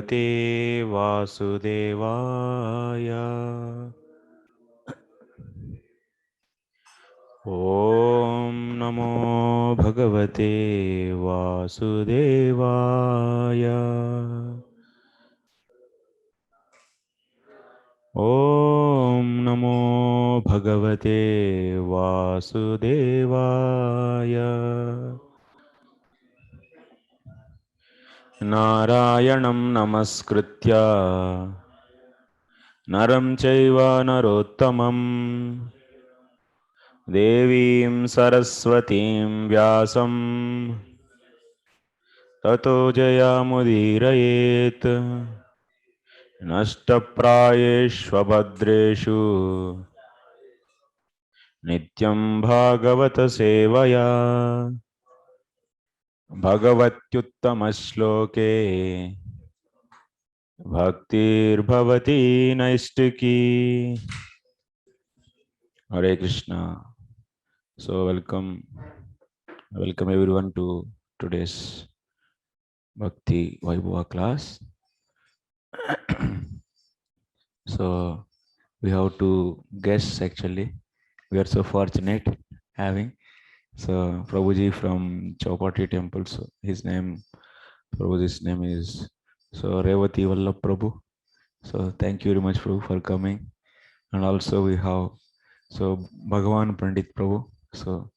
Bhagavate Vasudevaya. Om Namo Bhagavate Vasudevaya. Om Namo Bhagavate Vasudevaya. Narayanam Namaskritya Naram Chaiva Narottamam Devim Saraswatim Vyasam Tato Jayamudirayet Nashtaprayeshvabhadreshu Nityam Bhagavata Sevaya Bhagavatyuttamaśloke Bhaktir Bhavati Naistiki. Hare Krishna. So welcome everyone to today's Bhakti Vaibhava class. So we have two guests actually. We are so fortunate having. So Prabhuji from Chowpatty Temple. So Prabhuji's name is Revati Vallabh Prabhu. So thank you very much, Prabhu, for coming. And also we have Bhagavan Pandit Prabhu. So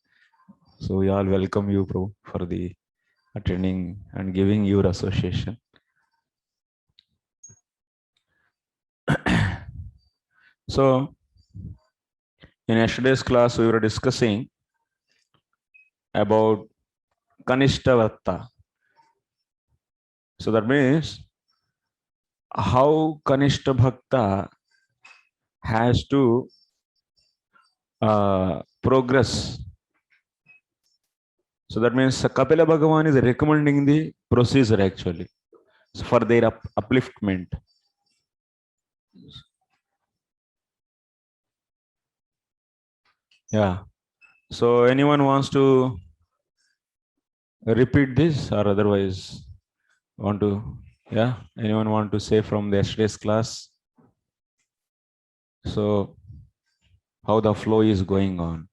we all welcome you, Prabhu, for the attending and giving your association. So in yesterday's class we were discussing about Kanishta. So that means how Kanishta Bhakta has to progress. So that means Kapila Bhagavan is recommending the procedure actually for their upliftment. Yeah. So anyone wants to repeat this or otherwise want to? Yeah. Anyone want to say from the yesterday's class? So how the flow is going on?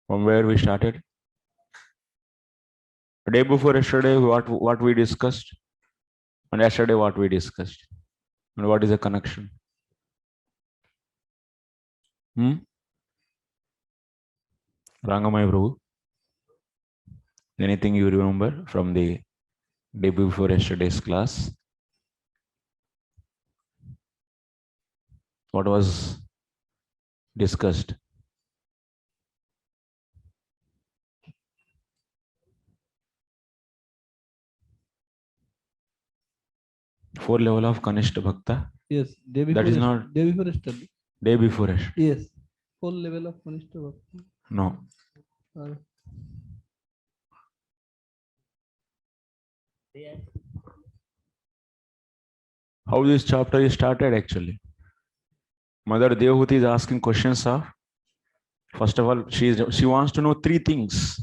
From where we started? The day before yesterday, what we discussed, and yesterday what we discussed, and what is the connection? Rangamaya Prabhu, anything you remember from the day before yesterday's class? What was discussed? Four level of Kanishta Bhakta? Yes, day before. That is not day before yesterday. Day before yesterday. Yes, 4 level of Kanishta Bhakta. No. How this chapter is started actually? Mother Devahuti is asking questions of, first of all, she wants to know three things.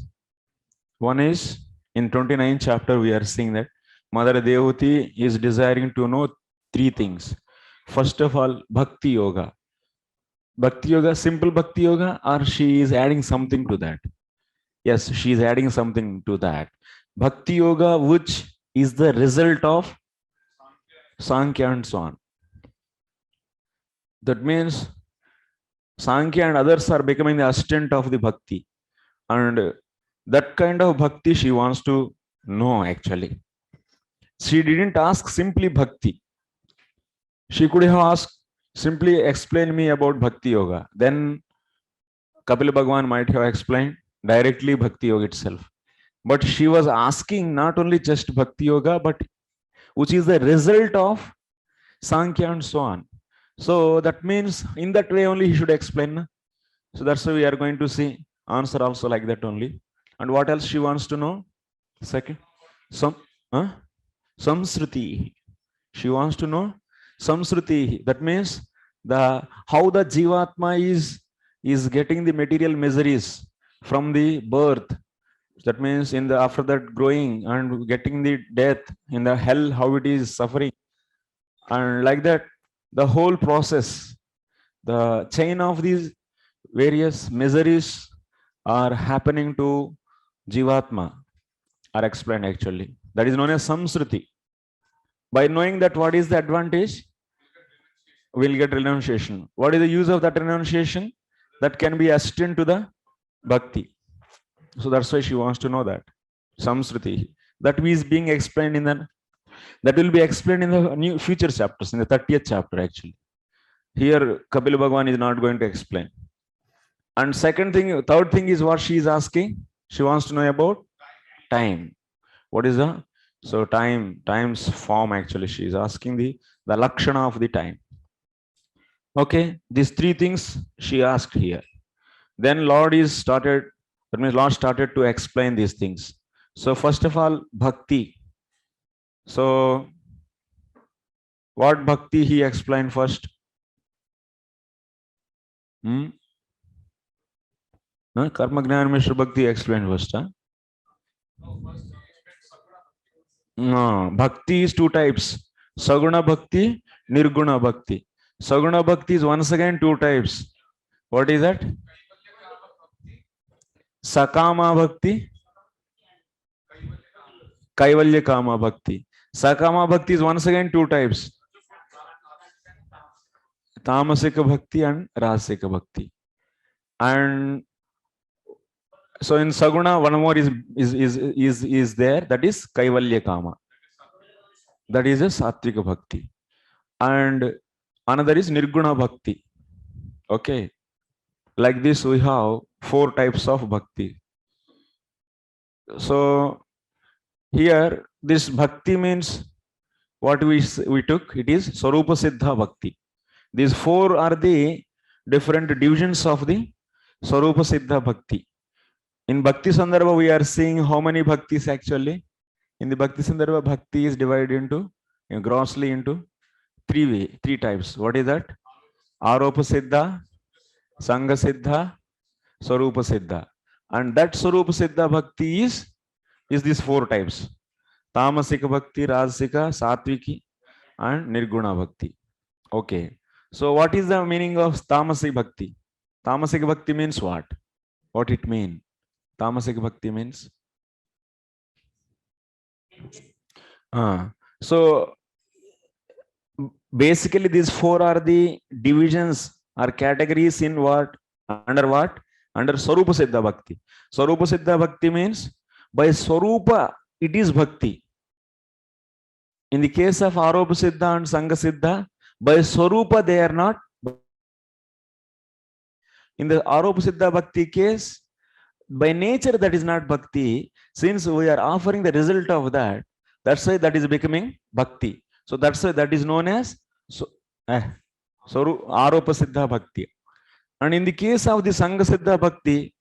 One is, in 29th chapter, we are seeing that Mother Devahuti is desiring to know three things. First of all, Bhakti Yoga. Bhakti Yoga, simple Bhakti Yoga, or she is adding something to that? Yes, she is adding something to that. Bhakti Yoga, which is the result of Sankhya and so on. That means Sankhya and others are becoming the assistant of the Bhakti. And that kind of Bhakti she wants to know actually. She didn't ask simply Bhakti. She could have asked, simply explain me about Bhakti Yoga. Then Kapila Bhagavan might have explained directly Bhakti Yoga itself. But she was asking not only just Bhakti Yoga, but which is the result of Sankhya and so on. So that means in that way only he should explain. So that's why we are going to see answer also like that only. And what else she wants to know? Second, Samsruti. She wants to know Samsruti. That means how the Jivatma is getting the material miseries from the birth. That means in the after that growing and getting the death in the hell, how it is suffering, and like that, the whole process, the chain of these various miseries are happening to Jivatma are explained actually. That is known as Samsruti. By knowing that what is the advantage, we'll get renunciation. What is the use of that renunciation? That can be assistant to the bhakti. So that's why she wants to know that. Samsruti. That is being explained in the, that will be explained in the new future chapters, in the 30th chapter actually. Here Kapila Bhagwan is not going to explain. And third thing is what she is asking. She wants to know about time. What is the, so time's form actually. She is asking the lakshana of the time. Okay, these three things she asked here. Then Lord started to explain these things. So first of all, bhakti. So what bhakti he explained first? Karma Gnana Mishra Bhakti explained first. Huh? No, bhakti is two types. Saguna bhakti, nirguna bhakti. Saguna bhakti is once again two types. What is that? Sakama bhakti, Kaivalya Kama bhakti. Sakama bhakti is once again two types. Tamasika bhakti and Rasika bhakti. And so in Saguna, one more is there, that is Kaivalya Kama. That is a Sattvika bhakti. And another is Nirguna bhakti. Okay. Like this, we have four types of bhakti. So here, this bhakti means what we took, it is Swarupa Siddha bhakti. These four are the different divisions of the Swarupa Siddha bhakti. In Bhakti Sandarbha, we are seeing how many bhaktis actually. In the Bhakti Sandarbha, bhakti is divided into, grossly into three types. What is that? Aropa Siddha, Sangha Siddha, Swarupa Siddha. And that Swarupa Siddha bhakti is these four types. Tamasika bhakti, Rajasika, Satviki, and Nirguna bhakti. Okay. So what is the meaning of Tamasika bhakti? Tamasika bhakti means what? What it means? Tamasika bhakti means? So basically these four are the divisions or categories in what? Under what? Under Swarupa Siddha bhakti. Swarupa Siddha bhakti means by Swarupa it is bhakti. In the case of Aropa Siddha and Sangha Siddha, by Swarupa they are not. In the Aropa Siddha bhakti case, by nature that is not bhakti. Since we are offering the result of that, that's why that is becoming bhakti. So that's why that is known as Aropa Siddha bhakti. And in the case of the Sangha Siddha bhakti,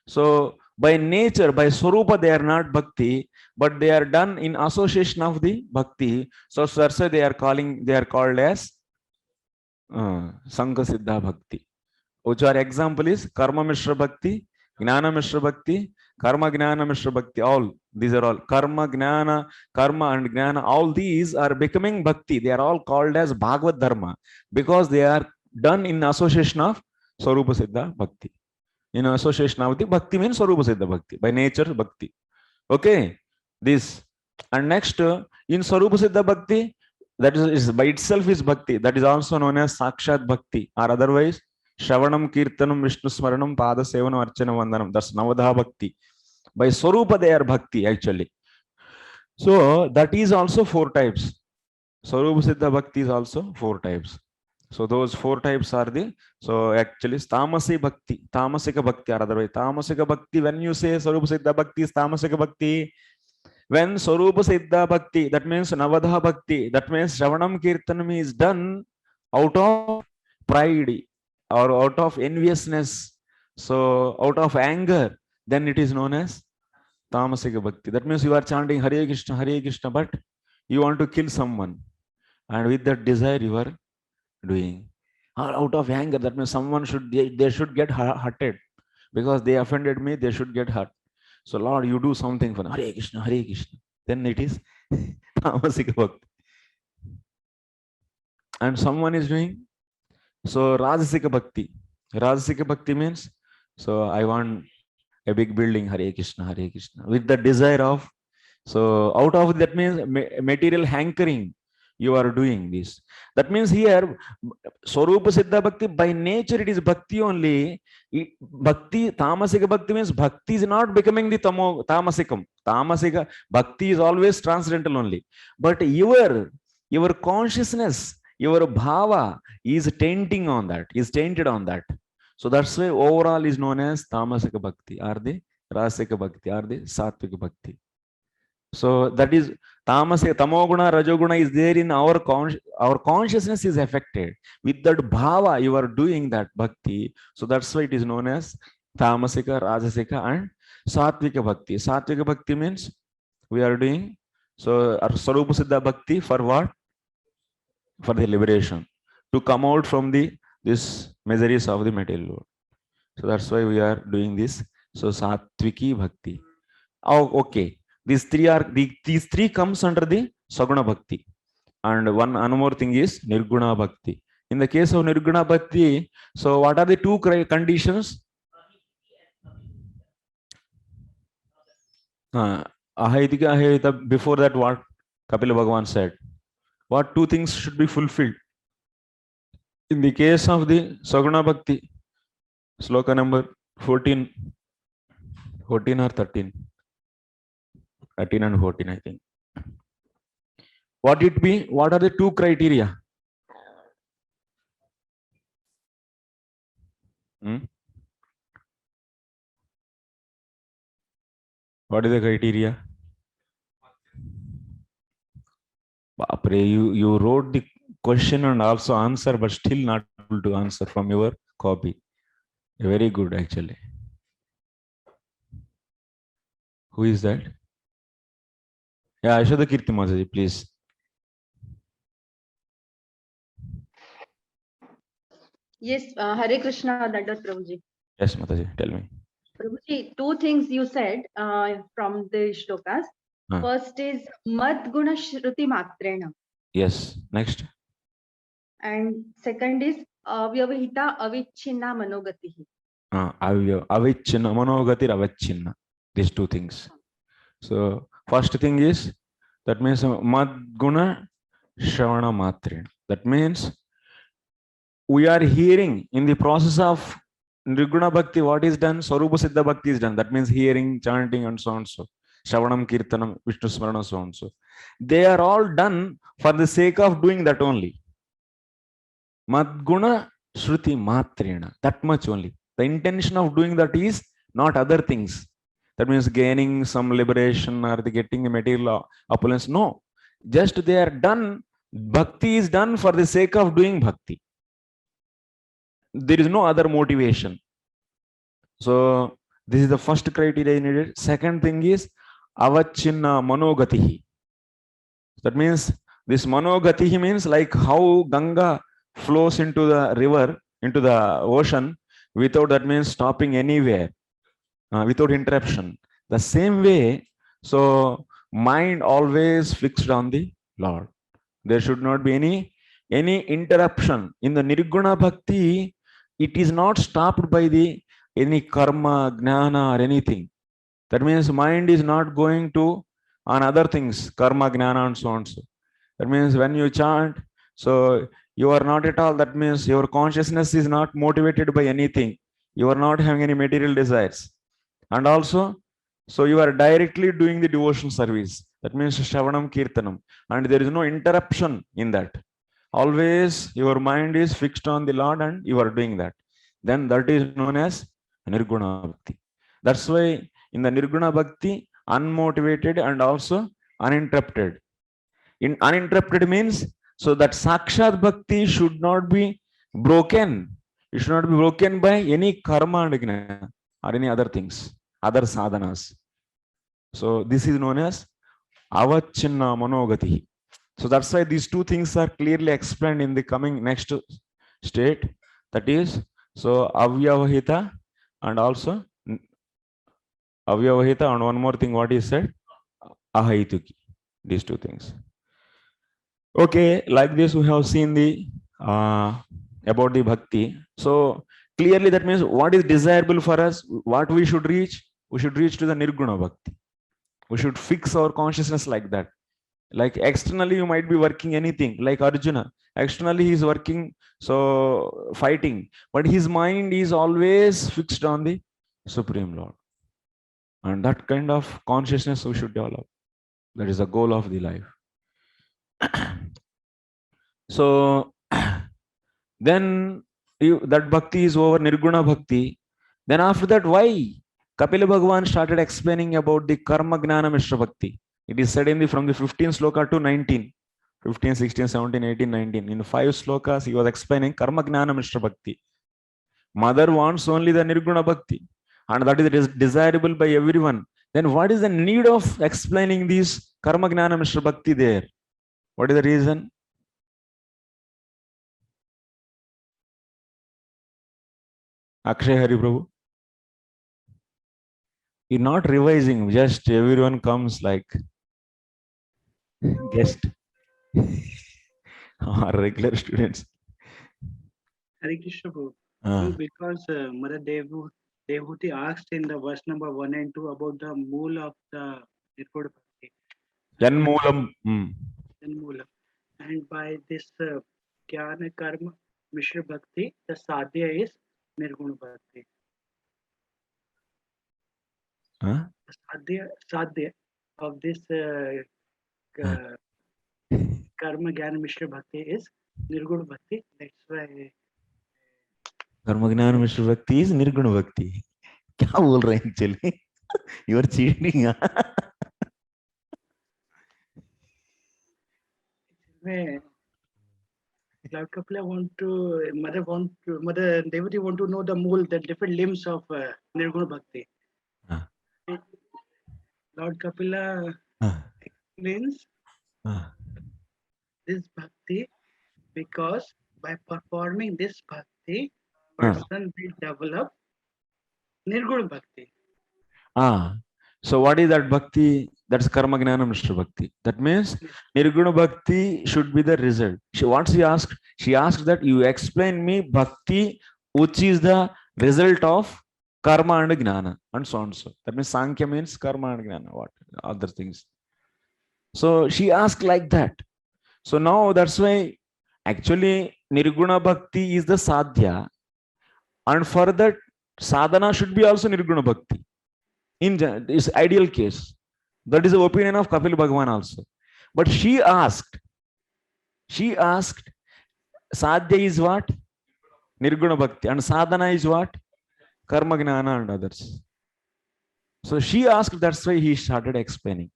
so by nature, by Swarupa, they are not bhakti, but they are done in association of the bhakti. So that's why they are called as Sangha Siddha bhakti. Which our example is Karma Mishra Bhakti, Gnana Mishra Bhakti, Karma Gnana Mishra Bhakti. All these are all Karma and Gnana. All these are becoming bhakti. They are all called as Bhagavad Dharma because they are done in association of Swarupa Siddha bhakti. In association of the bhakti means Swarupa Siddha bhakti. By nature, bhakti. Okay. This. And next, in Swarupa Siddha bhakti, that is by itself is bhakti. That is also known as Sakshat bhakti, or otherwise Shravanam, Kirtanam, Vishnu Smaranam, Pada Sevanam, Archana Vandanam. That's Navadha bhakti. By Swarupa they are bhakti actually. So that is also four types. Swarupa Siddha bhakti is also four types. So those four types are the, so actually Tamasika bhakti, or otherwise Tamasika bhakti. When you say Swarupa Siddha bhakti is Tamasika bhakti, when Swarupa Siddha bhakti, that means Navadha bhakti, that means Shravanam Kirtanam is done out of pride or out of enviousness, so out of anger, then it is known as Tamasika bhakti. That means you are chanting Hare Krishna, but you want to kill someone, and with that desire you are doing, or out of anger. That means someone should get hurted, because they offended me, they should get hurt. So Lord, you do something for them. Hare Krishna, Hare Krishna. Then it is Tamasika Bhakti. And someone is doing, so Rajasika Bhakti. Rajasika Bhakti means, so I want a big building, Hare Krishna, Hare Krishna, with the desire of, so out of that means material hankering, you are doing this. That means here, Swarupa Siddha Bhakti, by nature it is Bhakti only. Bhakti, Tamasika Bhakti means Bhakti is not becoming the Tamasikam. Tamasika Bhakti is always transcendental only. But your consciousness, your bhava is tainting on that, is tainted on that. So that's why overall is known as Tamasika Bhakti, or the Rasika Bhakti, or the Satvika Bhakti. So that is Tamasika, Tamoguna, Rajoguna is there in our consciousness is affected. With that bhava, you are doing that bhakti. So that's why it is known as Tamasika, Rajasika, and Satvika Bhakti. Satvika Bhakti means we are doing, so our Swarupa Siddha Bhakti for what? For the liberation, to come out from this miseries of the material world. So that's why we are doing this. So Satviki Bhakti. Oh, okay. These three comes under the Saguna Bhakti. And one more thing is Nirguna Bhakti. In the case of Nirguna Bhakti, so what are the two conditions? Ahaitika, Ahayita, before that what Kapila Bhagavan said? What two things should be fulfilled? In the case of the Saguna Bhakti, sloka number 14 or 13. 13 and 14, I think. What it be? What are the two criteria? What is the criteria? Bapre, you wrote the question and also answer, but still not able to answer from your copy. Very good, actually. Who is that? Yeah, Ashoda Kirti Mataji, please. Yes, Hare Krishna, Dandavat Prabhuji. Yes, Mataji, tell me. Prabhuji, two things you said from the shlokas. First is Mad Guna Shruti Matrena. Yes, next. And second is Avyavahita Avichinna Manogatihi. Avichinna Manogatir Avichinna. These two things. So first thing is, that means Mad Guna Shravana Matrena. That means we are hearing in the process of Nirguna Bhakti, what is done? Swarupa Siddha Bhakti is done. That means hearing, chanting, and so on so. Shravanam, Kirtanam, Vishnu Smarana, so on so. They are all done for the sake of doing that only. Madguna Shruti Matrena. That much only. The intention of doing that is not other things. That means gaining some liberation or getting a material opulence. No. Just they are done. Bhakti is done for the sake of doing bhakti. There is no other motivation. So this is the first criteria needed. Second thing is Avachinna Manogatihi. That means this Manogatihi means like how Ganga flows into the river, into the ocean, without, that means stopping anywhere, without interruption. The same way, so mind always fixed on the Lord. There should not be any interruption. In the Nirguna Bhakti, it is not stopped by any karma, gnana, or anything. That means mind is not going to on other things, karma, gnana, and so on. So that means when you chant, so you are not at all, that means your consciousness is not motivated by anything. You are not having any material desires. And also, so you are directly doing the devotion service. That means Shravanam Kirtanam. And there is no interruption in that. Always your mind is fixed on the Lord and you are doing that. Then that is known as Nirguna Bhakti. That's why in the Nirguna Bhakti, unmotivated and also uninterrupted. Uninterrupted means, so that Sakshat Bhakti should not be broken. It should not be broken by any karma and gnana or any other things, other sadhanas. So this is known as Avachinna Manogatihi. So that's why these two things are clearly explained in the coming next state. That is, so Avyavahita and also avyavahita, and one more thing, what he said, ahaituki. These two things. Okay, like this we have seen the about the bhakti. So clearly that means what is desirable for us, what we should reach. We should reach to the nirguna bhakti. We should fix our consciousness like that. Like externally you might be working anything, like Arjuna. Externally he is working, so fighting, but his mind is always fixed on the Supreme Lord. And that kind of consciousness we should develop. That is the goal of the life. So then that bhakti is over, nirguna bhakti. Then after that, why Kapila Bhagavan started explaining about the karma gnana mishra bhakti? It is said in the from the 15th sloka to 19, 15, 16, 17, 18, 19. In 5 slokas, he was explaining karma gnana mishra bhakti. Mother wants only the nirguna bhakti, and that is desirable by everyone. Then what is the need of explaining this karma gnana mishra bhakti there? What is the reason? Akshay Hari Prabhu. You're not revising, just everyone comes like guest or regular students. Hare Krishna Prabhu. Ah. No, because Mother Devahuti asked in the verse number 1 and 2 about the mool of the Nirguna Bhakti. Janmoolam. Janmoolam. And by this Jnana Karma Mishra Bhakti, the sadhya is Nirguna Bhakti. Huh? The sadhya of this Karma Jnana Mishra Bhakti is Nirguna Bhakti. That's why Karma Gnana Mishra Bhakti is Nirguna Bhakti. क्या बोल रहे हैं actually? You are cheating. Lord Kapila Mother Devati want to know the mool, the different limbs of Nirguna Bhakti. Lord Kapila explains this bhakti because by performing this bhakti, person will develop Nirguna Bhakti. So what is that bhakti? That's karma gnana mishra bhakti. That means nirguna bhakti should be the result. What she asked? She asked that you explain me bhakti which is the result of karma and gnana and so on. So that means Sankhya means karma and gnana. What other things? So she asked like that. So now that's why actually nirguna bhakti is the sadhya, and for that sadhana should be also nirguna bhakti. In this ideal case, that is the opinion of Kapil Bhagavan also. But she asked, sadhya is what? Nirguna bhakti, and sadhana is what? Karma gnana and others. So she asked, that's why he started explaining.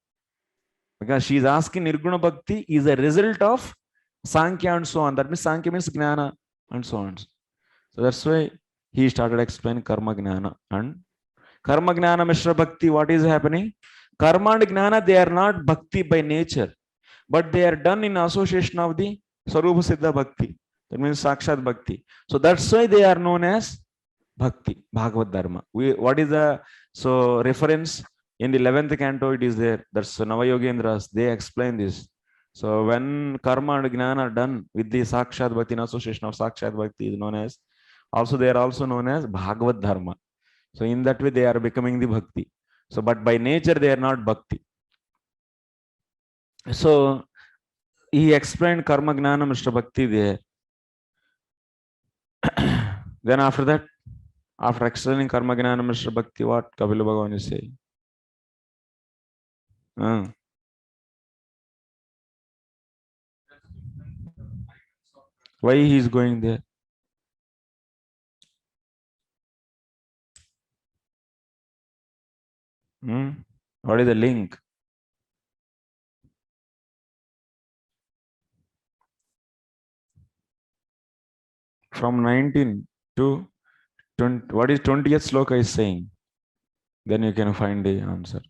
Because she is asking nirguna bhakti is a result of Sankhya and so on. That means Sankhya means gnana and so on. So that's why he started explaining karma gnana and karma gnana mishra bhakti. What is happening? Karma and gnana, they are not bhakti by nature, but they are done in association of the Sarupa Siddha bhakti. That means Sakshat bhakti. So that's why they are known as bhakti, Bhagavad Dharma. What is the reference? In the 11th canto, it is there. That's Navayogendras. They explain this. So when karma and gnana are done with the Sakshat bhakti, in association of Sakshat bhakti, is known as, also they are also known as Bhagavad Dharma. So in that way, they are becoming the bhakti. So, but by nature, they are not bhakti. So he explained karma gnana mishra bhakti there. Then after that, after explaining karma gnana mishra bhakti, what Kapila Bhagavan is saying? Why he is going there? What is the link? From 19 to 20, what is 20th sloka is saying? Then you can find the answer.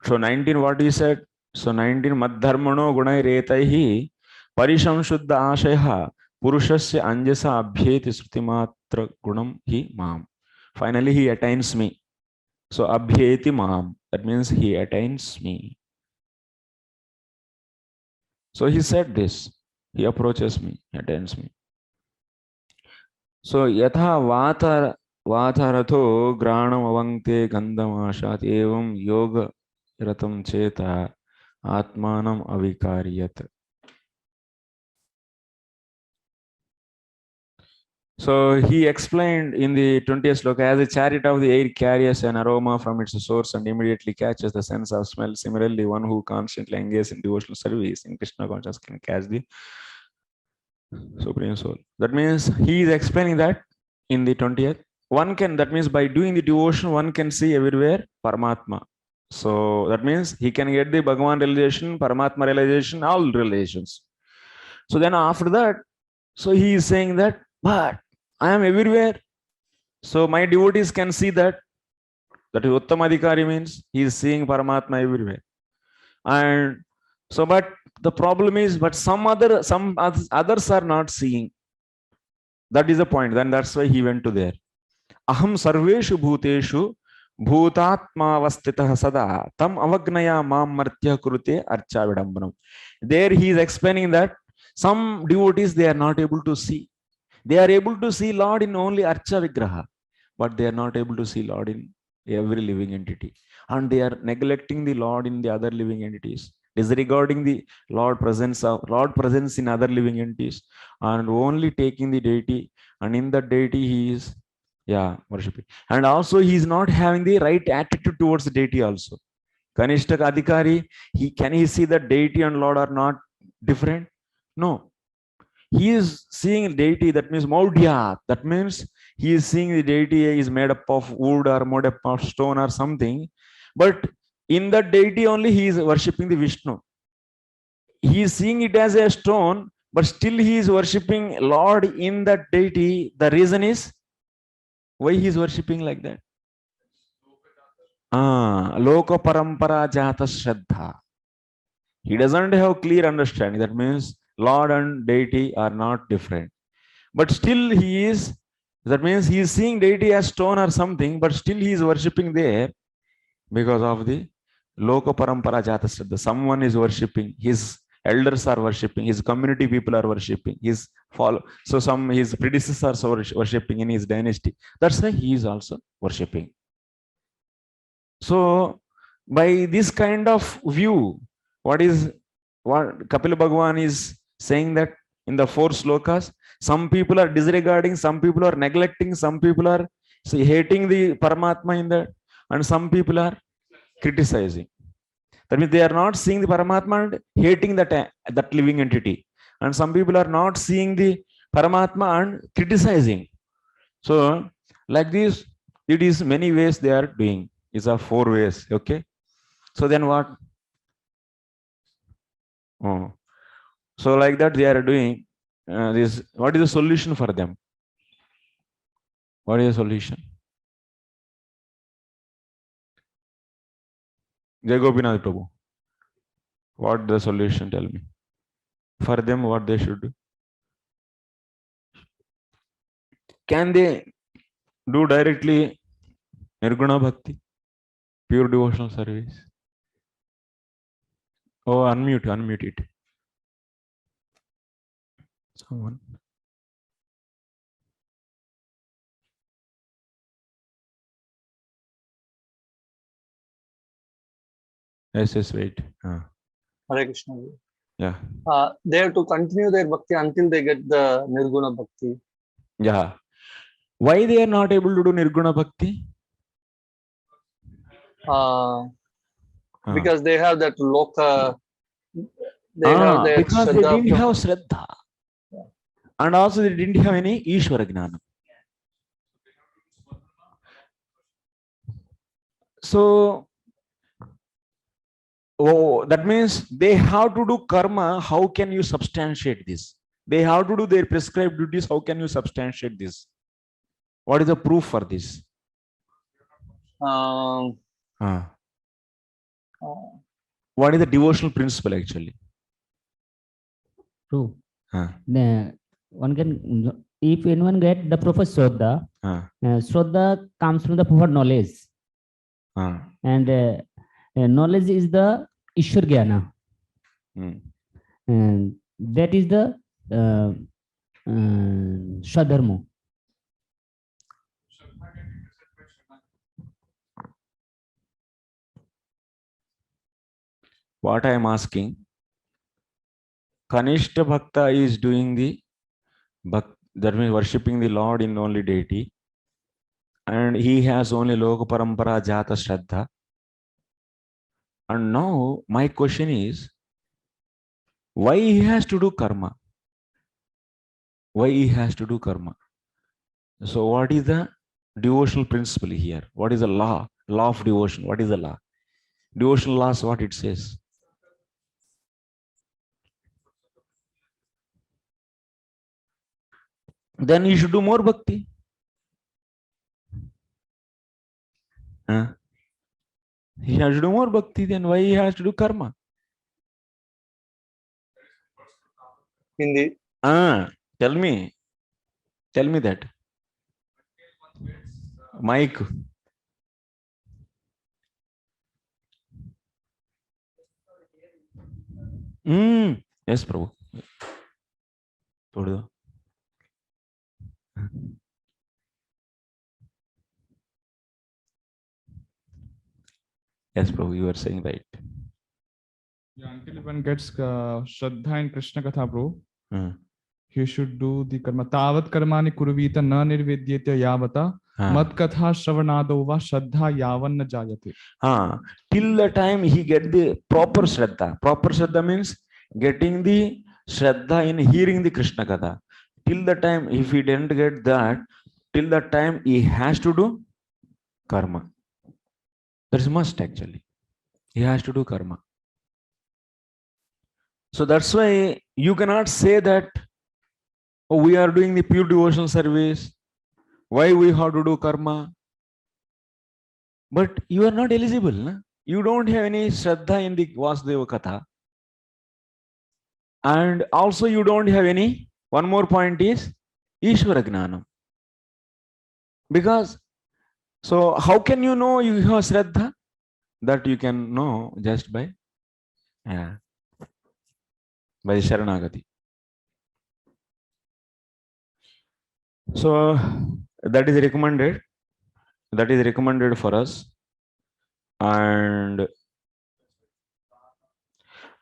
So 19, what he said? So 19, Madharmano gunai retaihi parishamshuddha ashaya purushasya anjasa abhyeti srutimatra gunam hi mam. Finally, he attains me. So abhyeti mam, that means he attains me. So he said this. He approaches me, he attains me. So yatha vataratho granam avankte gandham ashat evam yoga ratam cheta atmanam avikaryat. So he explained in the 20th sloka, as a chariot of the air carries an aroma from its source and immediately catches the sense of smell. Similarly, one who constantly engages in devotional service in Krishna consciousness can catch the Supreme Soul. That means he is explaining that in the 20th. One can, that means by doing the devotion, one can see everywhere Paramatma. So that means he can get the Bhagavan realization, Paramatma realization, all relations. So then after that, so he is saying that, but I am everywhere. So my devotees can see that. That is Uttamadhikari means he is seeing Paramatma everywhere. And so, but the problem is, but some others are not seeing. That is the point. Then that's why he went to there. Aham sarveshu bhuteshu bhutatmavastitah sada tam avagnaya mam martya kurute archa vidambanam. There he is explaining that some devotees, they are not able to see. They are able to see Lord in only Archa Vigraha, but they are not able to see Lord in every living entity. And they are neglecting the Lord in the other living entities, disregarding the Lord presence in other living entities, and only taking the deity. And in that deity, he is worshipping. And also, he is not having the right attitude towards the deity also. Kanishtaka Adhikari, can he see that deity and Lord are not different? No. He is seeing deity, that means Maudhya. That means he is seeing the deity is made up of wood or made up of stone or something. But in that deity only he is worshipping the Vishnu. He is seeing it as a stone, but still he is worshipping Lord in that deity. The reason is why he is worshipping like that. Loka parampara jata shraddha. He doesn't have clear understanding. That means Lord and deity are not different. But still he is, that means he is seeing deity as stone or something, but still he is worshipping there because of the Loka Parampara Jata Shraddha. Someone is worshipping, his elders are worshipping, his community people are worshipping, his predecessors are worshipping in his dynasty. That's why he is also worshipping. So by this kind of view, what Kapila Bhagavan is saying, that in the 4 slokas, some people are disregarding, some people are neglecting, some people are hating the Paramatma in that, and some people are criticizing. That means they are not seeing the Paramatma and hating that living entity. And some people are not seeing the Paramatma and criticizing. So like this, it is many ways they are doing. It's 4 ways. Okay. So then what? So like that they are doing this. What is the solution for them? What is the solution? Jai Gopinath Prabhu. What the solution? Tell me. For them, what they should do? Can they do directly Nirguna Bhakti? Pure devotional service? Oh, unmute it. Someone. Yes, wait. Hare Krishna. Yeah. They have to continue their bhakti until they get the Nirguna Bhakti. Yeah. Why they are not able to do Nirguna Bhakti? Because they have that Loka. They have their because they didn't have Shraddha. Yeah. And also they didn't have any Ishvara Gnana. So, that means they have to do karma. How can you substantiate this? They have to do their prescribed duties. How can you substantiate this? What is the proof for this? Um, What is the devotional principle actually? True. Huh. One can, if anyone get the proper Shraddha, Huh. Shraddha comes from the proper knowledge. Huh. And knowledge is the Ishwar Jnana. And that is the Shadharma. What I am asking, Kanishta Bhakta is doing the that means worshipping the Lord in only deity, and he has only Loka Parampara Jata Shraddha. And now my question is, why he has to do karma? Why he has to do karma? So what is the devotional principle here? What is the law? Law of devotion. What is the law? Devotional laws, what it says. Then you should do more bhakti. He has to do more bhakti, then why he has to do karma? Hindi. Tell me that. Mike. Yes, Prabhu. Yes, Prabhu, you are saying right. Yeah, until one gets Shraddha in Krishna Katha, Prabhu, he should do the karma. Tavat karmani kurvita na nirvidyate yavata mat katha shravanado va shraddha yavan na jayate. Till the time he get the proper Shraddha. Proper Shraddha means getting the Shraddha in hearing the Krishna Katha. Till the time, if he didn't get that, till that time he has to do karma. That's must actually. He has to do karma. So that's why you cannot say that, oh, we are doing the pure devotional service. Why we have to do karma? But you are not eligible. Na? You don't have any Shraddha in the Vasudeva Katha. And also you don't have any, one more point is Ishvara Gnanam. Because, so how can you know you have Shraddha? That you can know just by Sharanagati. So that is recommended. That is recommended for us. And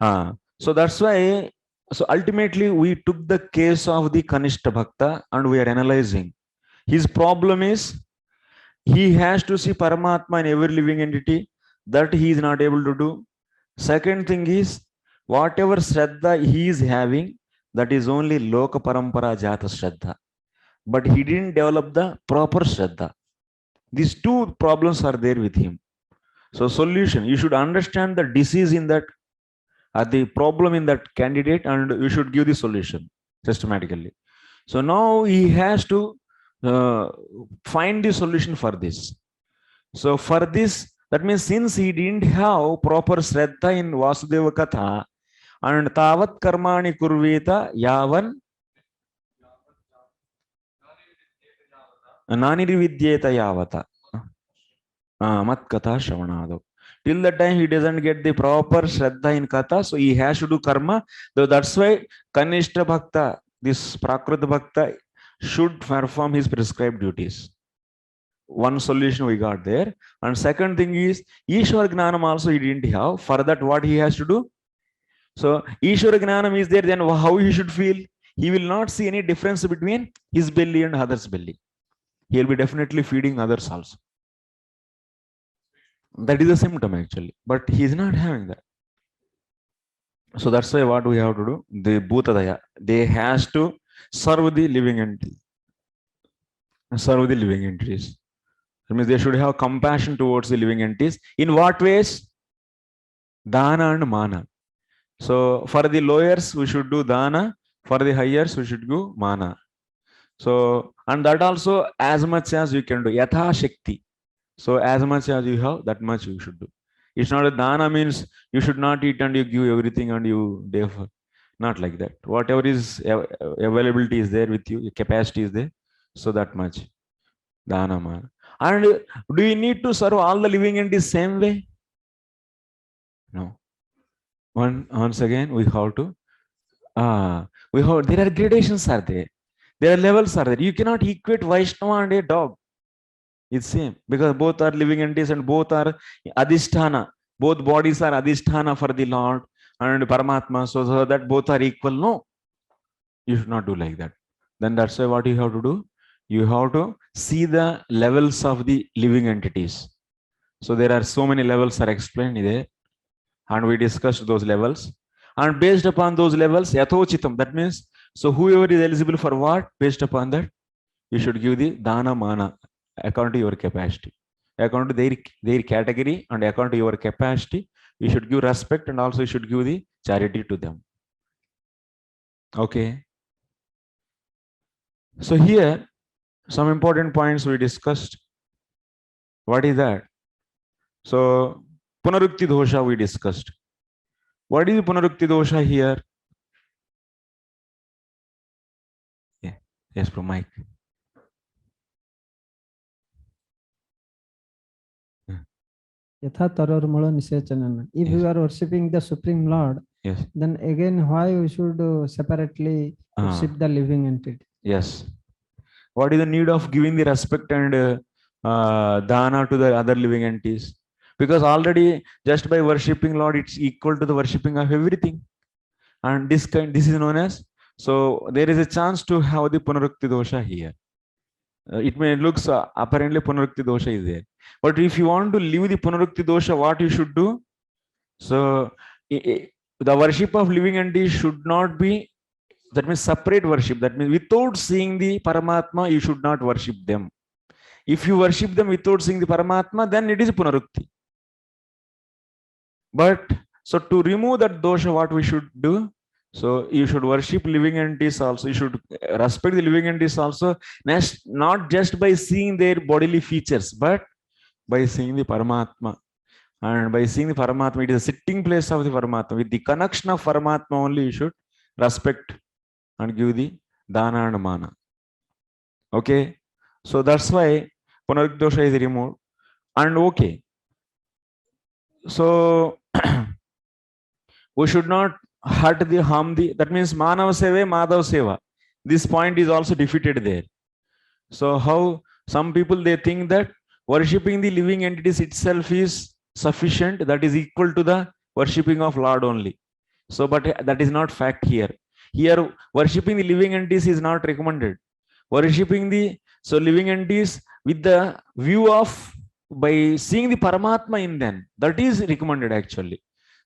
so that's why, so ultimately we took the case of the Kanishta Bhakta and we are analyzing. His problem is he has to see Paramatma in every living entity. That he is not able to do. Second thing is, whatever Shraddha he is having, that is only Loka Parampara Jata Shraddha. But he didn't develop the proper Shraddha. These two problems are there with him. So solution, you should understand the disease in that, the problem in that candidate, and you should give the solution systematically. So now he has to find the solution for this. So for this, that means since he didn't have proper Shraddha in Vasudeva Katha, and Tavat Karmani Kurveta Yavan Nanirividyeta Yavata Mat Katha Shravanado. Till the time he doesn't get the proper Shraddha in Katha, so he has to do karma. So that's why Kanishta Bhakta, this Prakrita Bhakta, should perform his prescribed duties. One solution we got there. And second thing is, Ishwar Gnanam also he didn't have. For that, what he has to do? So, Ishwar Gnanam is there, then how he should feel? He will not see any difference between his belly and others' belly. He will be definitely feeding others also. That is a symptom actually. But he is not having that. So that's why what we have to do? The Bhutadaya, they has to serve the living entity. Serve the living entities. That means they should have compassion towards the living entities. In what ways? Dana and Mana. So for the lawyers, we should do Dana. For the highers, we should give mana. So, and that also as much as you can do. Yatha Shakti. So as much as you have, that much you should do. It's not a dana means you should not eat and you give everything and you therefore. Not like that. Whatever is availability is there with you, your capacity is there. So that much. Dana mana. And do you need to serve all the living entities same way? No. Once again, we have to. There are gradations are there. There are levels are there. You cannot equate Vaishnava and a dog. It's same because both are living entities and both are adhisthana. Both bodies are adhisthana for the Lord and Paramatma. So that both are equal. No, you should not do like that. Then that's why what you have to do. You have to see the levels of the living entities. So there are so many levels are explained there, and we discussed those levels. And based upon those levels, yathochitam. That means so whoever is eligible for what, based upon that, you should give the dana mana according to your capacity, according to their category, and according to your capacity, you should give respect and also you should give the charity to them. Okay. So here, some important points we discussed. What is that? So Punarukti dosha we discussed. What is Punarukti dosha here? Yeah. Yes, from Mike. Yatha taror mula nisechanana. If you are worshipping the Supreme Lord, Yes. then again why you should separately worship the living entity? Yes. What is the need of giving the respect and dana to the other living entities? Because already just by worshipping Lord, it's equal to the worshipping of everything. And this is known as, so there is a chance to have the Punarukti dosha here. It may looks apparently Punarukti dosha is there. But if you want to leave the Punarukti dosha, what you should do? So the worship of living entities should not be, that means separate worship. That means without seeing the Paramatma, you should not worship them. If you worship them without seeing the Paramatma, then it is Punarukti. But so to remove that dosha, what we should do? So you should worship living entities also. You should respect the living entities also, not just by seeing their bodily features, but by seeing the Paramatma. And by seeing the Paramatma, it is a sitting place of the Paramatma. With the connection of Paramatma only, you should respect and give the dana and mana. Okay. So that's why Punarukti dosha is removed. And okay. So we should not hurt the, harm the, that means Manav Seva, Madhav Seva. This point is also defeated there. So how some people, they think that worshipping the living entities itself is sufficient, that is equal to the worshipping of Lord only. So, but that is not fact here. Here, worshipping the living entities is not recommended. Worshipping the living entities with the view of, by seeing the Paramatma in them, that is recommended actually.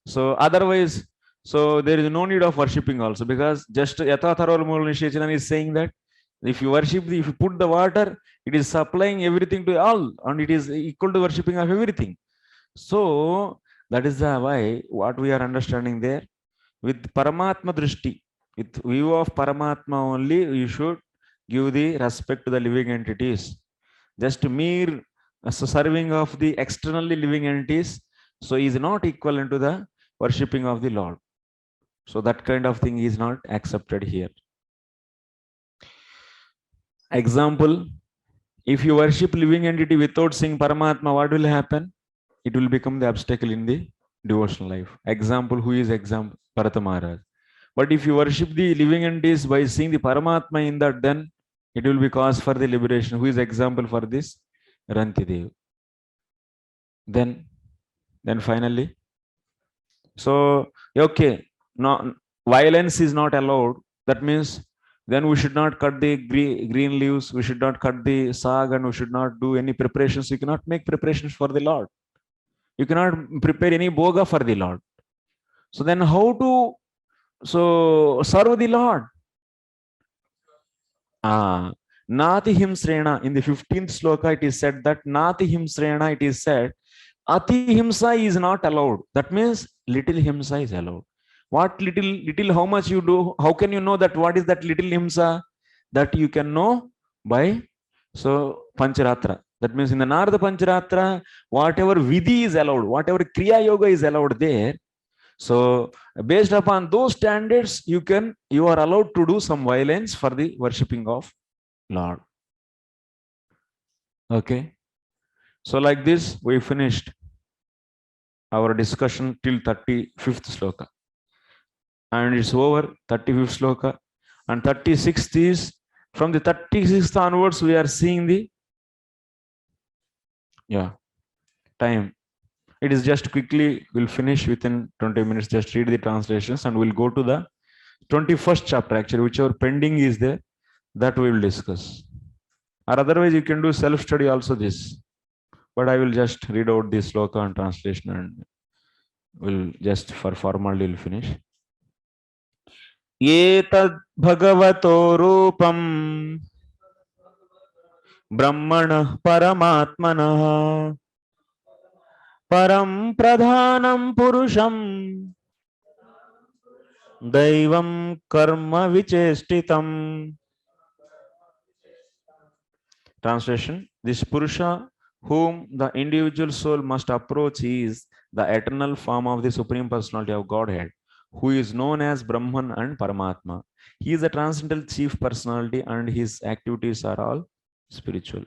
So otherwise, so there is no need of worshipping also, because just Yatha Tharol Mula Nishechanana is saying that if you worship, if you put the water, it is supplying everything to all, and it is equal to worshipping of everything. So that is why what we are understanding there, with Paramatma Drishti, with view of Paramatma only, you should give the respect to the living entities. Just mere serving of the externally living entities, so is not equivalent to the worshipping of the Lord. So that kind of thing is not accepted here. Example, if you worship living entity without seeing Paramatma, what will happen? It will become the obstacle in the devotional life. Example, who is example? Bharata Maharaj. But if you worship the living entities by seeing the Paramatma in that, then it will be cause for the liberation. Who is example for this? Rantidev. Then finally, so okay, no, violence is not allowed. That means then we should not cut the green leaves, we should not cut the sag, and we should not do any preparations. You cannot make preparations for the Lord. You cannot prepare any bhoga for the Lord. So then how to serve the Lord? Nati himsrena, in the 15th sloka it is said that Nati himsrena, it is said Ati himsa is not allowed. That means little himsa is allowed. What little, how much you do? How can you know that what is that little himsa? That you can know by Pancharatra. That means in the Narada Pancharatra, whatever vidhi is allowed, whatever Kriya Yoga is allowed there. So based upon those standards, you are allowed to do some violence for the worshipping of Lord. Okay. So like this, we finished our discussion till 35th sloka. And it's over, 35th sloka. And 36th is, from the 36th onwards, we are seeing the time. It is just quickly, we'll finish within 20 minutes, just read the translations and we'll go to the 21st chapter, actually, whichever pending is there, that we will discuss. Or otherwise, you can do self-study also this. But I will just read out this sloka and translation and we'll just for formality will finish. Etad bhagavato rupam brahmana paramatmana param pradhanam purusham daivam karma vichestitam. Translation: this Purusha whom the individual soul must approach is the eternal form of the Supreme Personality of Godhead, who is known as Brahman and Paramatma. He is the transcendental chief personality and his activities are all spiritual.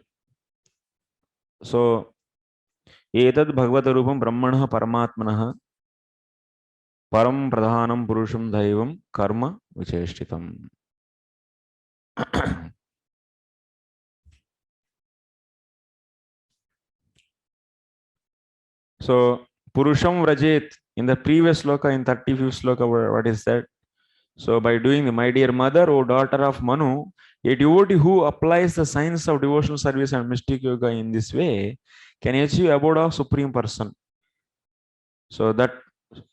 So, Etad Bhagavata Rupam Brahmanah Paramatmanah Param Pradhanam Purusham Daivam Karma Vicheshtitam. So, Purusham Vrajet, in the previous sloka, in 35th sloka, what is that? So, by doing, my dear mother, O daughter of Manu, a devotee who applies the science of devotional service and mystic yoga in this way can achieve abode of Supreme Person. So that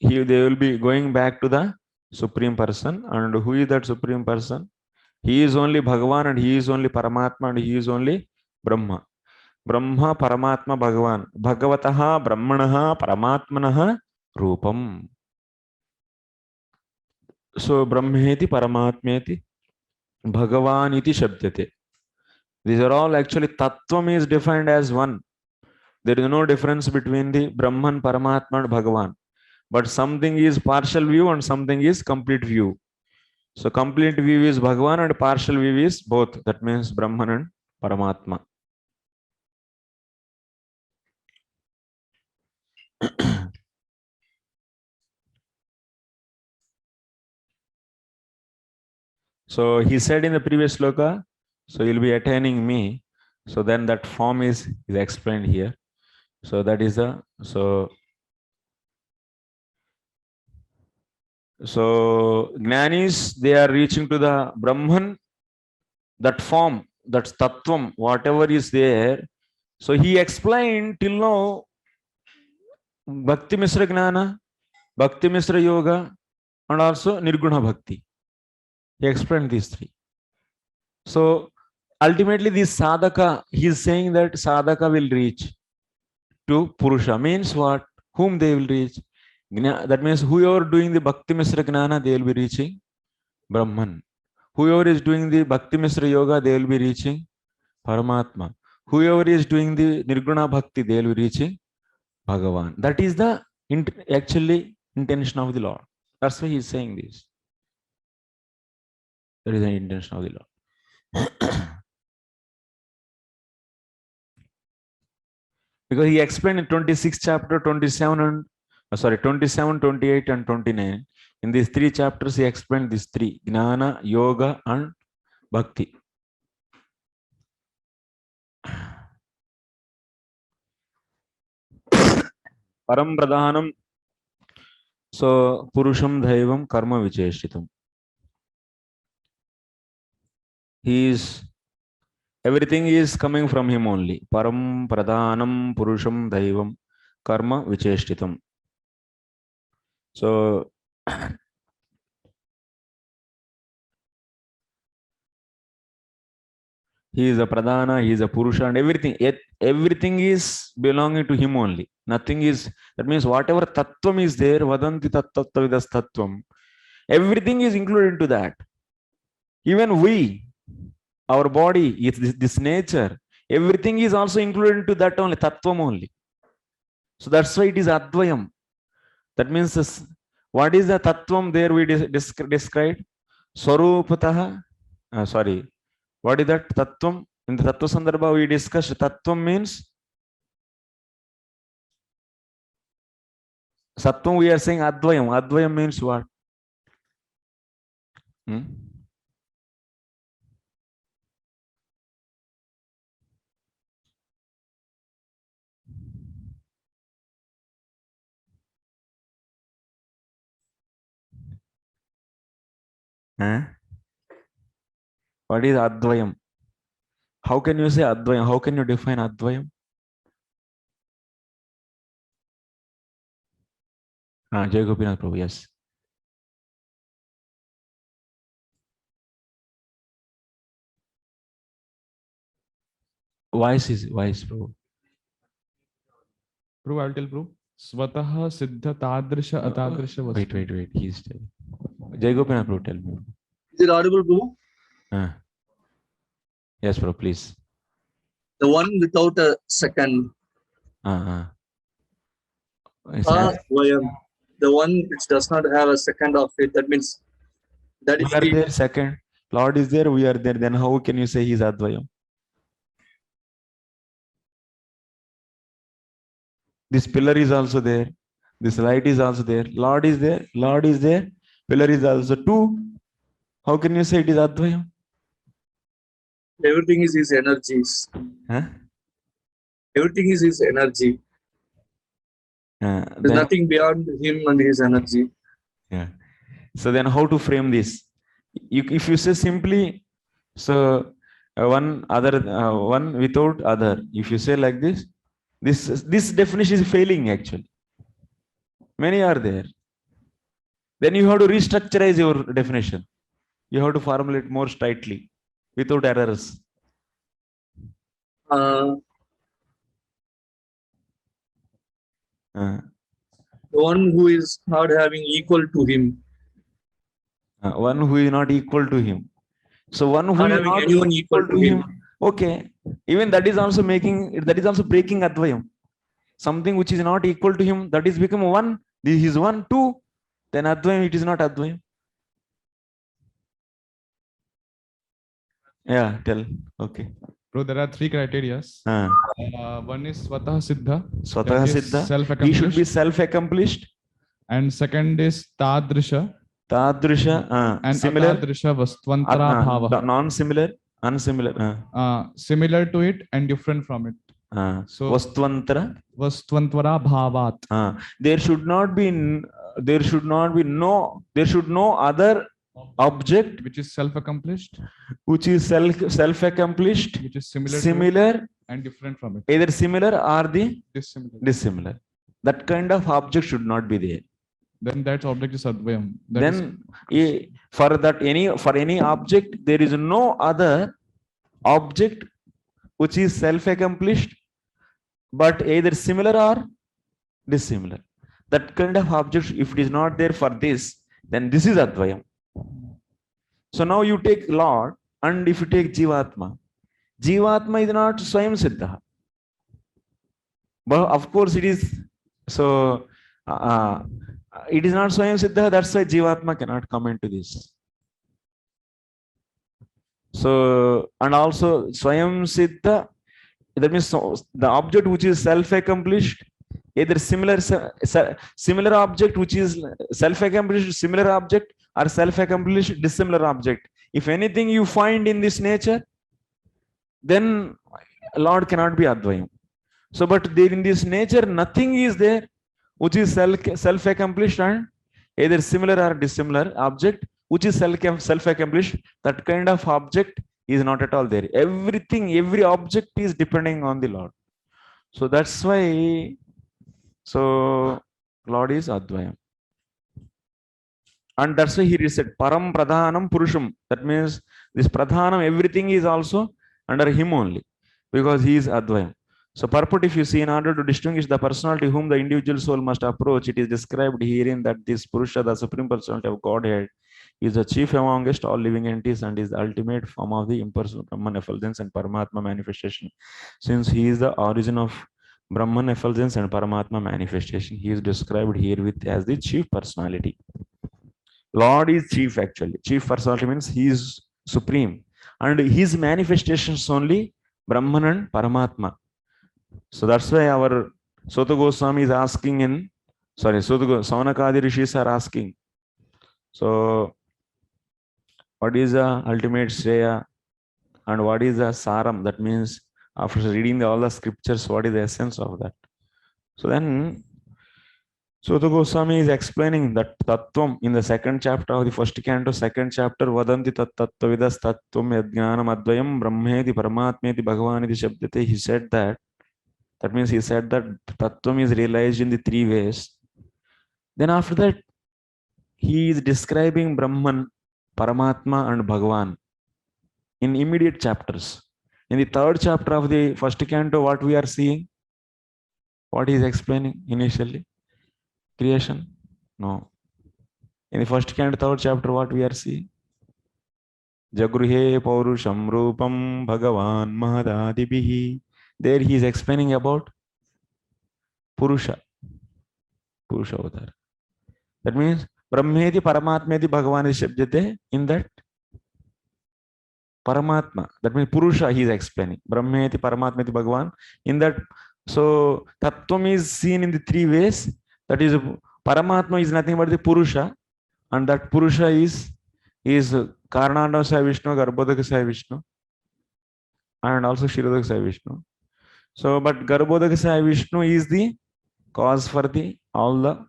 they will be going back to the Supreme Person. And who is that Supreme Person? He is only Bhagavan and he is only Paramatma and he is only Brahma. Brahma, Paramatma, Bhagavan. Bhagavataha, Brahmanaha, Paramatmanaha, Rupam. So Brahmeti, Paramatmeti, Bhagavan iti Shabdate. These are all actually Tattvam is defined as one. There is no difference between the Brahman, Paramatma and Bhagavan. But something is partial view and something is complete view. So complete view is Bhagavan and partial view is both. That means Brahman and Paramatma. So he said in the previous sloka, so you'll be attaining me. So then that form is explained here. So that is the so Jnanis, they are reaching to the Brahman, that form, that Tattvam, whatever is there. So he explained till now Bhakti Misra Gnana, Bhakti Misra Yoga, and also Nirguna Bhakti. He explained these three. So ultimately this sadhaka, he is saying that sadhaka will reach to Purusha. Means what? Whom they will reach? That means whoever doing the Bhakti Misra Gnana, they will be reaching Brahman. Whoever is doing the Bhakti Misra Yoga, they will be reaching Paramatma. Whoever is doing the Nirguna Bhakti, they will be reaching Bhagavan. That is the actually intention of the Lord. That's why he is saying this. That is the intention of the Lord. Because he explained in 26th chapter, 27, 28 and 29. In these three chapters, he explained these three: Jnana, Yoga and Bhakti. Param Pradhanam. So, Purusham Dhaivam Karma Vicheshtitam. Everything is coming from him only. Param Pradhanam Purusham Dhaivam Karma Vicheshtitam. So, he is a Pradhana, he is a Purusha, and everything is belonging to him only. Nothing is, that means whatever Tattvam is there, Vadanti Tattva Vidas Tattvam, Everything is included into that. Even we, our body, this nature, everything is also included into that only, tattvam only. So that's why it is advayam. That means what is the tattvam there we described? Swarupataha, sorry, what is that tattvam? In the tattva sandarbha we discussed tattvam means sattvam, we are saying advayam. Advayam means what? What is advayam? How can you say advayam? How can you define advayam? Jai Gopinath Prabhu, yes. Wise, Prabhu. Prabhu, I'll tell Prabhu. Swataha siddha tadrisha atadrisha vastu. Wait. He's telling. Jai Gopinath Prabhu, tell me. Is it audible, Prabhu? Yes, Prabhu, please. The one without a second. The one which does not have a second of it. That means that we is are the there, second. Lord is there, we are there. Then how can you say he is advayam? This pillar is also there. This light is also there. Lord is there. Pillar is also two. How can you say it is advayam? everything is his energies. Everything is his energy. There's nothing beyond him and his energy. Yeah. So then how to frame this? If you say simply, so one without other, if you say like this, this definition is failing actually. Many are there. Then you have to restructurize your definition. You have to formulate more tightly without errors. The one who is not having equal to him. One who is not equal to him. So one who Not is having not anyone equal to him. Okay. Even that is also breaking advayam. Something which is not equal to him, that is become one. This is one, two. Then advayam, it is not advayam. Yeah, tell. Okay. Bro, there are three criteria. One is Swataha Siddha. Swataha Siddha. He should be self-accomplished. And second is Tadrisha. Tadrisha. And similar. Atadrisha Vastvantara Bhava. Non-similar. Unsimilar. Similar to it and different from it. So Vastvantara. Vastvantara Bhavat. There should no other object which is self-accomplished, which is self-accomplished, which is similar to and different from it. Either similar or the dissimilar. That kind of object should not be there. Then that object is advayam. For any object, there is no other object which is self-accomplished, but either similar or dissimilar. That kind of object, if it is not there for this, then this is advayam. So now you take Lord, and if you take Jivatma is not Swayam Siddha. But of course it is. So it is not Swayam Siddha, that's why Jivatma cannot come into this. So, and also Swayam Siddha, that means the object which is self-accomplished, either similar object which is self-accomplished similar object or self-accomplished dissimilar object. If anything you find in this nature, then Lord cannot be advayam. So, but there in this nature, nothing is there which is self-accomplished and either similar or dissimilar object which is self-accomplished. That kind of object is not at all there. Every object is depending on the Lord. So that's why. So Lord is advayam. And that's why he said Param Pradhanam Purusham. That means this Pradhanam, everything is also under him only, because he is advayam. So purport, if you see, in order to distinguish the personality whom the individual soul must approach, it is described herein that this Purusha, the supreme personality of Godhead, is the chief amongst all living entities and is the ultimate form of the impersonal Brahman effulgence and Paramatma manifestation. Since he is the origin of Brahman effulgence and Paramatma manifestation, he is described herewith as the chief personality. Lord is chief actually. Chief personality means he is supreme. And his manifestations only Brahman and Paramatma. So that's why our Sota Goswami is asking Saunakadi Rishis are asking. So what is the ultimate Shreya and what is the Saram? That means after reading all the scriptures, what is the essence of that? So then Sota Goswami is explaining that Tattvam in the second chapter of the first canto, second chapter, Vadanti Tat Tattvavidas Tattvam Yajnanam Advayam Brahmeti Paramatmeti Bhagavaniti Shabdate. He said that. That means he said that Tattvam is realized in the three ways. Then after that, he is describing Brahman, Paramatma and Bhagavan in immediate chapters. In the third chapter of the first canto, what we are seeing? What he is explaining initially? Creation? No. In the first canto, third chapter, what we are seeing? Jagruhe Paurusham Rupam Bhagavan Mahadadibihi. There he is explaining about Purusha. Purusha Avatar. That means Brahmeti Paramatmeti Bhagavani Shabdate. In that Paramatma, that means Purusha he is explaining. Brahmeti Paramatmeti Bhagavan. In that, so Tattvam is seen in the three ways. That is, Paramatma is nothing but the Purusha. And that Purusha is Karananda Sai Vishnu, Garbhodaka Sai Vishnu. And also Shirodaka Sai Vishnu. So, but Garbhodaka Sai Vishnu is the cause for the all the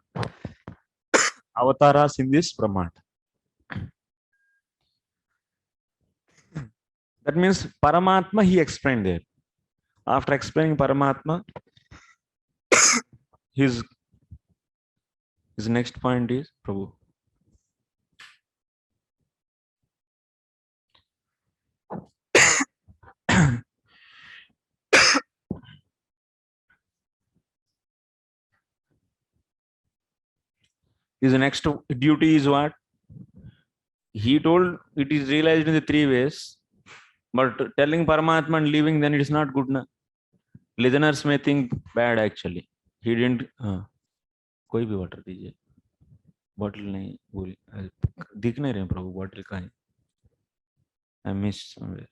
avatars in this Brahmand. That means Paramatma he explained there. After explaining Paramatma, his next point is Prabhu. His next duty is what? He told it is realized in the three ways, but telling Paramatma and leaving, then it is not good. Na? Listeners may think bad actually. He didn't. कोई भी water दीजिए. Bottle नहीं भूल दिख नहीं रहे प्रभु bottle का है. I missed somewhere.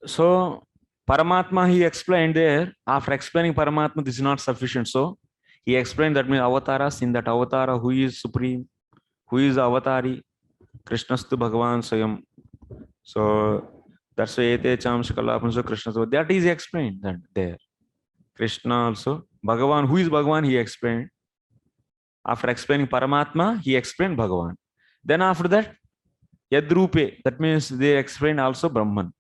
So Paramatma he explained there. After explaining Paramatma, this is not sufficient. So he explained that means avatars. In that avatara, who is supreme, who is avatari, Krishnastu Bhagavan Swayam. So that's why Ete Chamsa Kalapanso Krishna. So that is explained that there. Krishna also. Bhagavan, who is Bhagavan, he explained. After explaining Paramatma, he explained Bhagavan. Then after that, Yadrupe, that means they explained also Brahman.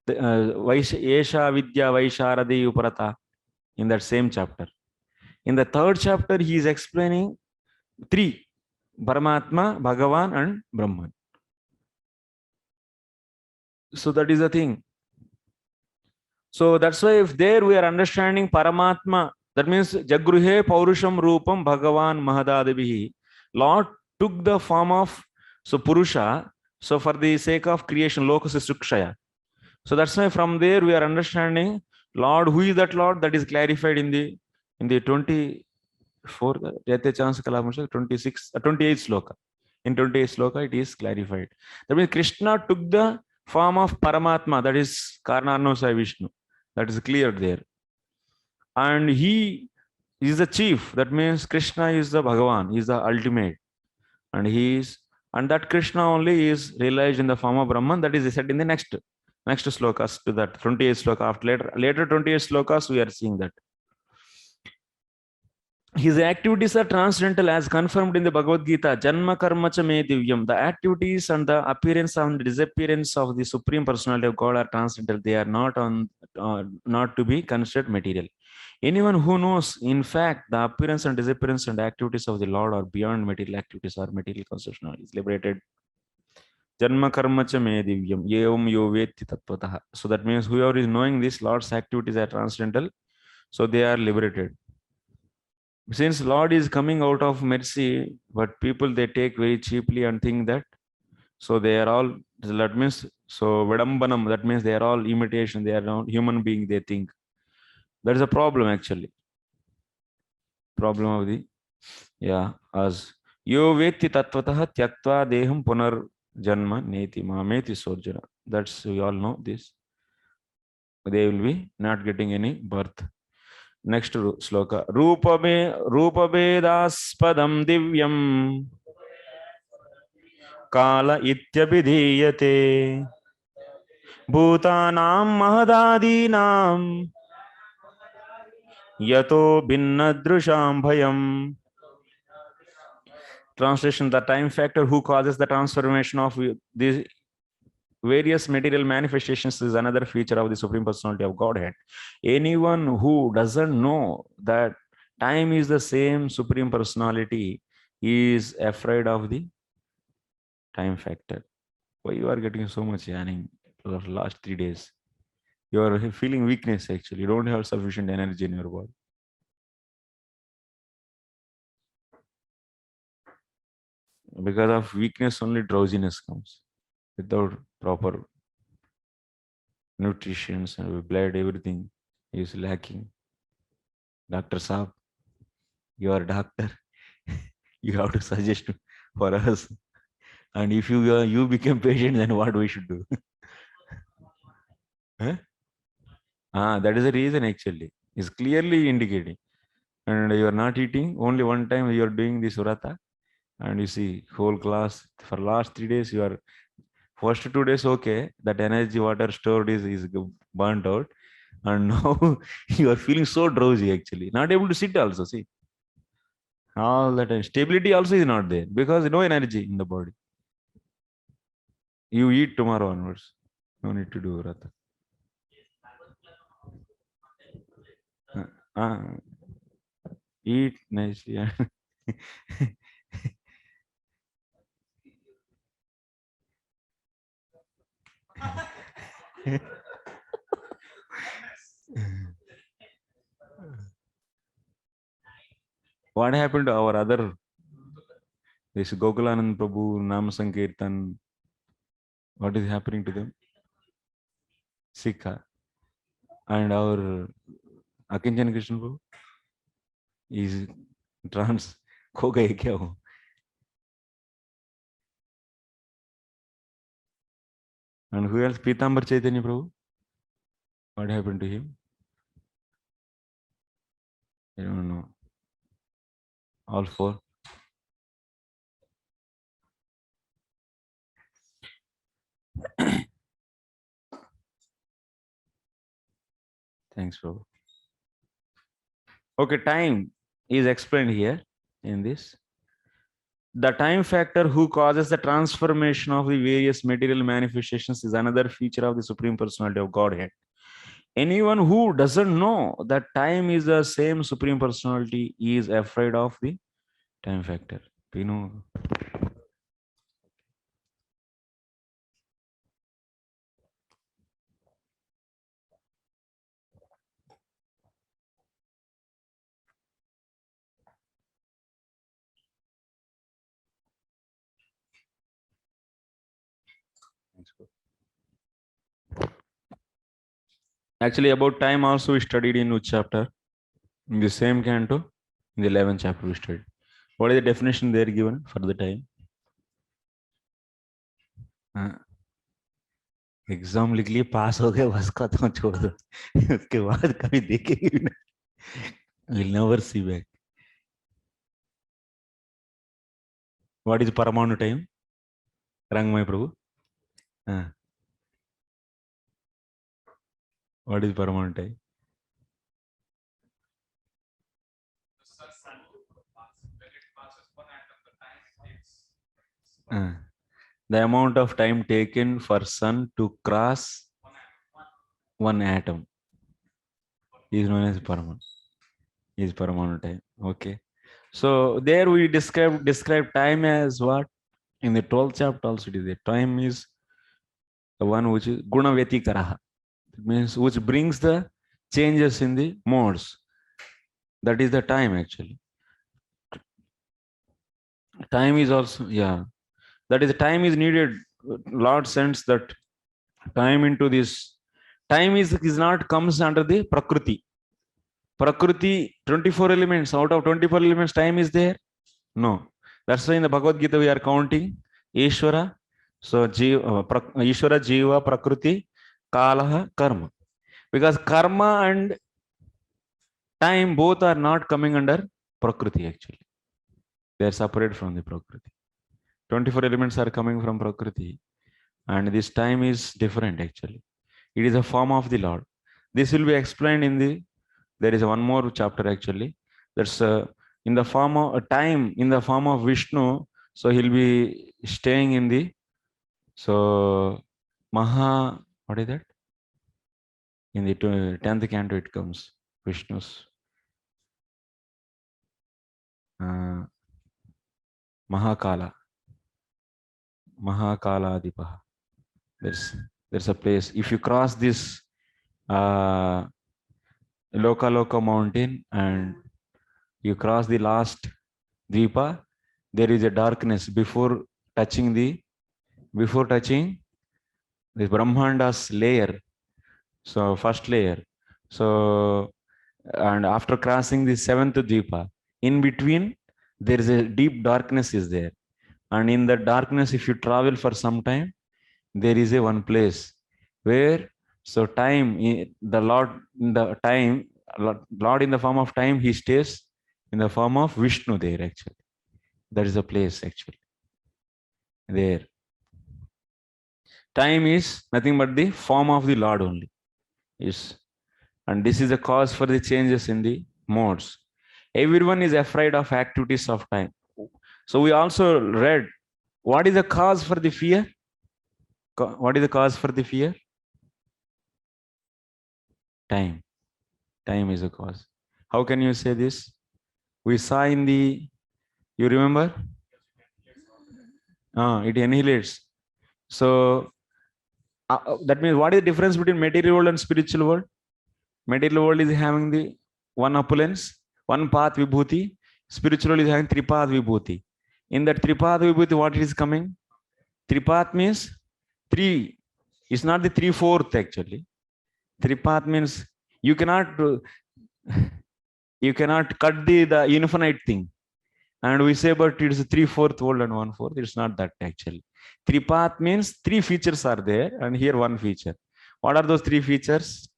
Esha Vidya Vaisharadi Uparata in that same chapter. In the third chapter, he is explaining three: Paramatma, Bhagavan, and Brahman. So that is the thing. So that's why if there we are understanding Paramatma, that means Jagruhe Paurusham Rupam Bhagavan Mahadadibihi. Lord took the form of Purusha, so for the sake of creation, Lokasa Sukshaya. So that's why from there we are understanding Lord, who is that Lord? That is clarified in the 24, 26, 28 sloka. In 28 sloka, it is clarified. That means Krishna took the form of Paramatma, that is Karanarno Sai Vishnu. That is clear there. And he is the chief. That means Krishna is the Bhagavan, he is the ultimate. And that Krishna only is realized in the form of Brahman. That is said in the next slokas to that 28 sloka. After later 28 slokas, we are seeing that. His activities are transcendental as confirmed in the Bhagavad Gita. Janma karma cha me divyam. The activities and the appearance and the disappearance of the Supreme Personality of God are transcendental. They are not to be considered material. Anyone who knows, in fact, the appearance and disappearance and activities of the Lord are beyond material activities or material conception is liberated Janma karma cha me divyam evam yo vetti tatvatah. So that means whoever is knowing this Lord's activities are transcendental, so they are liberated. Since Lord is coming out of mercy, but people they take very cheaply and think that, so they are all, that means, so Vedambanam, that means they are all imitation, they are not human being, they think. That is a problem actually. Problem of the, yeah, as yo vetti tatvatah tyaktva deham punar janma neti mameti sorjana. That's, we all know this. They will be not getting any birth. Next sloka. Rupa vedaspadam divyam kala ityabhidhiyate bhutanam mahadadinam yato binnadrusham bhayam. Translation: the time factor who causes the transformation of these various material manifestations is another feature of the Supreme Personality of Godhead. Anyone who doesn't know that time is the same Supreme Personality is afraid of the time factor. Why you are getting so much yawning for the last 3 days? You are feeling weakness actually. You don't have sufficient energy in your body. Because of weakness, only drowsiness comes. Without proper nutrition and blood, everything is lacking. Dr. Saab, you are a doctor. You have to suggest for us. And if you become patient, then what we should do? Huh? That is the reason actually. It's clearly indicating. And you are not eating. Only one time you are doing this vrata. And you see whole class for last 3 days, you are first 2 days okay. That energy water stored is burnt out. And now you are feeling so drowsy actually. Not able to sit also, see. All the time. Stability also is not there because no energy in the body. You eat tomorrow onwards. No need to do vrata. Eat nicely. What happened to our other, this Gokulanand Prabhu, Nam Sankirtan? What is happening to them? Sikha. And our Akinchan Krishna Prabhu is trans. खो गए क्या वो? And who else? Pitambar Chaitanya Prabhu. What happened to him? I don't know. All four. Thanks, Prabhu. Okay, time is explained here in this. The time factor who causes the transformation of the various material manifestations is another feature of the Supreme Personality of Godhead. Anyone who doesn't know that time is the same Supreme Personality is afraid of the time factor. You know. Actually, about time also we studied in which chapter? In the same canto, in the 11th chapter we studied. What is the definition there given for the time? Exam लिख लिए, पास हो गए, बस खत्म, छोड़ दो. उसके बाद कभी देखेंगे भी नहीं. We'll never see back. What is Paramanu time? Rangmay Prabhu. What is Paramanu time? The amount of time taken for sun to cross one atom is known as Paramanu. Is Paramanu time. Okay. So there we describe time as what? In the 12th chapter also it is there. Time is the one which is guna vetikaraha. It means which brings the changes in the modes. That is the time actually. Time is also, yeah. That is the time is needed. Lord sends that time into this. Time is not comes under the Prakriti. Prakriti, 24 elements. Out of 24 elements, time is there? No. That's why in the Bhagavad Gita we are counting Ishvara. So Ishvara, Jiva, Prakriti, Kalaha, Karma. Because karma and time both are not coming under Prakriti actually. They are separate from the Prakriti. 24 elements are coming from Prakriti. And this time is different actually. It is a form of the Lord. This will be explained in the, there is one more chapter actually. That's in the form of a time, in the form of Vishnu. So he'll be staying in the, so Maha, what is that? In the 10th canto it comes, Vishnu's Mahakala, Mahakala Adipaha. There's a place. If you cross this Loka Loka mountain and you cross the last Dvipa, there is a darkness before touching this Brahmanda's layer. So first layer. So, and after crossing the 7th Dvipa, in between, there is a deep darkness is there. And in the darkness, if you travel for some time, there is a one place where, so time, the Lord in the time, Lord in the form of time, he stays in the form of Vishnu there actually. That is a place actually. There. Time is nothing but the form of the Lord only. Yes. And this is the cause for the changes in the modes. Everyone is afraid of activities of time. So we also read, what is the cause for the fear? What is the cause for the fear? Time. Time is the cause. How can you say this? We saw in the, you remember? It annihilates. So that means what is the difference between material world and spiritual world? Material world is having the one opulence, one path vibhuti. Spiritual world is having tripath vibhuti. In that tripath vibhuti, what is coming? Tripath means 3. It's not the 3/4 actually. Tripath means you cannot cut the infinite thing. And we say, but it is 3/4 world and 1/4. It's not that actually. Tripath means 3 features are there, and here 1 feature. What are those 3 features?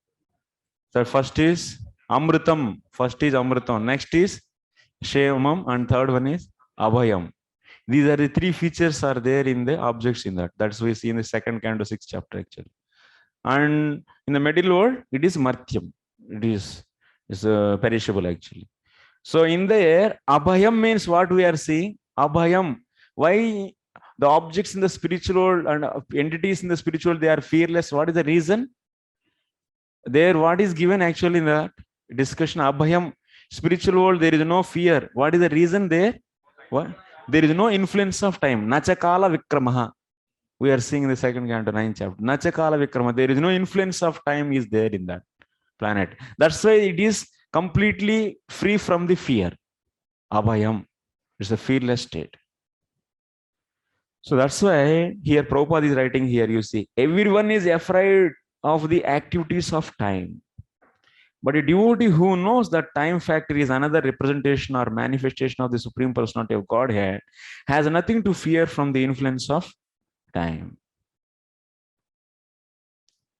The first is Amritam. First is Amritam. Next is Shevamam, and third one is Abhayam. These are the 3 features are there in the objects in that. That's what we see in the 2nd canto 6th chapter actually. And in the material world, it is Martyam. It's perishable actually. So in there, Abhayam means what we are seeing. Abhayam. Why the objects in the spiritual world and entities in the spiritual, they are fearless? What is the reason? There, what is given actually in that discussion? Abhayam. Spiritual world, there is no fear. What is the reason there? What? There is no influence of time. Nachakala Vikramaha. We are seeing in the 2nd canto 9th chapter. Nachakala Vikrama. There is no influence of time is there in that planet. That's why it is completely free from the fear. Abhayam. It's a fearless state. So that's why here Prabhupada is writing here, you see, everyone is afraid of the activities of time. But a devotee who knows that time factor is another representation or manifestation of the Supreme Personality of Godhead has nothing to fear from the influence of time.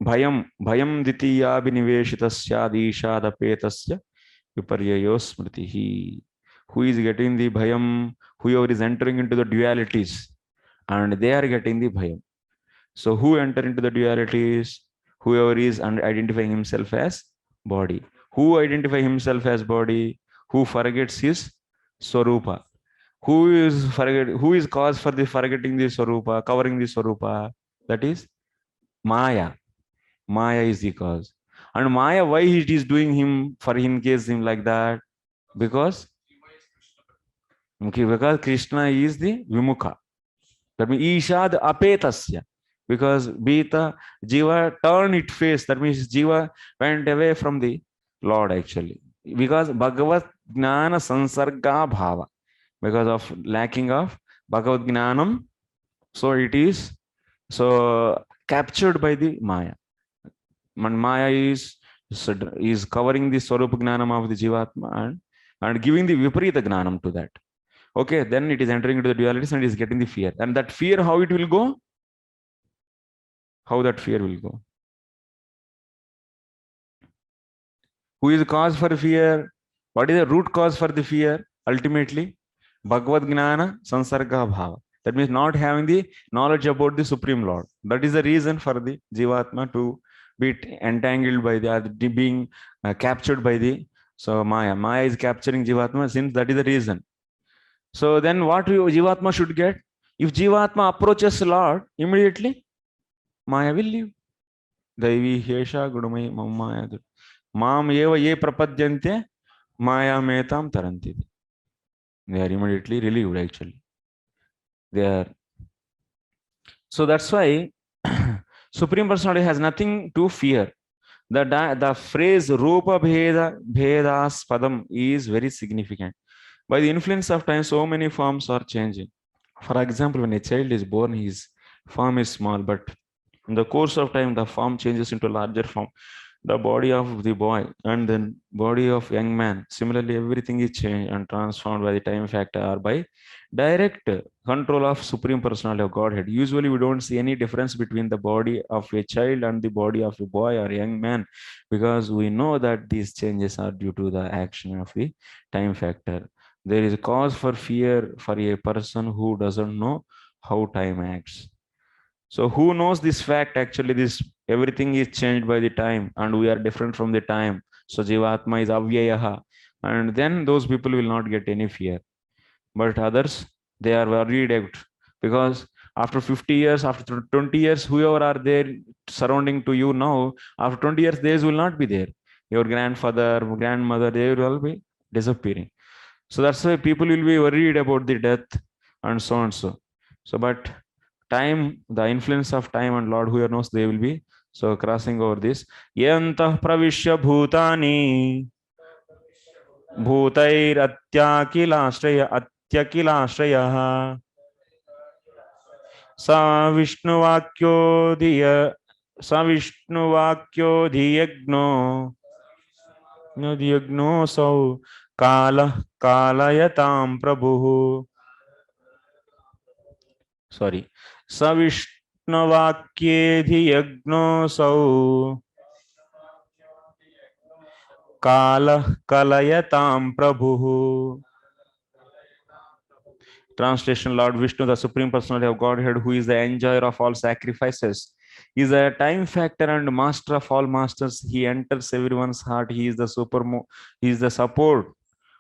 Bhayam ditiya biniveshitasya dishadapetasya viparyayo smritihi. Who is getting the bhayam? Whoever is entering into the dualities, and they are getting the bhayam. So who enter into the dualities? Whoever is identifying himself as body. Who identify himself as body? Who forgets his swarupa? Who is cause for the forgetting the swarupa, covering the swarupa? That is Maya. Maya is the cause. And Maya, why it is doing him, for in case him like that? Because Krishna is the Vimukha. That means Ishad apetasya. Because Beta, Jiva turned its face. That means Jiva went away from the Lord actually. Because Bhagavat Gnana Sansarga Bhava. Because of lacking of Bhagavad Gnanam. So it is so captured by the Maya. Maya is covering the Swarupa Gnanam of the Jivatma and giving the Viparita Gnanam to that. Okay, then it is entering into the dualities and is getting the fear. And that fear, how it will go? How that fear will go? Who is the cause for fear? What is the root cause for the fear? Ultimately, Bhagavad Gnana Sansarga Bhava. That means not having the knowledge about the Supreme Lord. That is the reason for the Jivatma to be entangled by being captured by the Maya. Maya is capturing Jivatma since that is the reason. So then what Jivatma should get? If Jivatma approaches Lord, immediately Maya will leave. Daivi Hesha Gudamai Maya. Mam eva ye prapadyante Maya metam taranti. They are immediately relieved actually. They are. So that's why Supreme Personality has nothing to fear. The phrase Rupa Bhedas Padam is very significant. By the influence of time, so many forms are changing. For example, when a child is born, his form is small, but in the course of time, the form changes into a larger form. The body of the boy and then body of young man. Similarly, everything is changed and transformed by the time factor or by direct control of Supreme Personality of Godhead. Usually, we don't see any difference between the body of a child and the body of a boy or young man, because we know that these changes are due to the action of the time factor. There is a cause for fear for a person who doesn't know how time acts. So who knows this fact? Actually, this everything is changed by the time and we are different from the time. So Jivatma is avyayaha. And then those people will not get any fear. But others, they are worried out because after 50 years, after 20 years, whoever are there surrounding to you now, after 20 years, they will not be there. Your grandfather, grandmother, they will all be disappearing. So that's why people will be worried about the death and so and so. So, but time, the influence of time and Lord, who knows, they will be so crossing over this. Yantah pravishya bhutani bhutair atyakilashrayaha sa vishnuvakyo diyagno sau kalayatam prabhu. Sorry. Savishnavakyedhiyagno sau kalayatam prabhu. Translation: Lord Vishnu, the Supreme Personality of Godhead, who is the enjoyer of all sacrifices, is a time factor and master of all masters. He enters everyone's heart. He is the he is the support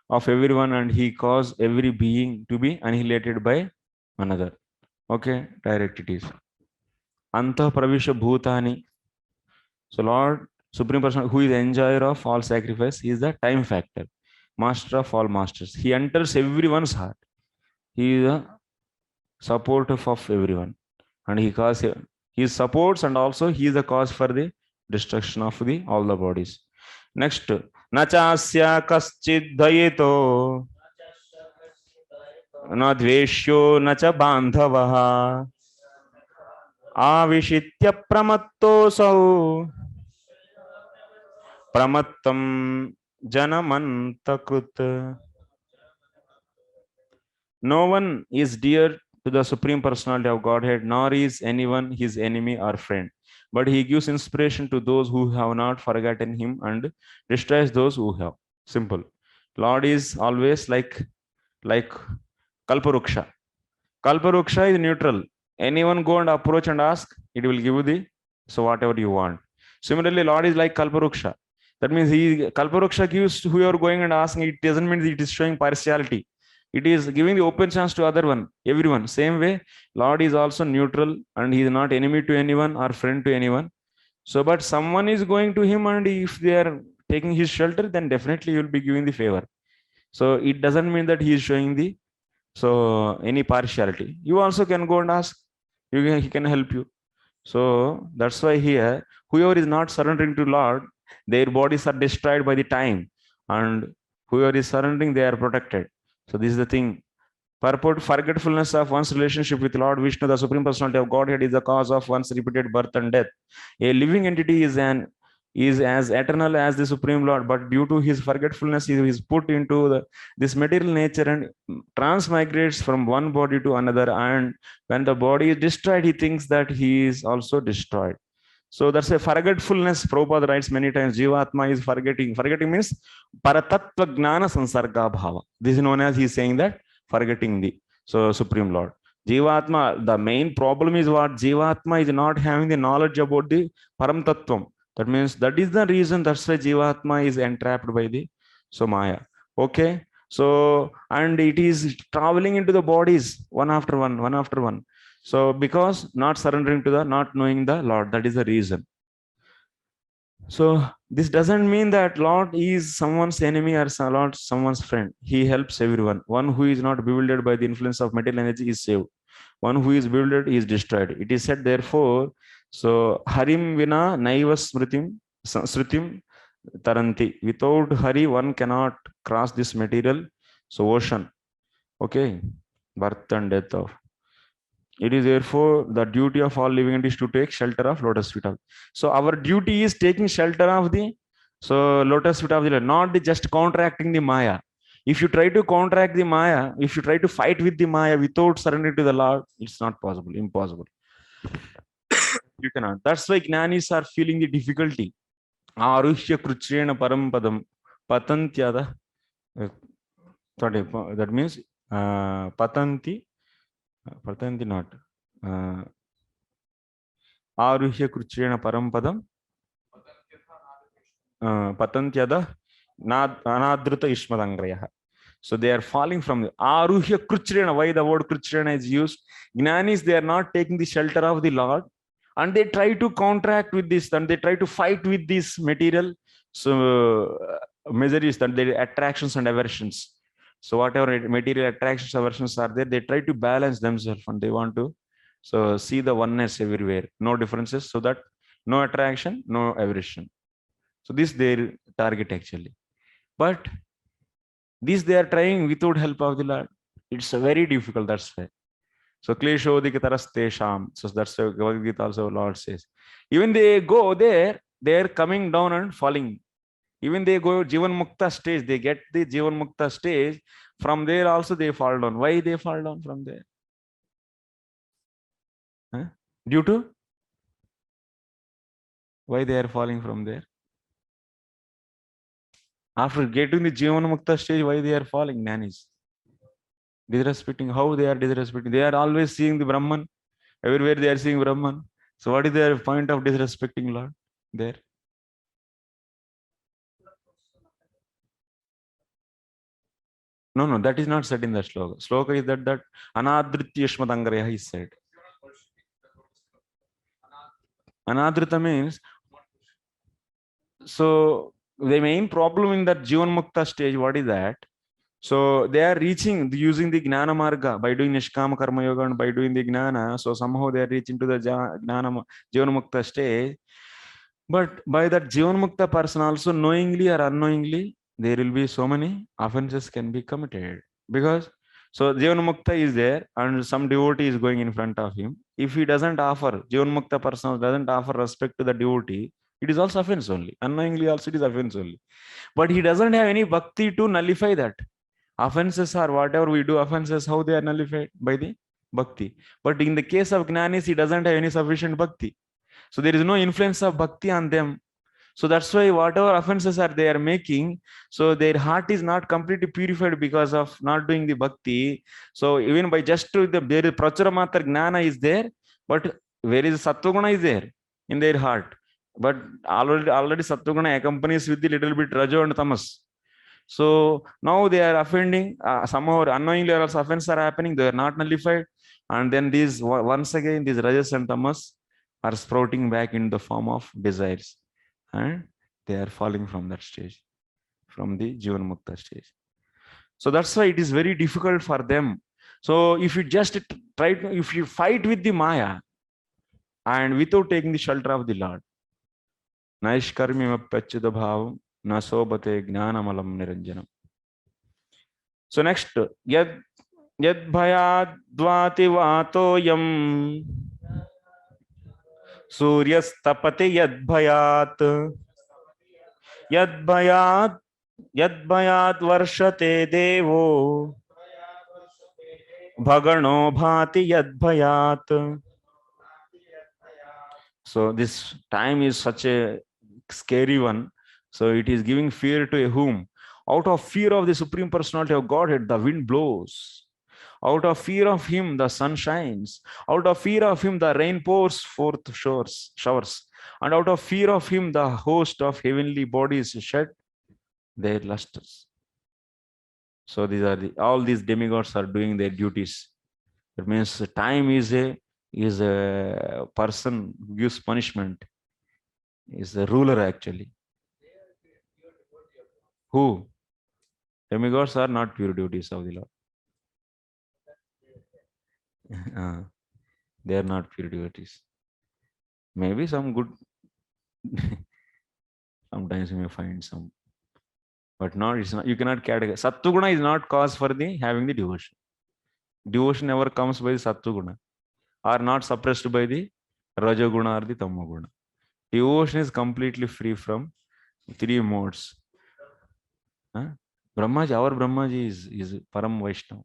of everyone, and he causes every being to be annihilated by another. Okay, direct it is. Anta pravisha bhutani. So Lord, Supreme Person, who is the enjoyer of all sacrifice, he is the time factor, master of all masters. He enters everyone's heart. He is the supporter of everyone. And he supports and also he is the cause for the destruction of all the bodies. Next, nachasya kaschid dayeto na dveshyo nacha bandhavaha avishitya pramatto sau pramattam janamantakrut. No one is dear to the Supreme Personality of Godhead, nor is anyone his enemy or friend. But he gives inspiration to those who have not forgotten him and destroys those who have. Simple. Lord is always like Kalparuksha. Kalparuksha is neutral. Anyone go and approach and ask, it will give you so whatever you want. Similarly, Lord is like Kalparuksha. That means Kalparuksha gives to whoever going and asking. It doesn't mean it is showing partiality. It is giving the open chance to everyone. Same way, Lord is also neutral and he is not enemy to anyone or friend to anyone. So, but someone is going to him and if they are taking his shelter, then definitely you will be giving the favor. So it doesn't mean that he is showing the So any partiality, you also can go and ask. He can help you. So that's why here, whoever is not surrendering to Lord, their bodies are destroyed by the time, and whoever is surrendering, they are protected. So this is the thing. Purport: forgetfulness of one's relationship with Lord Vishnu, the Supreme Personality of Godhead, is the cause of one's repeated birth and death. A living entity is as eternal as the Supreme Lord, but due to his forgetfulness, he is put into this material nature and transmigrates from one body to another. And when the body is destroyed, he thinks that he is also destroyed. So that's a forgetfulness. Prabhupada writes many times, Jivatma is forgetting. Forgetting means Paratattva Gnana Sansarga Bhava. This is known as, he's saying that, forgetting the Supreme Lord. Jivatma, the main problem is what? Jivatma is not having the knowledge about the Param Tattvam. That means that is the reason, that's why Jivatma is entrapped by the Maya. Okay. So, and it is traveling into the bodies one after one. So because not surrendering to not knowing the Lord, that is the reason. So this doesn't mean that Lord is someone's enemy or Lord someone's friend. He helps everyone. One who is not bewildered by the influence of material energy is saved. One who is bewildered is destroyed. It is said, therefore, so Harim vina naiva srutim taranti. Without Hari, one cannot cross this material ocean. Okay, birth and death of. It is therefore the duty of all living entities to take shelter of lotus feet of. So our duty is taking shelter of the lotus feet of the Lord, not just counteracting the Maya. If you try to counteract the Maya, if you try to fight with the Maya without surrendering to the Lord, it's not possible, impossible. You cannot. That's why Jnanis are feeling the difficulty. Aruhya kruchrena parampadam patantyada. That means patanti not. Aruhya kruchrena parampadam patantyada anadruta ishmadangraya. So they are falling from the Aruhya kruchrena. Why the word kruchrena is used? Jnanis, they are not taking the shelter of the Lord, and they try to counteract with this, and they try to fight with this material miseries, that their attractions and aversions. So whatever material attractions, aversions are there, they try to balance themselves, and they want to see the oneness everywhere, no differences, so that no attraction, no aversion. So this their target actually. But this they are trying without help of the Lord. It's very difficult, that's why. So kleshodiktarastesham. So that's what Bhagavad Gita also Lord says. Even they go there, they are coming down and falling. Even they go Jivan Mukta stage, they get the Jivan Mukta stage. From there also they fall down. Why they fall down from there? Huh? Due to? Why they are falling from there? After getting the Jivan Mukta stage, why they are falling? Jnanis. Disrespecting. How they are disrespecting? They are always seeing the Brahman. Everywhere they are seeing Brahman. So what is their point of disrespecting Lord there? No, that is not said in the sloka. Sloka is that anadritya ishmadangraya is said. Anadrita means, so the main problem in that Jivan Mukta stage, what is that? So they are reaching using the Gnana Marga by doing Nishkama Karma Yoga and by doing the Gnana. So somehow they are reaching to the Gnana Jivan Mukta stage. But by that Jivan Mukta person also, knowingly or unknowingly, there will be so many offenses can be committed. Because so Jivan Mukta is there and some devotee is going in front of him. If he doesn't offer, Jivan Mukta person doesn't offer respect to the devotee, it is also offense only. Unknowingly also it is offense only. But he doesn't have any bhakti to nullify that. Offenses are whatever we do, offenses, how they are nullified? By the bhakti. But in the case of Jnanis, he doesn't have any sufficient bhakti. So there is no influence of bhakti on them. So that's why whatever offenses are they are making, so their heart is not completely purified because of not doing the bhakti. So even by just to there is prachura matra gnana is there, but where is sattva-guna is there in their heart. But already sattva-guna accompanies with the little bit rajo and tamas. So now they are offending, somehow unknowingly also offenses are happening, they are not nullified. And then these, once again, these rajas and tamas are sprouting back in the form of desires. And they are falling from that stage, from the Jivan Mukta stage. So that's why it is very difficult for them. So if you just try to, if you fight with the Maya and without taking the shelter of the Lord, Naishkarmimapyachyuta bhavam na sobate jnanamalam niranjanam. So next, yad bhayad dvati vatoyam suryastapate yad bhayat yad bhayat varshate devo bhagano bhati yad bhayat. So this time is such a scary one. So it is giving fear to whom? Out of fear of the Supreme Personality of Godhead, the wind blows. Out of fear of him, the sun shines. Out of fear of him, the rain pours forth showers. And out of fear of him, the host of heavenly bodies shed their lustres. So these are all these demigods are doing their duties. That means time is a person who gives punishment, is the ruler actually. Who? Demigods are not pure devotees of the Lord. They are not pure devotees. Maybe some good, sometimes you may find some, but not, it's not, you cannot categorize. Sattva-guna is not cause for the having the devotion. Devotion never comes by the Sattva-guna, or not suppressed by the Raja-guna or the Tama-guna. Devotion is completely free from three modes. Brahmaji, our Brahmaji is Param Vaishnava.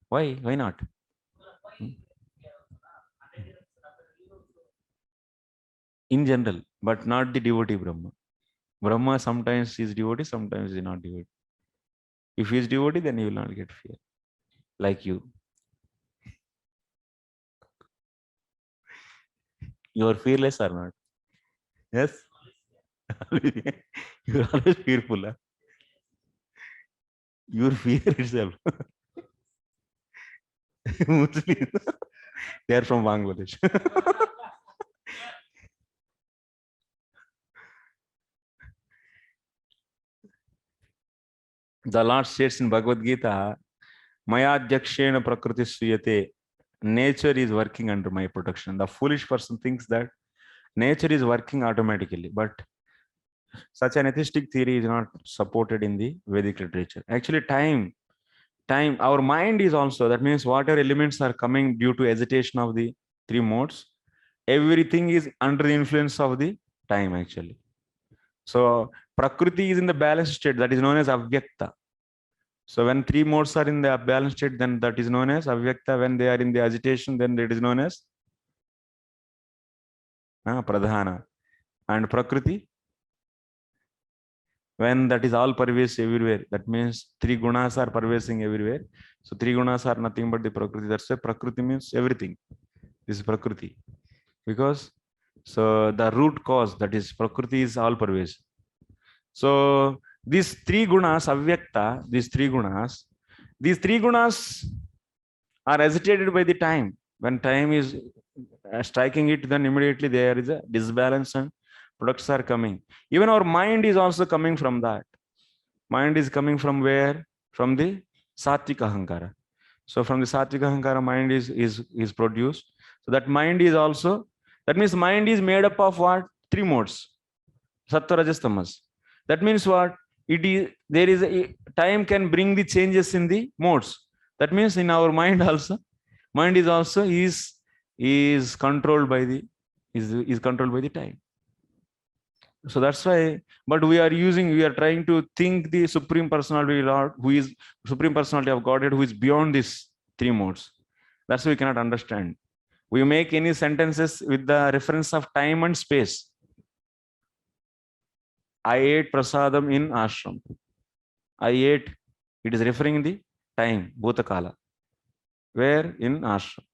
Why? Why not? In general, but not the devotee Brahma. Brahma sometimes is devotee, sometimes is not devotee. If he is devotee, then he will not get fear. Like you. You are fearless or not? Yes? You are always fearful. Huh? Your fear itself. Muslims. They are from Bangladesh. The Lord states in Bhagavad Gita, Maya Jakshena Prakriti Suyate. Nature is working under my protection. The foolish person thinks that nature is working automatically, but such an atheistic theory is not supported in the Vedic literature. Actually, time, our mind is also, that means whatever elements are coming due to agitation of the three modes, everything is under the influence of the time actually. So Prakriti is in the balanced state, that is known as Avyakta. So when three modes are in the balanced state, then that is known as Avyakta. When they are in the agitation, then it is known as Pradhana. And Prakriti, when that is all pervasive everywhere, that means three gunas are pervasive everywhere. So three gunas are nothing but the Prakriti. That's why Prakriti means everything. This is Prakriti. Because so the root cause, that is Prakriti, is all pervasive. So these three gunas, Avyakta, these three gunas are agitated by the time. When time is striking it, then immediately there is a disbalance and products are coming. Even our mind is also coming from that. Mind is coming from where? From the Sattvika Ahankara. So from the Sattvika Ahankara, mind is produced. So that mind is also, that means mind is made up of what? Three modes. Sattva, Rajas, Tamas. That means what? It is, there is a time can bring the changes in the modes. That means in our mind also, mind is also is controlled by the is controlled by the time. So that's why, but we are trying to think the Supreme Personality Lord, who is Supreme Personality of Godhead, who is beyond these three modes. That's why we cannot understand. We make any sentences with the reference of time and space. I ate prasadam in ashram. I ate, it is referring the time, Bhutakala. Where? In ashram.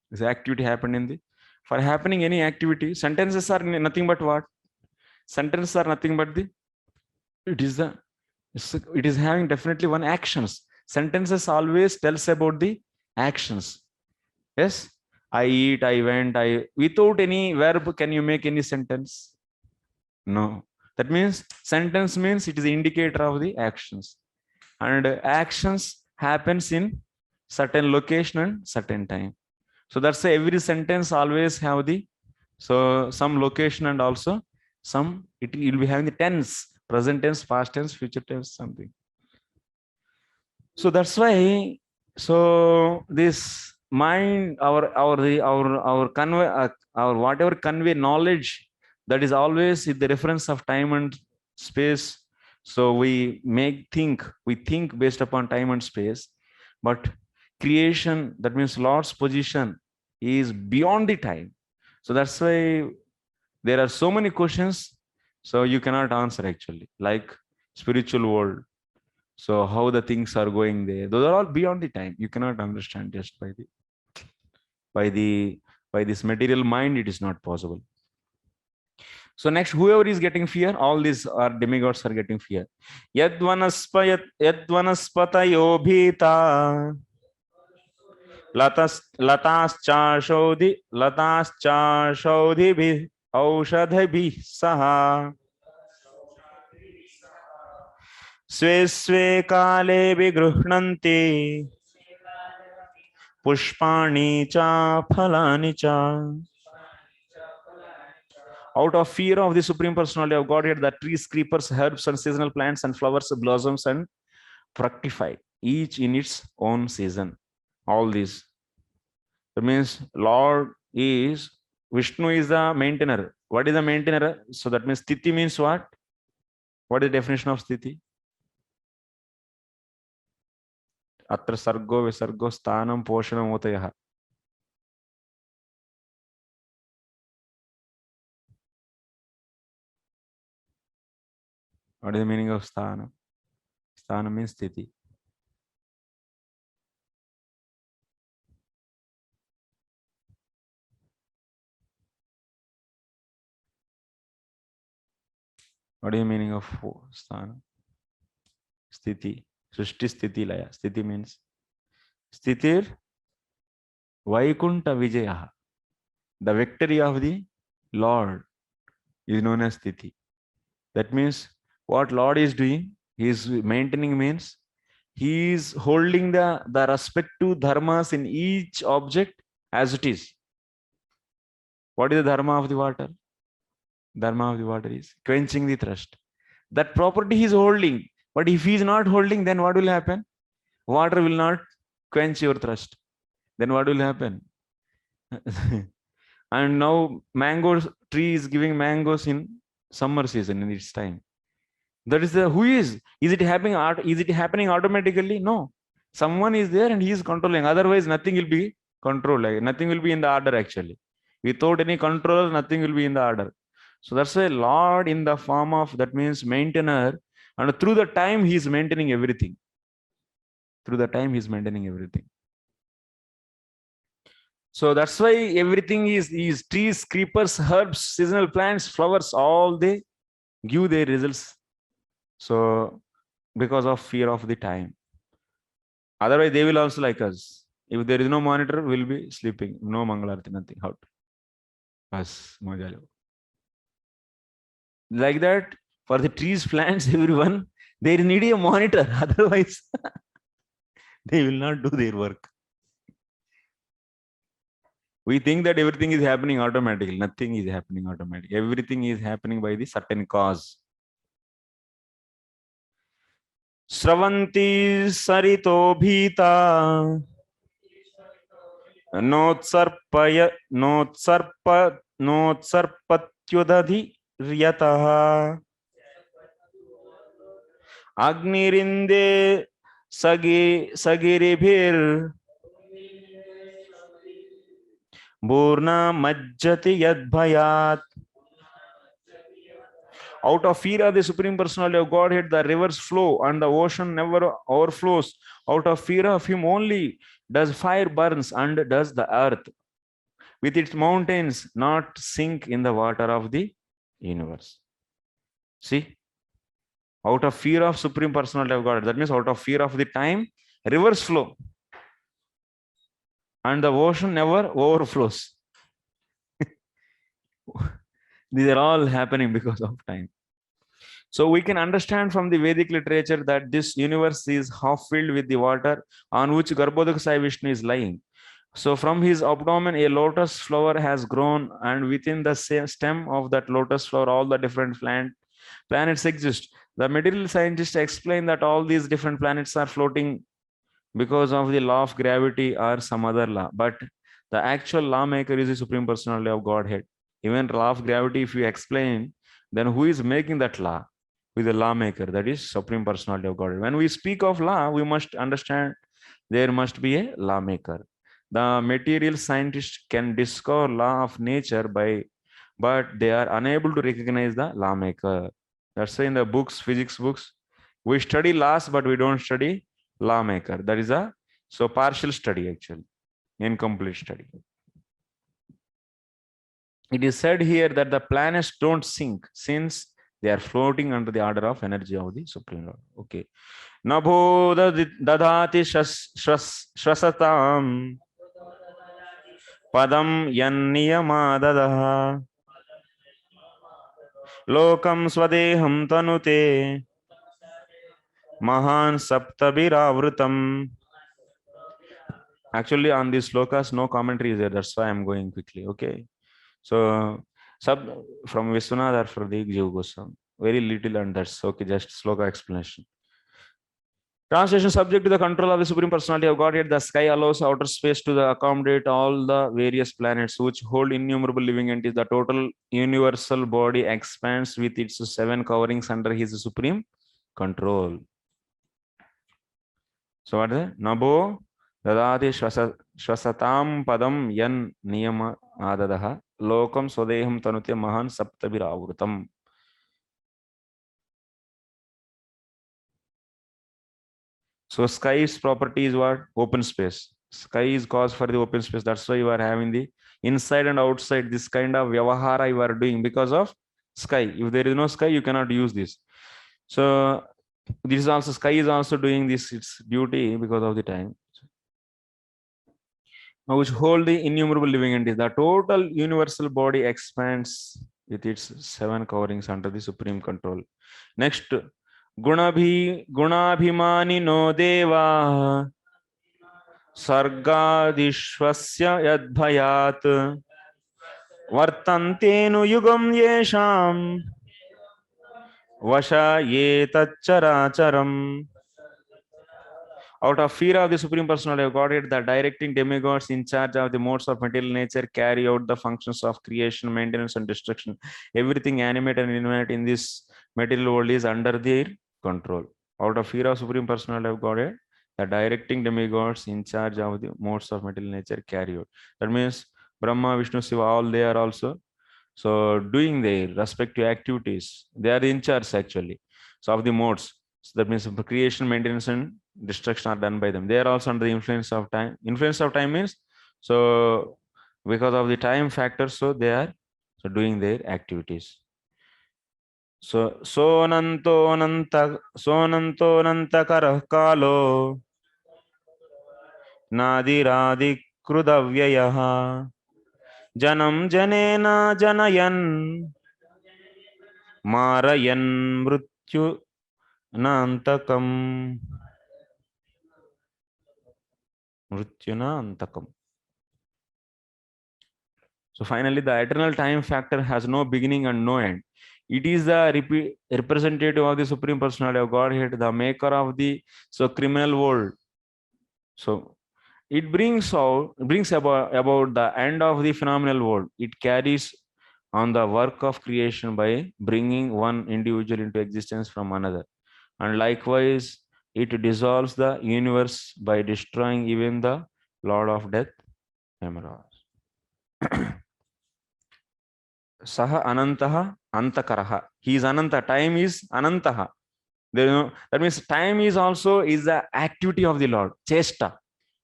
This activity happened in the, for happening any activity, sentences are nothing but what? Sentences are nothing but the, it is having definitely one actions. Sentences always tells about the actions. Yes, I eat, I went, without any verb, can you make any sentence? No. That means sentence means it is an indicator of the actions. And actions happens in certain location and certain time. So that's why every sentence always have the some location and also some it will be having the tense, present tense, past tense, future tense, something. So that's why this mind, our convey our whatever convey knowledge, that is always in the reference of time and space. So we think based upon time and space, but creation, that means Lord's position is beyond the time. So that's why there are so many questions, so you cannot answer actually, like spiritual world. So how the things are going there, those are all beyond the time. You cannot understand just by this material mind. It is not possible. So next, whoever is getting fear, all these are demigods are getting fear. Yadvanaspatayo bhita latascha shaudhi aushadhi saha स्वे स्वे काले विगृह्णन्ति पुष्पाणि च फलानि च. Out of fear of the Supreme Personality of Godhead, the trees, creepers, herbs, and seasonal plants and flowers blossoms and fructify, each in its own season. All these. That means Lord is, Vishnu is the maintainer. What is the maintainer? So that means Sthiti means what? What is the definition of Sthiti? Atra sargo visargo sthanam poshanam utayah. What is the meaning of sthanam? Sthanam means sthiti. What is the meaning of sthanam? Sthiti. Srishti sthiti laya. Sthiti means sthitir Vaikunta Vijaya. The victory of the Lord is known as sthiti. That means what Lord is doing, he is maintaining, means he is holding the respective dharmas in each object as it is. What is the dharma of the water? Dharma of the water is quenching the thirst. That property he is holding. But if he is not holding, then what will happen? Water will not quench your thirst. Then what will happen? And now mango tree is giving mangoes in summer season in its time. That is the who is it happening? Is it happening automatically? No. Someone is there and he is controlling. Otherwise, nothing will be controlled. Like, nothing will be in the order actually. Without any control, nothing will be in the order. So that's why Lord in the form of, that means maintainer, and through the time he is maintaining everything. Through the time he is maintaining everything. So that's why everything is trees, creepers, herbs, seasonal plants, flowers, all they give their results. So because of fear of the time. Otherwise, they will also like us. If there is no monitor, we'll be sleeping. No Mangalarti, nothing. How to? Bas, majalo. Like that, for the trees, plants, everyone, they need a monitor. Otherwise, they will not do their work. We think that everything is happening automatically. Nothing is happening automatically. Everything is happening by the certain cause. Sravanti sarito bhita notsarpatyudadhi ryataha agnirinde sagiribhir burna majjati yadbhayat. Out of fear of the Supreme Personality of Godhead, the rivers flow and the ocean never overflows. Out of fear of him only does fire burns and does the earth with its mountains not sink in the water of the universe. See, out of fear of Supreme Personality of Godhead, that means out of fear of the time, rivers flow and the ocean never overflows. These are all happening because of time. So we can understand from the Vedic literature that this universe is half filled with the water on which Garbhodaka Sai Vishnu is lying. So from his abdomen, a lotus flower has grown, and within the stem of that lotus flower, all the different planets exist. The material scientists explain that all these different planets are floating because of the law of gravity or some other law. But the actual lawmaker is the Supreme Personality of Godhead. Even law of gravity, if you explain, then who is making that law? Who is the lawmaker? That is Supreme Personality of Godhead. When we speak of law, we must understand there must be a lawmaker. The material scientists can discover law of nature but they are unable to recognize the lawmaker. That's why in the books, physics books, we study laws, but we don't study lawmaker. That is a partial study, actually, incomplete study. It is said here that the planets don't sink since they are floating under the order of energy of the Supreme Lord. Okay. Nabho dadati shwasatam padam yanniyamadadah lokam swadeham tanute mahan saptabhiravrutam. Actually, on these slokas, no commentary is there. That's why I'm going quickly. Okay. So, from Vishwanath or Pradeep Jiva Goswami. Very little, and that's okay. Just sloka explanation. Translation: subject to the control of the Supreme Personality of Godhead, the sky allows outer space to accommodate all the various planets which hold innumerable living entities. The total universal body expands with its 7 coverings under his supreme control. So what is it? Nabo dadati shwasatam padam yan niyama adadaha lokam swadeham tanute mahan saptabhiravrutam. So sky's property is what? Open space. Sky is cause for the open space. That's why you are having the inside and outside, this kind of vyavahara you are doing because of sky. If there is no sky, you cannot use this. So this is also, sky is also doing this, its duty because of the time. Now, which hold the innumerable living entities. The total universal body expands with its 7 coverings under the supreme control. Next, Gunabhimani no deva sargadishvasya yadbhayat vartantenu yugam yesham vasha yetacharacharam. Out of fear of the Supreme Personality of Godhead, the directing demigods in charge of the modes of material nature carry out the functions of creation, maintenance, and destruction. Everything animate and inanimate in this material world is under their control. Out of fear of Supreme Personality of Godhead, the directing demigods in charge of the modes of material nature carry out. That means Brahma, Vishnu, Shiva, all they are also so doing their respective activities. They are in charge actually. So of the modes. So that means creation, maintenance, and destruction are done by them. They are also under the influence of time. Influence of time means so because of the time factor, so they are doing their activities. So sonanto nanta karah kalo nadiradi krudavyayah janam janena janayan marayan mrityu nantakam. So finally, the eternal time factor has no beginning and no end. It is the representative of the Supreme Personality of Godhead, the maker of the criminal world. So it brings about the end of the phenomenal world. It carries on the work of creation by bringing one individual into existence from another. And likewise, it dissolves the universe by destroying even the Lord of Death, Yamaraja. Saha Anantaha Antakaraha. He is Ananta. Time is Anantaha. That means time is also the activity of the Lord. Chesta.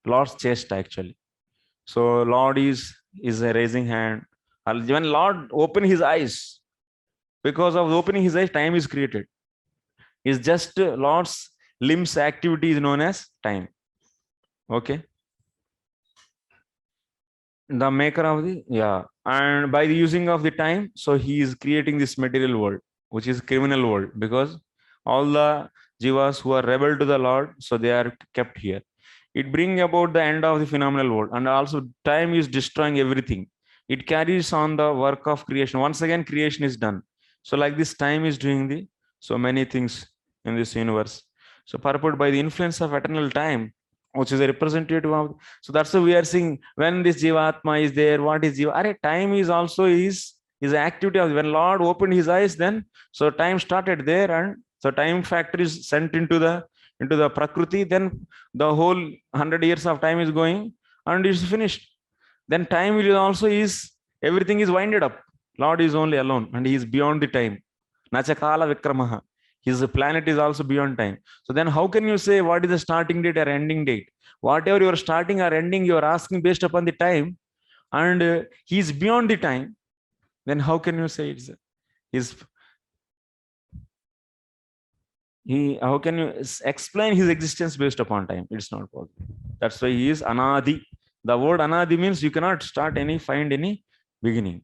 Lord's chesta actually. So Lord is a raising hand. When Lord open his eyes, because of opening his eyes, time is created. It's just Lord's limbs activity is known as time. Okay. The maker of the, and by the using of the time, so he is creating this material world. which is criminal world, because all the jivas who are rebel to the Lord, so they are kept here. It brings about the end of the phenomenal world, and also time is destroying everything. It carries on the work of creation. Once again, creation is done. So like this, time is doing the so many things in this universe. So purport by the influence of eternal time, which is a representative of. So that's why we are seeing when this jivatma is there. What is jiva? Are time is also is activity of when Lord opened his eyes. Then so time started there, and so time factor is sent into the prakriti. Then the whole 100 years of time is going and it's finished. Then time will also is everything is winded up. Lord is only alone and he is beyond the time. Nachakala Vikramaha. His planet is also beyond time. So then how can you say what is the starting date or ending date? Whatever you are starting or ending, you are asking based upon the time, and he is beyond the time. Then how can you say it's his? How can you explain his existence based upon time? It's not possible. That's why he is anadi. The word anadi means you cannot find any beginning.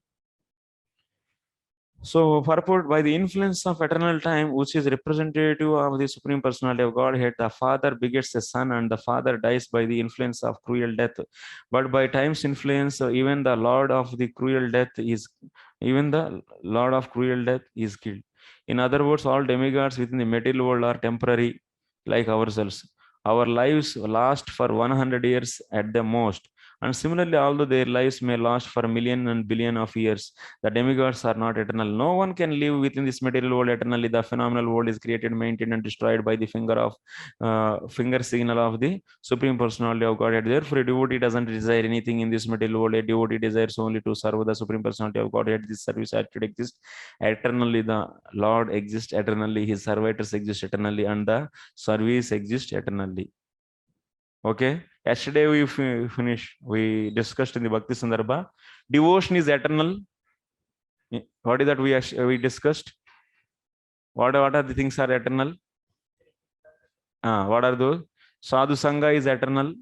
So purport by the influence of eternal time, which is representative of the Supreme Personality of Godhead, the Father begets the Son, and the Father dies by the influence of cruel death. But by time's influence, even the Lord of cruel death is killed. In other words, all demigods within the material world are temporary, like ourselves. Our lives last for 100 years at the most. And similarly, although their lives may last for a million and billion of years, the demigods are not eternal. No one can live within this material world eternally. The phenomenal world is created, maintained, and destroyed by the finger signal of the Supreme Personality of Godhead. Therefore, a devotee doesn't desire anything in this material world. A devotee desires only to serve the Supreme Personality of Godhead. This service attitude exists eternally. The Lord exists eternally. His servitors exist eternally, and the service exists eternally. Okay. Yesterday we discussed in the Bhakti Sandarbha. Devotion is eternal. What is that we discussed? What are the things are eternal? What are those? Sadhu Sangha is eternal.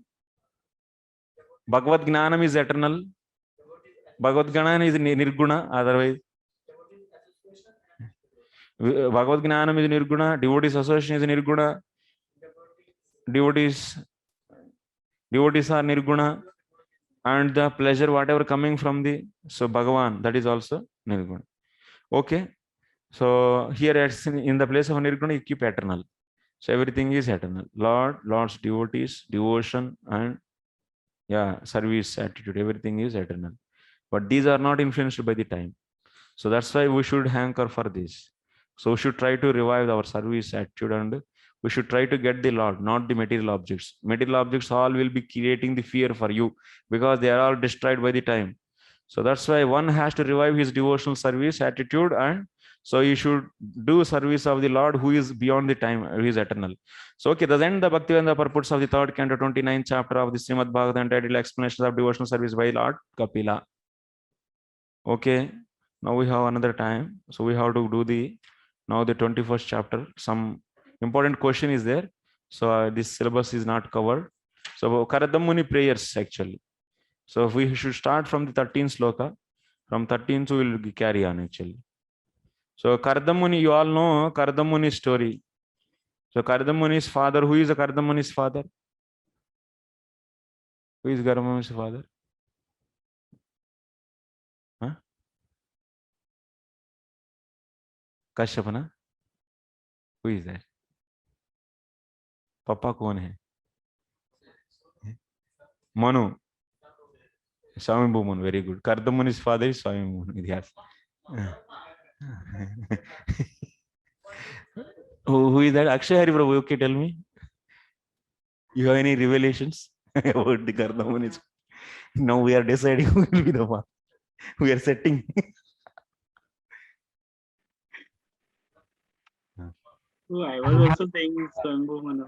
Bhagavad Gnanam is eternal. Bhagavad Gnanam is nirguna. Otherwise, Bhagavad Gnanam is nirguna. Devotees association is nirguna. Devotees are nirguna, and the pleasure whatever coming from the Bhagavan, that is also nirguna. Okay, so here in the place of nirguna you keep eternal. So everything is eternal. Lord's devotees, devotion, and service attitude, everything is eternal. But these are not influenced by the time. So that's why we should hanker for this. So we should try to revive our service attitude, and we should try to get the Lord, not the material objects. Material objects all will be creating the fear for you because they are all destroyed by the time. So that's why one has to revive his devotional service attitude, and so you should do service of the Lord who is beyond the time, who is eternal. So okay, thus end the Bhaktivedanta purports of the third canto, 29th chapter of the Srimad Bhagavatam, entitled Explanations of Devotional Service by Lord Kapila. Okay, now we have another time. So we have to do now the 21st chapter. Some important question is there. So this syllabus is not covered. So Karadamuni prayers actually. So we should start from the 13th sloka. From 13th we will carry on actually. So Kardamuni, you all know Kardamuni's story. So Kardamuni's father, who is Kardamuni's father? Who is Kardamuni's father? Huh? Kashyapana? Who is that? Papa कौन है? Manu. Swami Bhuman, very good. Kardamuni's father is Swami Bhuman. Yes. Who is that? Akshay Hari Prabhu, okay, tell me. You have any revelations about the Kardamuni's? Now we are deciding who will be the one. We are setting. Oh, I was also saying Swambhu Manu.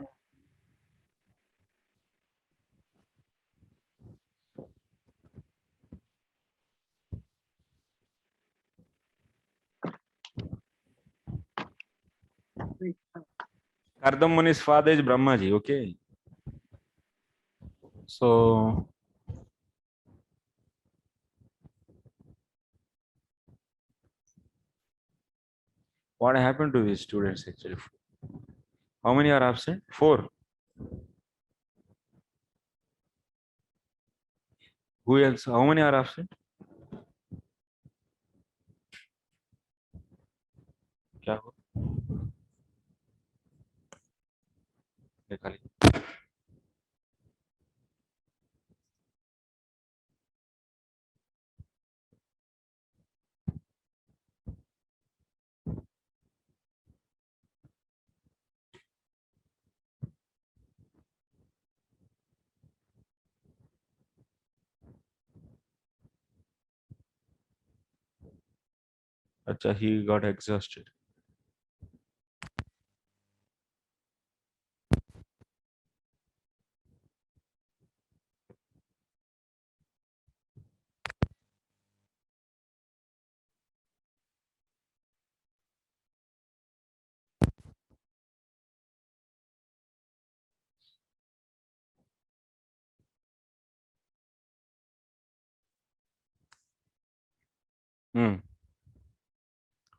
Kardamuni's father is Brahmaji, okay. So What happened to these students actually? How many are absent? 4. Who else? How many are absent? क्या हो? निकालिए. Acha, he got exhausted.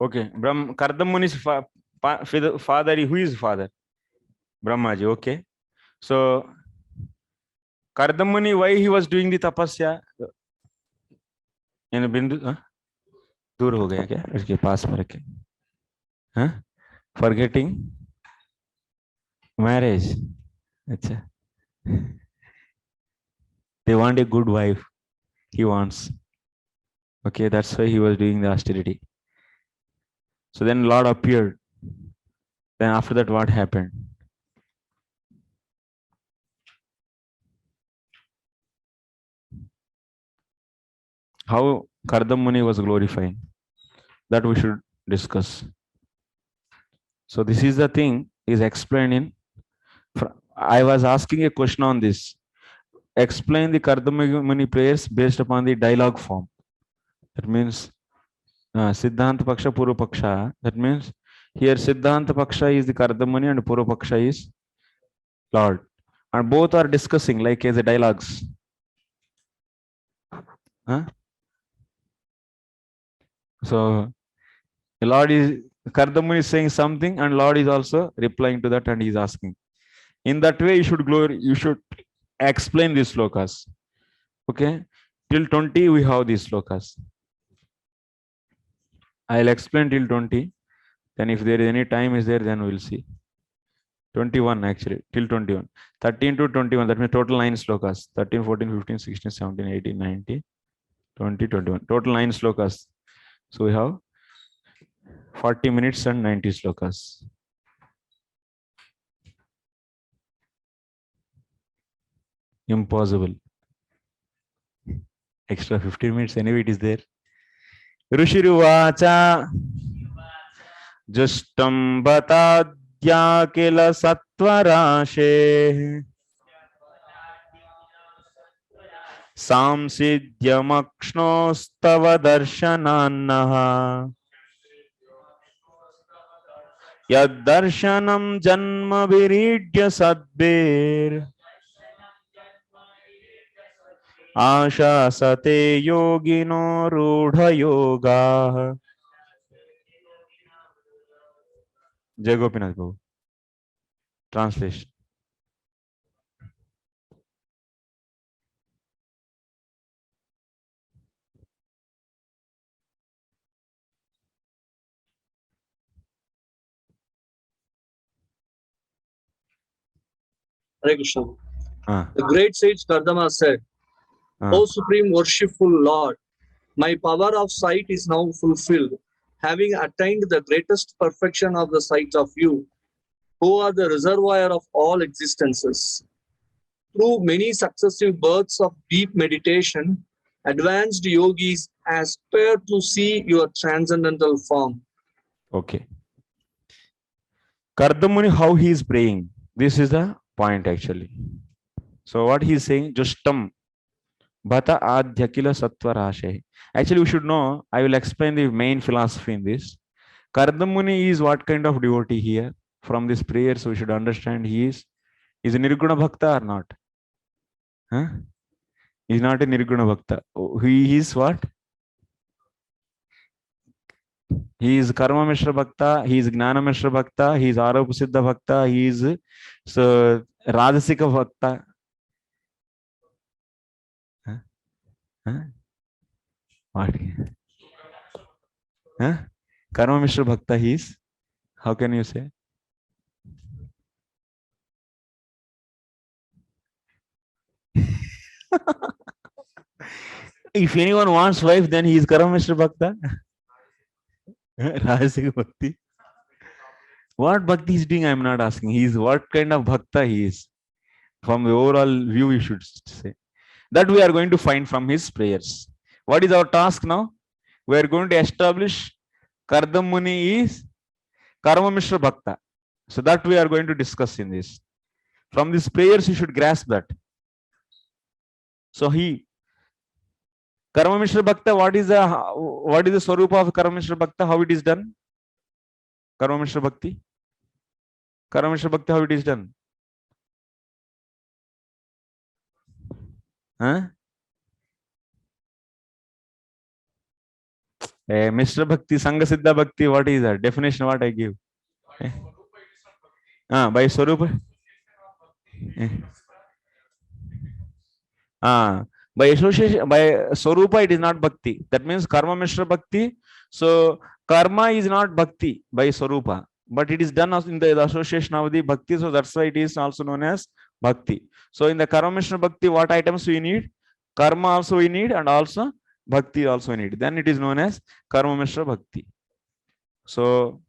Okay, Kardam Muni's father, who is father? Brahmaji, okay. So, Kardam Muni, why he was doing the tapasya? In Bindu, दूर हो गया क्या? उसके पास में रखे. Forgetting marriage. अच्छा. They want a good wife. He wants. Okay, that's why he was doing the austerity. So then Lord appeared. Then after that, what happened? How Kardam Muni was glorifying. That we should discuss. So this is the thing is explained in. I was asking a question on this. Explain the Kardam Muni prayers based upon the dialogue form. That means Siddhanta Paksha, Purva Paksha. That means here Siddhanta Paksha is the Kardam Muni and Purva Paksha is Lord. And both are discussing like as a dialogues. So the Lord is, Kardam Muni is saying something and Lord is also replying to that and he is asking. In that way, you should explain these slokas. Okay, till 20 we have these slokas. I'll explain till 20. Then if there is any time is there, then we'll see. 21 actually, till 21. 13 to 21, that means total 9 slokas. 13, 14, 15, 16, 17, 18, 19, 20, 21. Total 9 slokas. So we have 40 minutes and 90 slokas. Impossible. Extra 15 minutes, anyway it is there. Rishiruvacha Justam Batadya Kila Satvarashe Samsidhyamakshnostava Darshananaha Yad Darshanam Janma Viridya Sadbir Asha Sate Yogino Rudha Yoga. Jai Gopinath Babu. Translation. Hare Krishna. The great sage Kardama said, O Supreme Worshipful Lord, my power of sight is now fulfilled, having attained the greatest perfection of the sight of you, who are the reservoir of all existences. Through many successive births of deep meditation, advanced yogis aspire to see your transcendental form. Okay. Kardam Muni, how he is praying? This is the point actually. So what he is saying, Justam Bhata Adhyakila Sattva Rashe. Actually, we should know, I will explain the main philosophy in this. Kardam Muni is what kind of devotee here? From this prayer, so we should understand he is a Nirguna Bhakta or not? He is not a Nirguna Bhakta. He is what? He is Karma Mishra Bhakta, he is Gnana Mishra Bhakta, he is Aropa Siddha Bhakta, he is Rajasika Bhakta. Huh? Huh? What? Huh? Karma Mishra Bhakta he is? How can you say? If anyone wants wife, then he is Karma Mishra Bhakta. Rajasika Bhakti. What bhakti is doing, I am not asking. He is what kind of bhakta he is. From the overall view, you should say. That we are going to find from his prayers. What is our task now? We are going to establish Kardam Muni is Karma Mishra Bhakta. So that we are going to discuss in this. From these prayers, you should grasp that. So Karma Mishra Bhakta, what is the Swarupa of Karma Mishra Bhakta? How it is done? Karma Mishra Bhakti. Karma Mishra Bhakti, how it is done? Huh? Mishra Bhakti, Sangha Siddha Bhakti, what is that? Definition what I give? By Swarupa? By association, by Swarupa, it is not Bhakti. That means Karma Mishra Bhakti. So Karma is not Bhakti by Swarupa, but it is done in the association of the Bhakti. So that's why it is also known as Bhakti. So in the Karma Mishra Bhakti, what items we need? Karma also we need, and also Bhakti also we need. Then it is known as Karma Mishra Bhakti. So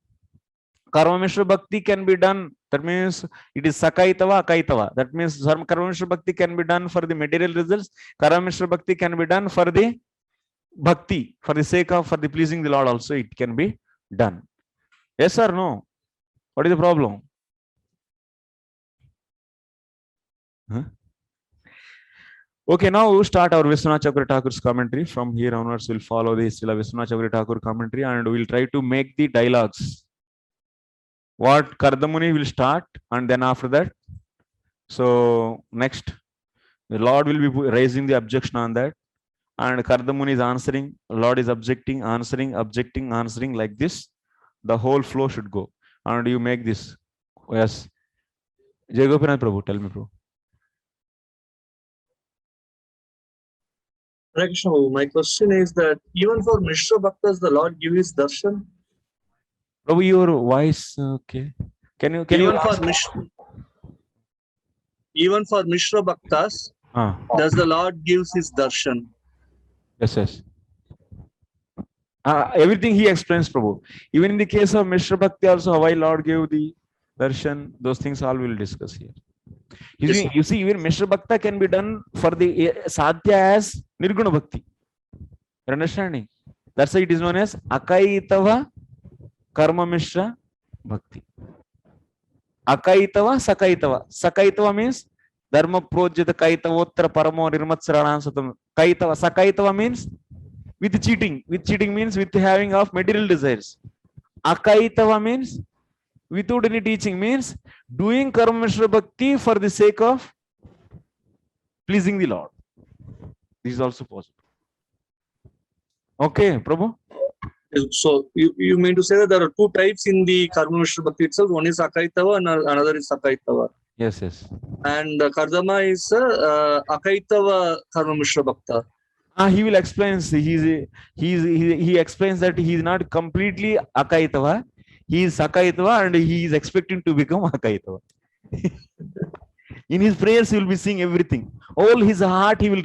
Karma Mishra Bhakti can be done. That means it is Sakaitava, Akaitava. That means Karma Mishra Bhakti can be done for the material results. Karma Mishra Bhakti can be done for the Bhakti, for the sake of, for the pleasing the Lord also it can be done. Yes or no? What is the problem? Huh? Okay, now we'll start our Vishwanath Chakravarti Thakur's commentary. From here onwards, we'll follow the Srila Vishwanath Chakravarti Thakur commentary and we'll try to make the dialogues. What Kardamuni will start, and then after that, so next, the Lord will be raising the objection on that, and Kardamuni is answering, Lord is objecting, answering, objecting, answering, like this. The whole flow should go. And you make this. Yes. Jai Gopinath Prabhu, tell me, Prabhu. Hare Krishna, my question is that even for Mishra Bhaktas, the Lord gives his darshan? Prabhu, your voice, okay. Can you even for Mishra Bhaktas, does the Lord gives his darshan? Yes, yes. Everything he explains, Prabhu. Even in the case of Mishra Bhakti also, why Lord gave the darshan, those things all we will discuss here. You see, even Mishra Bhakta can be done for the Sadhya as Nirguna Bhakti. You're understanding? That's why it is known as Akaitava Karma Mishra Bhakti. Akaitava, Sakaitava. Sakaitava means Dharma Projita Kaitavotra Paramo Nirmatsaranam Satam. Kaitava. Sakaitava means with cheating. With cheating means with having of material desires. Akaitava means without any teaching, means doing Karma Mishra Bhakti for the sake of pleasing the Lord. This is also possible. Okay, Prabhu? So you mean to say that there are two types in the Karma Mishra Bhakti itself? One is Akaitava and another is Sakaitava. Yes, yes. And Kardama is Akaitava Karma Mishra Bhakta. He will explain. He explains that he is not completely Akaitava. He is Sakaitava and he is expecting to become Akaitava. In his prayers, he will be seeing everything. All his heart he will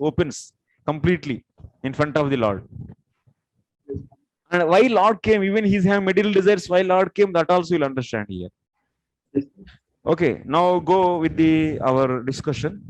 opens completely in front of the Lord. And why Lord came, even he's having material desires, why Lord came, that also you'll understand here. Okay, now go with our discussion.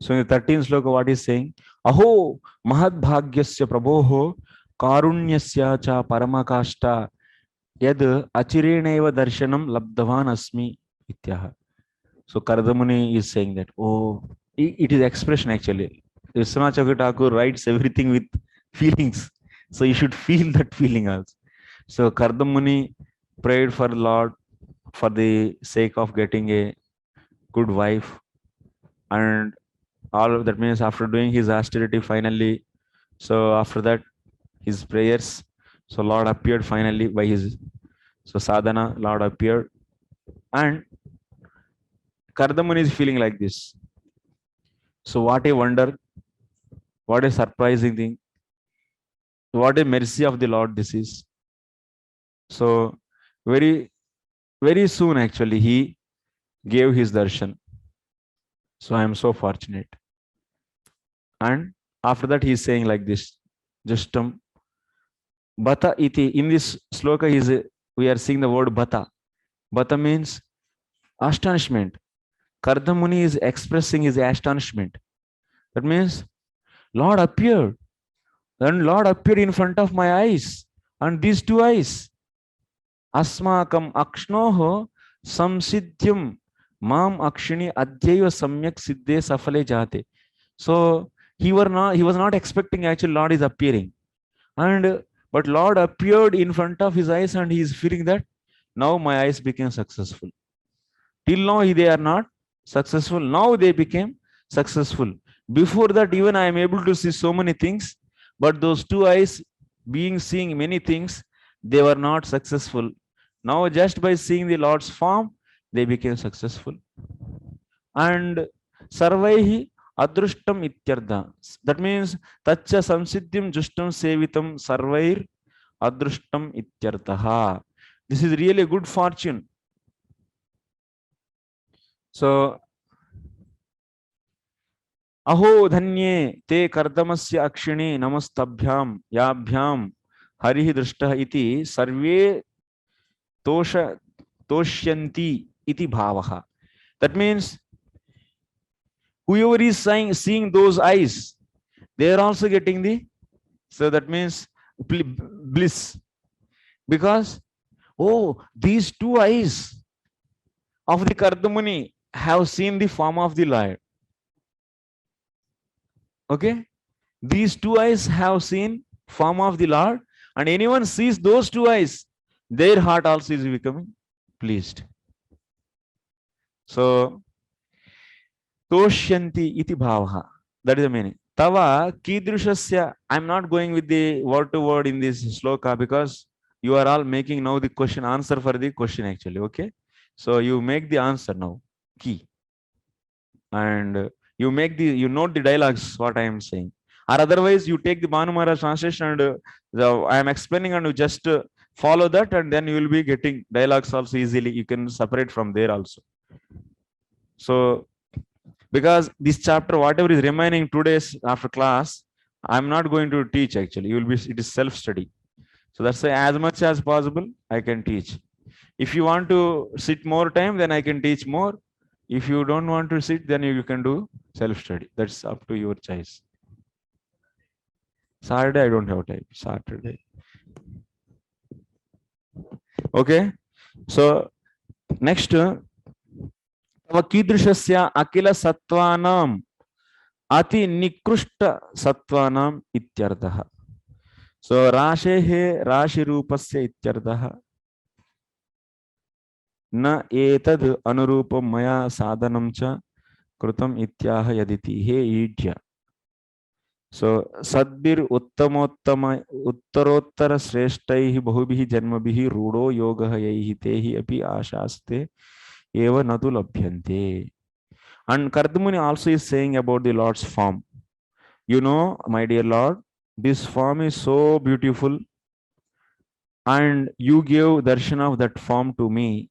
So in the 13th sloka, what is saying? Aho mahadbhagyasya prabhoho karunyasya cha paramakashta yad achireneva darshanam labdavan asmi ityaha. So Kardamuni is saying that, oh, it is expression actually. Vishwanath Chakravarti Thakur writes everything with feelings. So you should feel that feeling also. So Kardamuni prayed for Lord for the sake of getting a good wife. And all of that means after doing his austerity finally, so after that, his prayers, so Lord appeared finally by his, so sadhana, Lord appeared. And Kardamuni is feeling like this. So what a wonder, what a surprising thing, what a mercy of the Lord this is. So very soon actually he gave his darshan. So I am so fortunate. And after that he is saying like this, Justam Bata iti. In this sloka we are seeing the word Bata. Bata means astonishment. Kardamuni is expressing his astonishment. That means Lord appeared. And Lord appeared in front of my eyes. And these two eyes. Asmakam akshnoho samsiddhyam mam akshini adyaiva samyak siddhe safale jate. So he was not expecting actually Lord is appearing. But Lord appeared in front of his eyes and he is feeling that now my eyes became successful. Till now they are not successful. Now they became successful. Before that even I am able to see so many things, but those two eyes seeing many things, they were not successful. Now just by seeing the Lord's form, they became successful. And sarvaihi adrushtam ityartha. That means tacha samsiddhyam justam sevitam sarvair adrushtam ityartha. This is really a good fortune. So Aho dhanye te kardamasya akshini namastabhyam yabhyam harihi drushtah iti sarve toshyanti iti bhavaha. That means whoever is seeing those eyes, they are also getting so that means bliss. Because, oh, these two eyes of the Kardamuni have seen the form of the Lord. Okay, these two eyes have seen form of the Lord, and anyone sees those two eyes, their heart also is becoming pleased. So toshyanti iti bhavaha, that is the meaning. Tava kidrushasya. I'm not going with the word to word in this sloka because you are all making now the answer for the question actually. Okay, so you make the answer now, key, and you note the dialogues, what I am saying. Or otherwise, you take the Bhanu Maharaj translation and I am explaining and you just follow that, and then you will be getting dialogues also easily. You can separate from there also. So, because this chapter, whatever is remaining 2 days after class, I'm not going to teach actually. It is self-study. So that's why as much as possible, I can teach. If you want to sit more time, then I can teach more. If you don't want to sit, then you can do self-study. That's up to your choice. Saturday, I don't have time. Saturday. Okay. So, next. Kidrushasya akila sattvanam ati nikrushta sattvanam ityartha. So, rashehe rashi rupasya ityartha. Na etad anurupam maya sadhanam cha krutam ityaha yaditi. He idya. So sadbir uttamottama uttarottara sreshtaihi bahubhihi janmabhihi rudo yogaha yaihi tehi api ashaste eva natu labhyante. And Kardamuni also is saying about the Lord's form. You know, my dear Lord, this form is so beautiful, and you gave darshan of that form to me.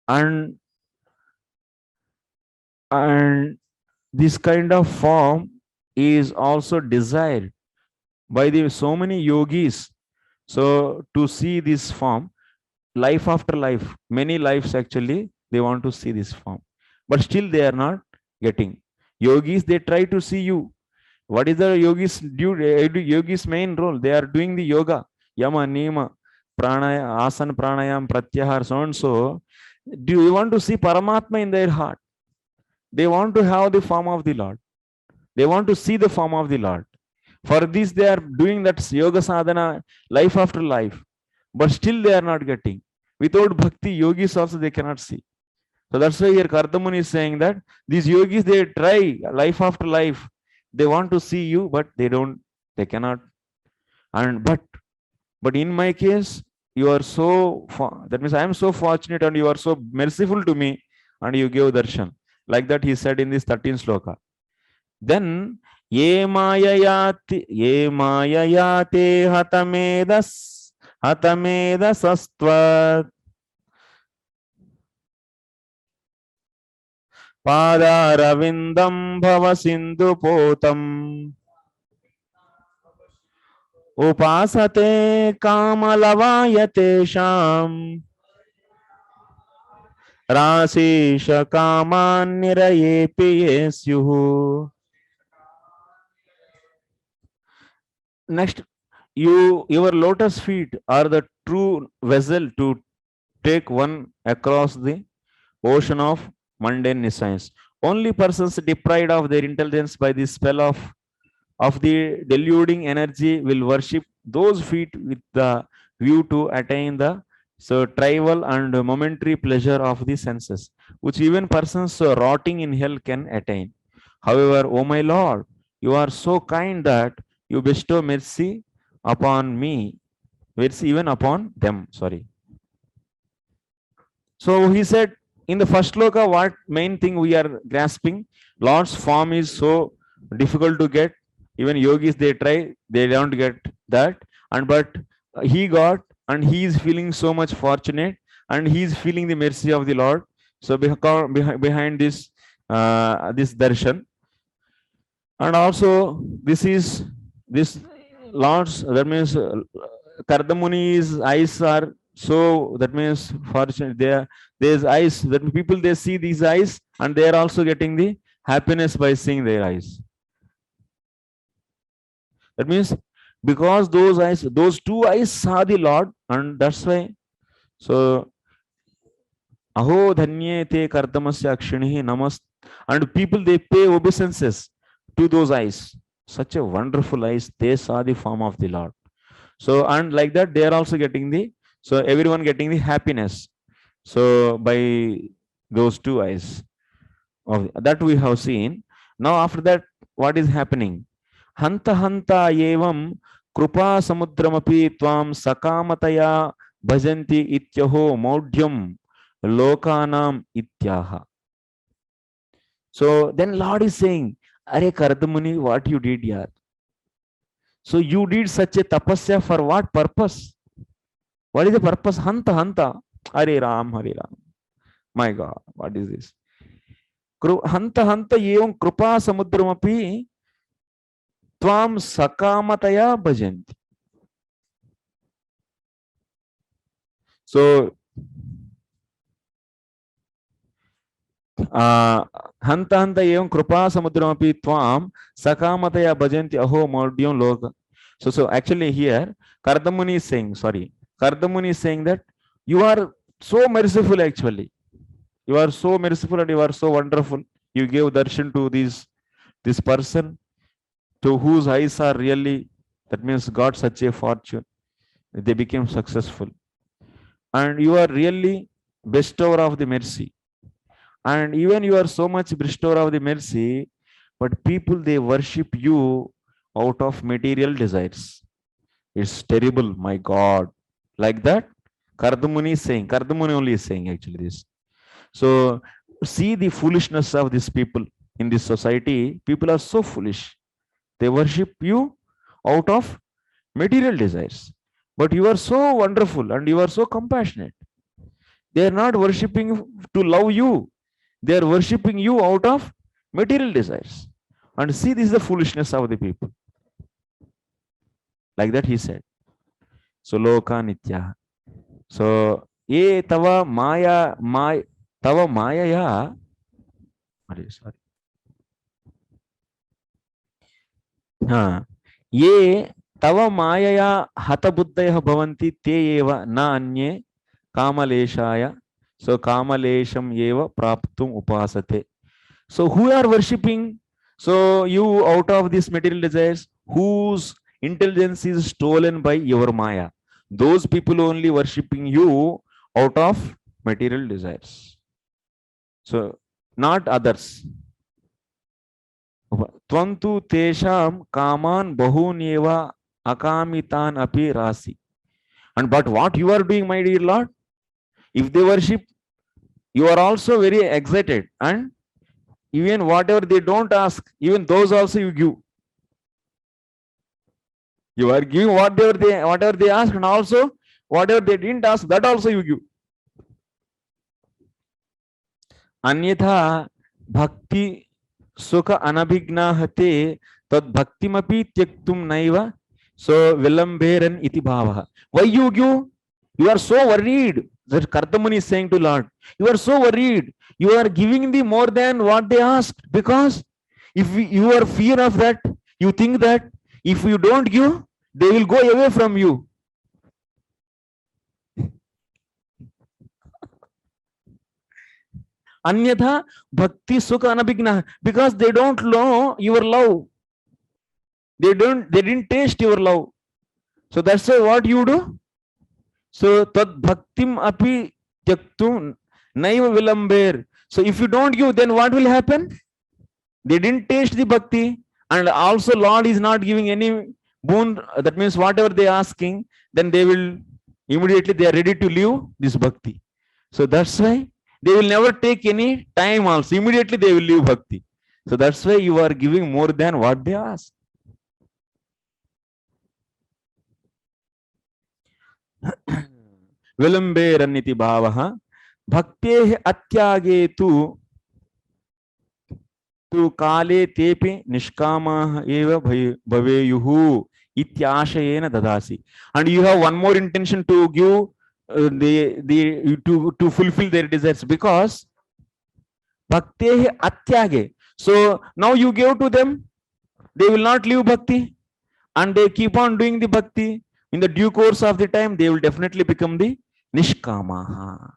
And this kind of form is also desired by so many yogis. So to see this form, life after life, many lives actually, they want to see this form, but still they are not getting. Yogis, they try to see you. What is the yogis yogis main role? They are doing the yoga, yama, niyama, pranaya, asana, pranayam, pratyahar, so and so. Do you want to see Paramatma in their heart? They want to have the form of the Lord. They want to see the form of the Lord. For this, they are doing that yoga sadhana life after life, but still they are not getting. Without bhakti, yogis also they cannot see. So that's why here Kardamuni is saying that these yogis, they try life after life. They want to see you, but they cannot. And but in my case, you are so, that means I am so fortunate and you are so merciful to me and you give darshan. Like that he said in this 13th sloka. Then ye mayayate hatamedas astvat Padaravindam bhava sindhu potam upasate kamalavayate sham rasisha kaman nirayepi yesyuhu. Next, your lotus feet are the true vessel to take one across the ocean of mundane nescience. Only persons deprived of their intelligence by the spell of the deluding energy will worship those feet with the view to attain the trivial and momentary pleasure of the senses, which even persons rotting in hell can attain. However, O my Lord, you are so kind that you bestow mercy upon me, mercy even upon them. Sorry. So he said in the first sloka, what main thing we are grasping? Lord's form is so difficult to get. Even yogis, they try, they don't get that. And but he got, and he is feeling so much fortunate, and he is feeling the mercy of the Lord. So behind this this darshan, and also this Lord's, that means Kardamuni's eyes are so, that means fortunate. There's eyes, that people, they see these eyes and they are also getting the happiness by seeing their eyes. That means because those eyes, those two eyes saw the Lord, and that's why. So aho dhanye te kardamasya akshinihi namas, and people, they pay obeisances to those eyes. Such a wonderful eyes, they saw the form of the Lord. So, and like that, they are also getting the, so everyone getting the happiness. So by those two eyes of that we have seen. Now after that, what is happening? Hanta hanta evam krupa samudramapi tvam sakamataya bhajanti ityaho maudyam lokanam ityaha. So then Lord is saying, Are Kardamuni, what you did here? So you did such a tapasya for what purpose? What is the purpose? Hanta hanta. Hare Ram, Hare Ram. My God, what is this? Hanta hanta evam krupa samudramapi tvam sakamataya bhajanti. So hanta hanta evam krupa samudramapi tvam sakamataya bhajanti aho maudyam loka. So actually here Kardamuni is saying, Kardamuni is saying that you are so merciful actually. You are so merciful and you are so wonderful. You gave darshan to this person to whose eyes are really, that means got such a fortune. They became successful. And you are really bestower of the mercy. And even you are so much bestower of the mercy, but people, they worship you out of material desires. It's terrible, my God. Like that, Kardamuni is saying, Kardamuni only is saying actually this. So see the foolishness of these people in this society. People are so foolish. They worship you out of material desires. But you are so wonderful and you are so compassionate. They are not worshipping to love you. They are worshipping you out of material desires. And see, this is the foolishness of the people. Like that he said. So loka nitya. So ye tava maya ya. Sorry. ये तव मायया हतबुद्धयः भवन्ति ते एव न अन्ये कामलेशाय. So kamalesham eva praptum upasate. So who are worshipping? So you out of these material desires, whose intelligence is stolen by your maya. Those people only worshipping you out of material desires. So not others. Tvantu tesham kaman bahuneva akamitan api rasi. And but what you are doing, my dear Lord? If they worship, you are also very excited, and even whatever they don't ask, even those also you give. You are giving whatever they ask, and also whatever they didn't ask, that also you give. Anyatha bhakti sukha anabhignahate tad bhaktimapi tyaktum naiva. So vilamberan iti bhavaha. Why you give? You are so worried. That Kartamuni is saying to Lord, you are so worried. You are giving them more than what they asked, because if you are fear of that, you think that if you don't give, they will go away from you. Anyatha bhakti sukha anabhigna, because they don't know your love. They didn't taste your love. So that's why what you do. So tad bhaktim api tyaktum naiva vilamber. So if you don't give, then what will happen? They didn't taste the bhakti, and also Lord is not giving any boon. That means whatever they are asking, then they will immediately they are ready to leave this bhakti. So that's why they will never take any time also. Immediately they will leave bhakti. So that's why you are giving more than what they ask. Vilamberaniti bhavaha bhaktehe atyage tu kale tepi nishkamah eva bhaveyuhu ityashayena dadasi. And you have one more intention to give to fulfill their desires, because bhaktehe atyage. So now you give to them, they will not leave bhakti, and they keep on doing the bhakti. In the due course of the time, they will definitely become the nishkamaha.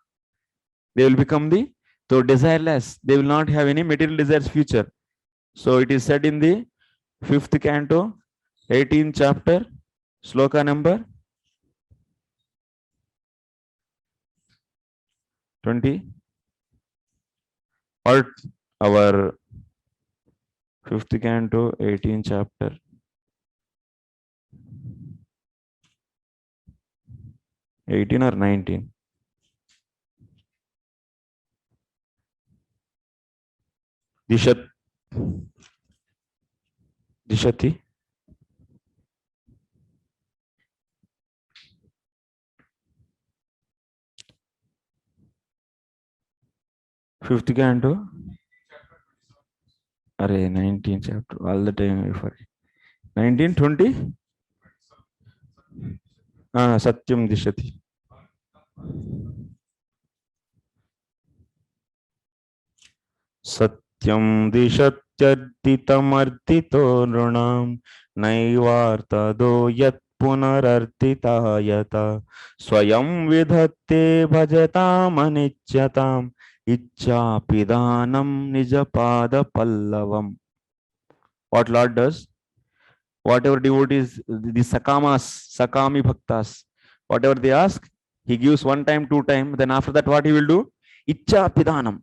They will become the desireless. They will not have any material desires future. So it is said in the 5th canto, 18th chapter, sloka number 20. Or our 5th canto, 18th chapter. (18 or 19). Dishati. Fifth canto. Array 19th chapter. All the time I forget. 19, 20. Satyam dishati. Satyam dishatyartitamartito nrunam naivartado yat punarartitayata swayam vidhatte bhajatam anicyatam ichcha pidanam nijapada pallavam. What Lord does? Whatever devotees, the sakami bhaktas, whatever they ask, he gives one time, two time. Then after that, what he will do? Ichcha pidanam.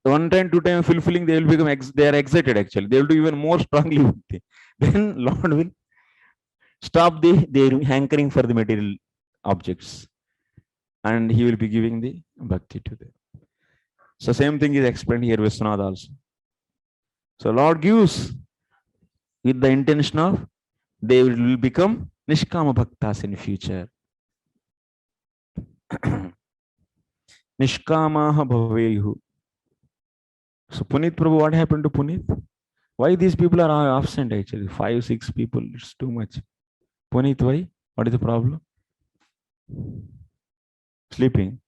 One time, two time fulfilling, they will become they are excited actually. They will do even more strongly bhakti. Then Lord will stop their hankering for the material objects, and he will be giving the bhakti to them. So same thing is explained here with Vishwanath also. So Lord gives with the intention of they will become nishkama bhaktas in future. Nishkamaha bhaveyuhu. So Puneet Prabhu, what happened to Puneet? Why these people are absent actually? 5, 6 people, it's too much. Puneet, why? What is the problem? Sleeping.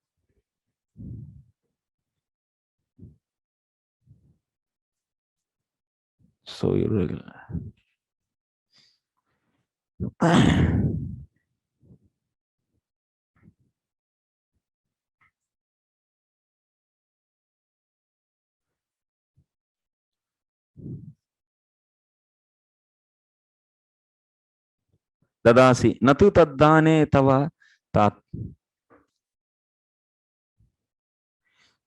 So irregular. Dadasi natu taddane tava tat.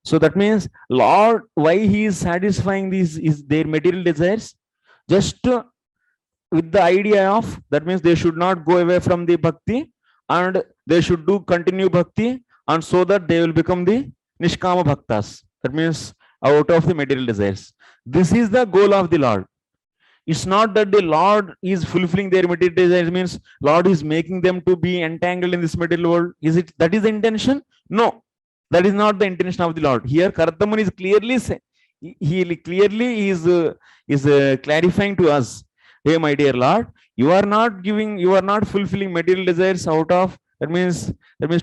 So that means Lord, why he is satisfying these is their material desires, just with the idea of, that means they should not go away from the bhakti and they should do continue bhakti, and so that they will become the nishkama bhaktas. That means out of the material desires. This is the goal of the Lord. It's not that the Lord is fulfilling their material desires, means Lord is making them to be entangled in this material world. Is it that is the intention? No, that is not the intention of the Lord. Here Kartamuni is clearly he clearly is clarifying to us, hey my dear Lord, you are not fulfilling material desires out of, that means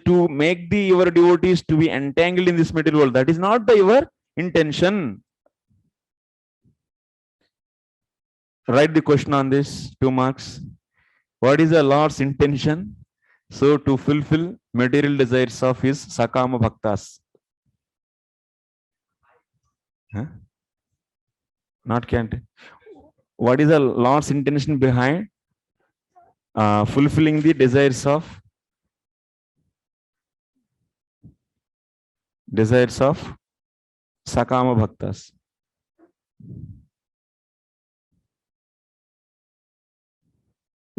to make your devotees to be entangled in this material world. That is not your intention. Write the question on this, 2 marks. What is the Lord's intention? So to fulfill material desires of his Sakama Bhaktas. Huh? Not can't. What is the Lord's intention behind fulfilling the desires of Sakama Bhaktas?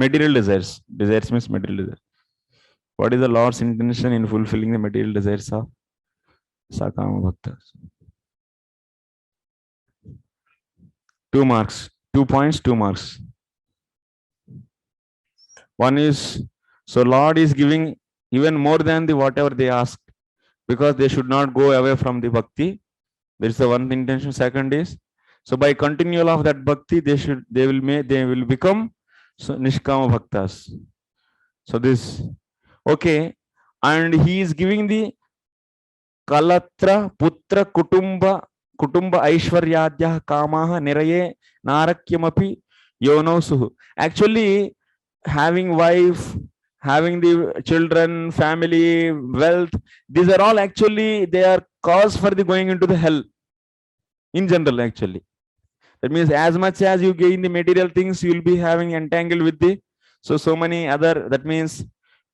Material desires. Desires means material desires. What is the Lord's intention in fulfilling the material desires of Sakama Bhaktas? 2 marks. 2 points, 2 marks. One is, so Lord is giving even more than the whatever they ask, because they should not go away from the bhakti. There is the one intention. Second is, so by continual of that bhakti, they will become nishkama bhaktas. So this, okay, and he is giving the kalatra putra kutumba aishwaryadya kamaha niraye narakyamapi yonosuhu. Actually, having wife, having the children, family, wealth, these are all actually, they are cause for the going into the hell in general. Actually, that means as much as you gain the material things, you will be having entangled with the so many other, that means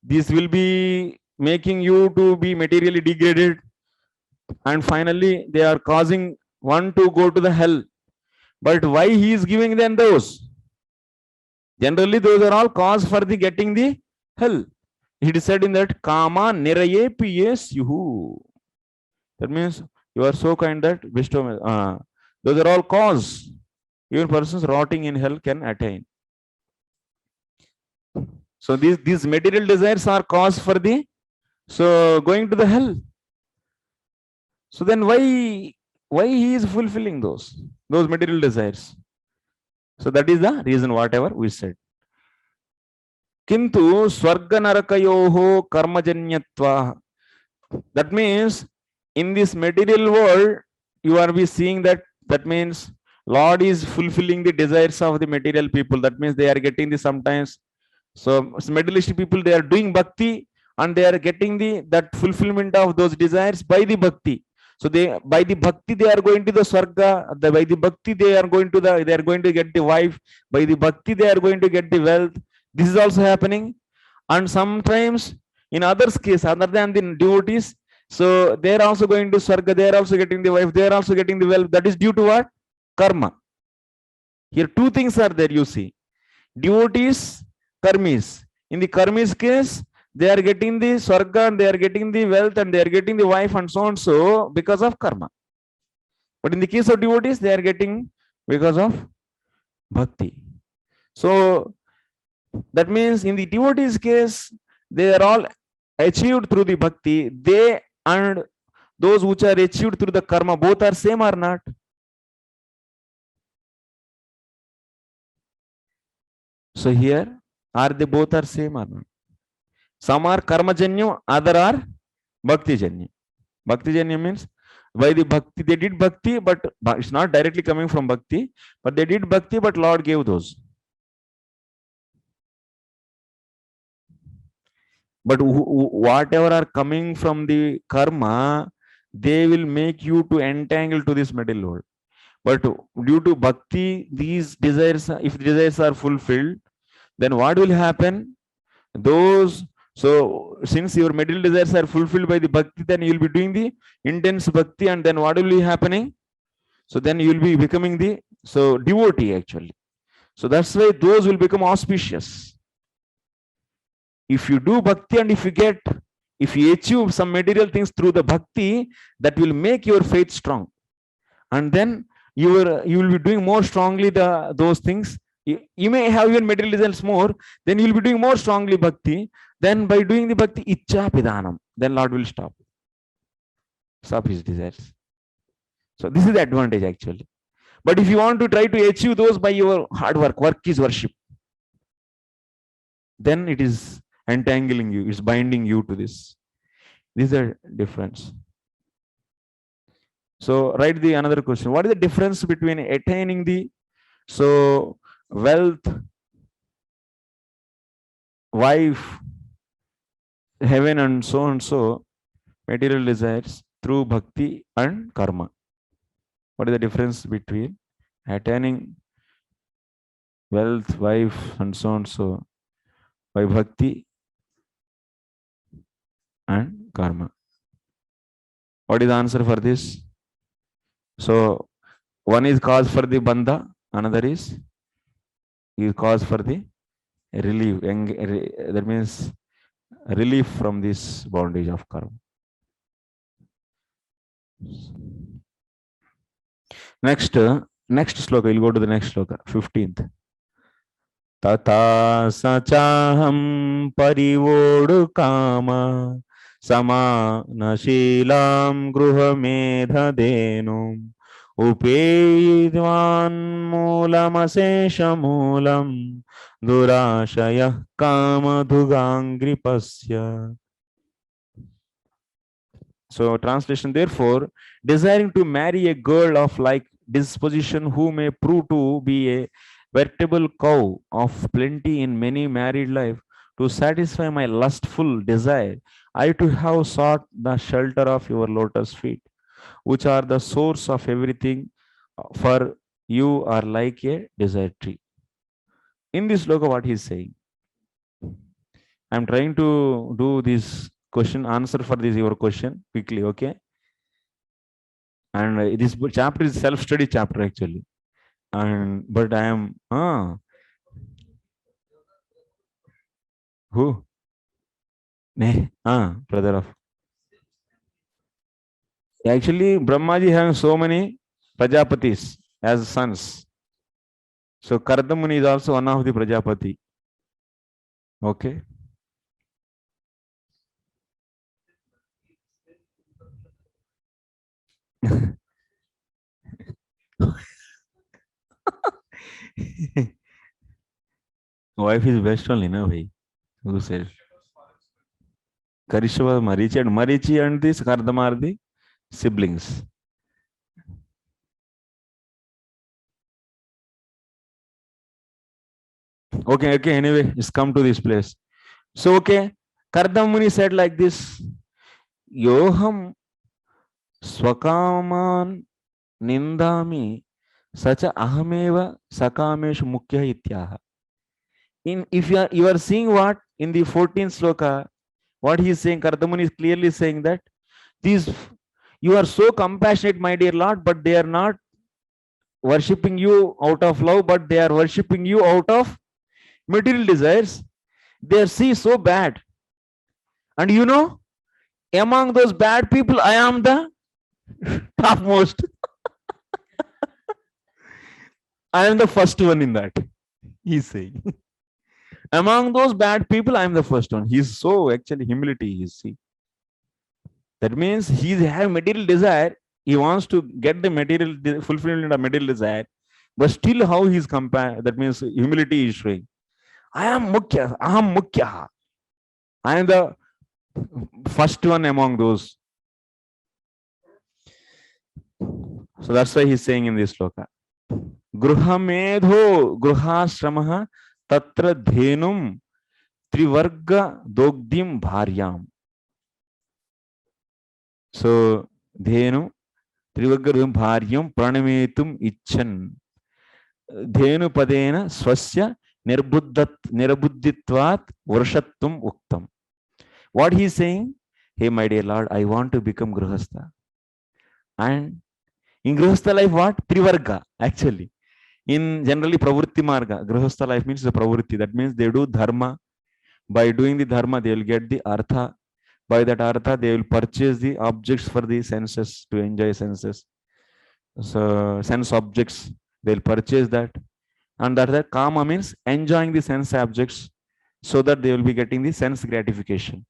this will be making you to be materially degraded, and finally they are causing one to go to the hell. But why he is giving them those? Generally those are all cause for the getting the hell. It is said in that kama niraye piyesyuhu. That means you are so kind that bestow. Those are all cause. Even persons rotting in hell can attain. So these material desires are cause for the going to the hell. So then why he is fulfilling those material desires? So that is the reason whatever we said. Kintu swarga narakayoho karmajanyatva. That means in this material world you are be seeing that means Lord is fulfilling the desires of the material people. That means they are getting the sometimes. So materialistic people, they are doing bhakti and they are getting that fulfillment of those desires by the bhakti. So by the bhakti they are going to the swarga. By the bhakti they are going to get the wife. By the bhakti they are going to get the wealth. This is also happening. And sometimes in others case, other than the devotees, so they are also going to swarga. They are also getting the wife. They are also getting the wealth. That is due to what? Karma. Here 2 things are there, you see. Devotees, karmis. In the karmis case, they are getting the swarga and they are getting the wealth and they are getting the wife and so on, so because of karma. But in the case of devotees, they are getting because of bhakti. So that means in the devotees case, they are all achieved through the bhakti. They and those which are achieved through the karma, both are same or not? So here, are they both are same or not? Some are karmajanya, other are bhaktijanya. Bhaktijanya means by the bhakti, they did bhakti, but it's not directly coming from bhakti, but they did bhakti, but Lord gave those. But whatever are coming from the karma, they will make you to entangle to this material world. But due to bhakti, these desires, if desires are fulfilled, then what will happen? So since your material desires are fulfilled by the bhakti, then you will be doing the intense bhakti, and then what will be happening? So then you will be becoming the devotee actually. So that's why those will become auspicious. If you do bhakti and if you achieve some material things through the bhakti, that will make your faith strong, and then you will be doing more strongly those things. You may have even material results more, then you will be doing more strongly bhakti. Then by doing the bhakti, ichcha pidanam, then Lord will stop his desires. So this is the advantage actually. But if you want to try to achieve those by your hard work is worship, then it is entangling you, it's binding you to this. This is the difference. So write the another question. What is the difference between attaining the wealth, wife, heaven, and so material desires through bhakti and karma? What is the difference between attaining wealth, wife, and so by bhakti and karma? What is the answer for this? So one is cause for the bandha, another is cause for the relief. That means relief from this bondage of karma. Next sloka, we'll go to the next sloka, 15th. Tata sachaham parivodu kama samana shilam gruha medha denum upedvan moolam asesha moolam durashayah kama dhugangripasya. So translation, therefore, desiring to marry a girl of like disposition who may prove to be a veritable cow of plenty in many married life, to satisfy my lustful desire, I too have sought the shelter of your lotus feet, which are the source of everything, for you are like a desert tree. In this sloka, what he is saying, I'm trying to do this question, answer for this your question quickly, okay? And this chapter is self-study chapter actually. But I am who? Brother of. Actually, Brahmaji having so many Prajapatis as sons. So Kardamuni is also one of the Prajapati. Okay. Wife is best only, no bhai. Who said? Karishva, Marichi and this Kardama are the siblings. Okay, anyway, just come to this place. So, okay, Kardamuni said like this, Yoham Swakaman Nindami Sacha Ahameva Sakameshu Mukhya Ityaha. If you are seeing what in the 14th sloka, what he is saying, Kardamuni is clearly saying that you are so compassionate, my dear Lord, but they are not worshipping you out of love, but they are worshipping you out of material desires. They are so bad. And you know, among those bad people, I am the topmost. I am the first one in that, he's saying. Among those bad people, I am the first one. He's so actually humility, you see. That means he has material desire. He wants to get the material fulfillment of material desire, but still how he's compared. That means humility is showing. I am Mukhya, Aham Mukhya. I am the first one among those. So that's why he's saying in this sloka, Gruha medho gruha shramaha tatra dhenum Trivarga Dogdim Bharyam. So, Dhenu Trivarga Bharyam Pranametum Ichan. Dhenu Padena Swasya Nirabuddhitvat Varshattum Uktam. What he is saying? Hey, my dear Lord, I want to become Grihastha. And in Grihastha life, what? Trivarga, actually. In generally Pravritti Marga, Grihastha life means the Pravritti. That means they do Dharma. By doing the Dharma, they will get the Artha. By that Artha, they will purchase the objects for the senses to enjoy senses. So, sense objects, they will purchase that. And that Kama means enjoying the sense objects so that they will be getting the sense gratification.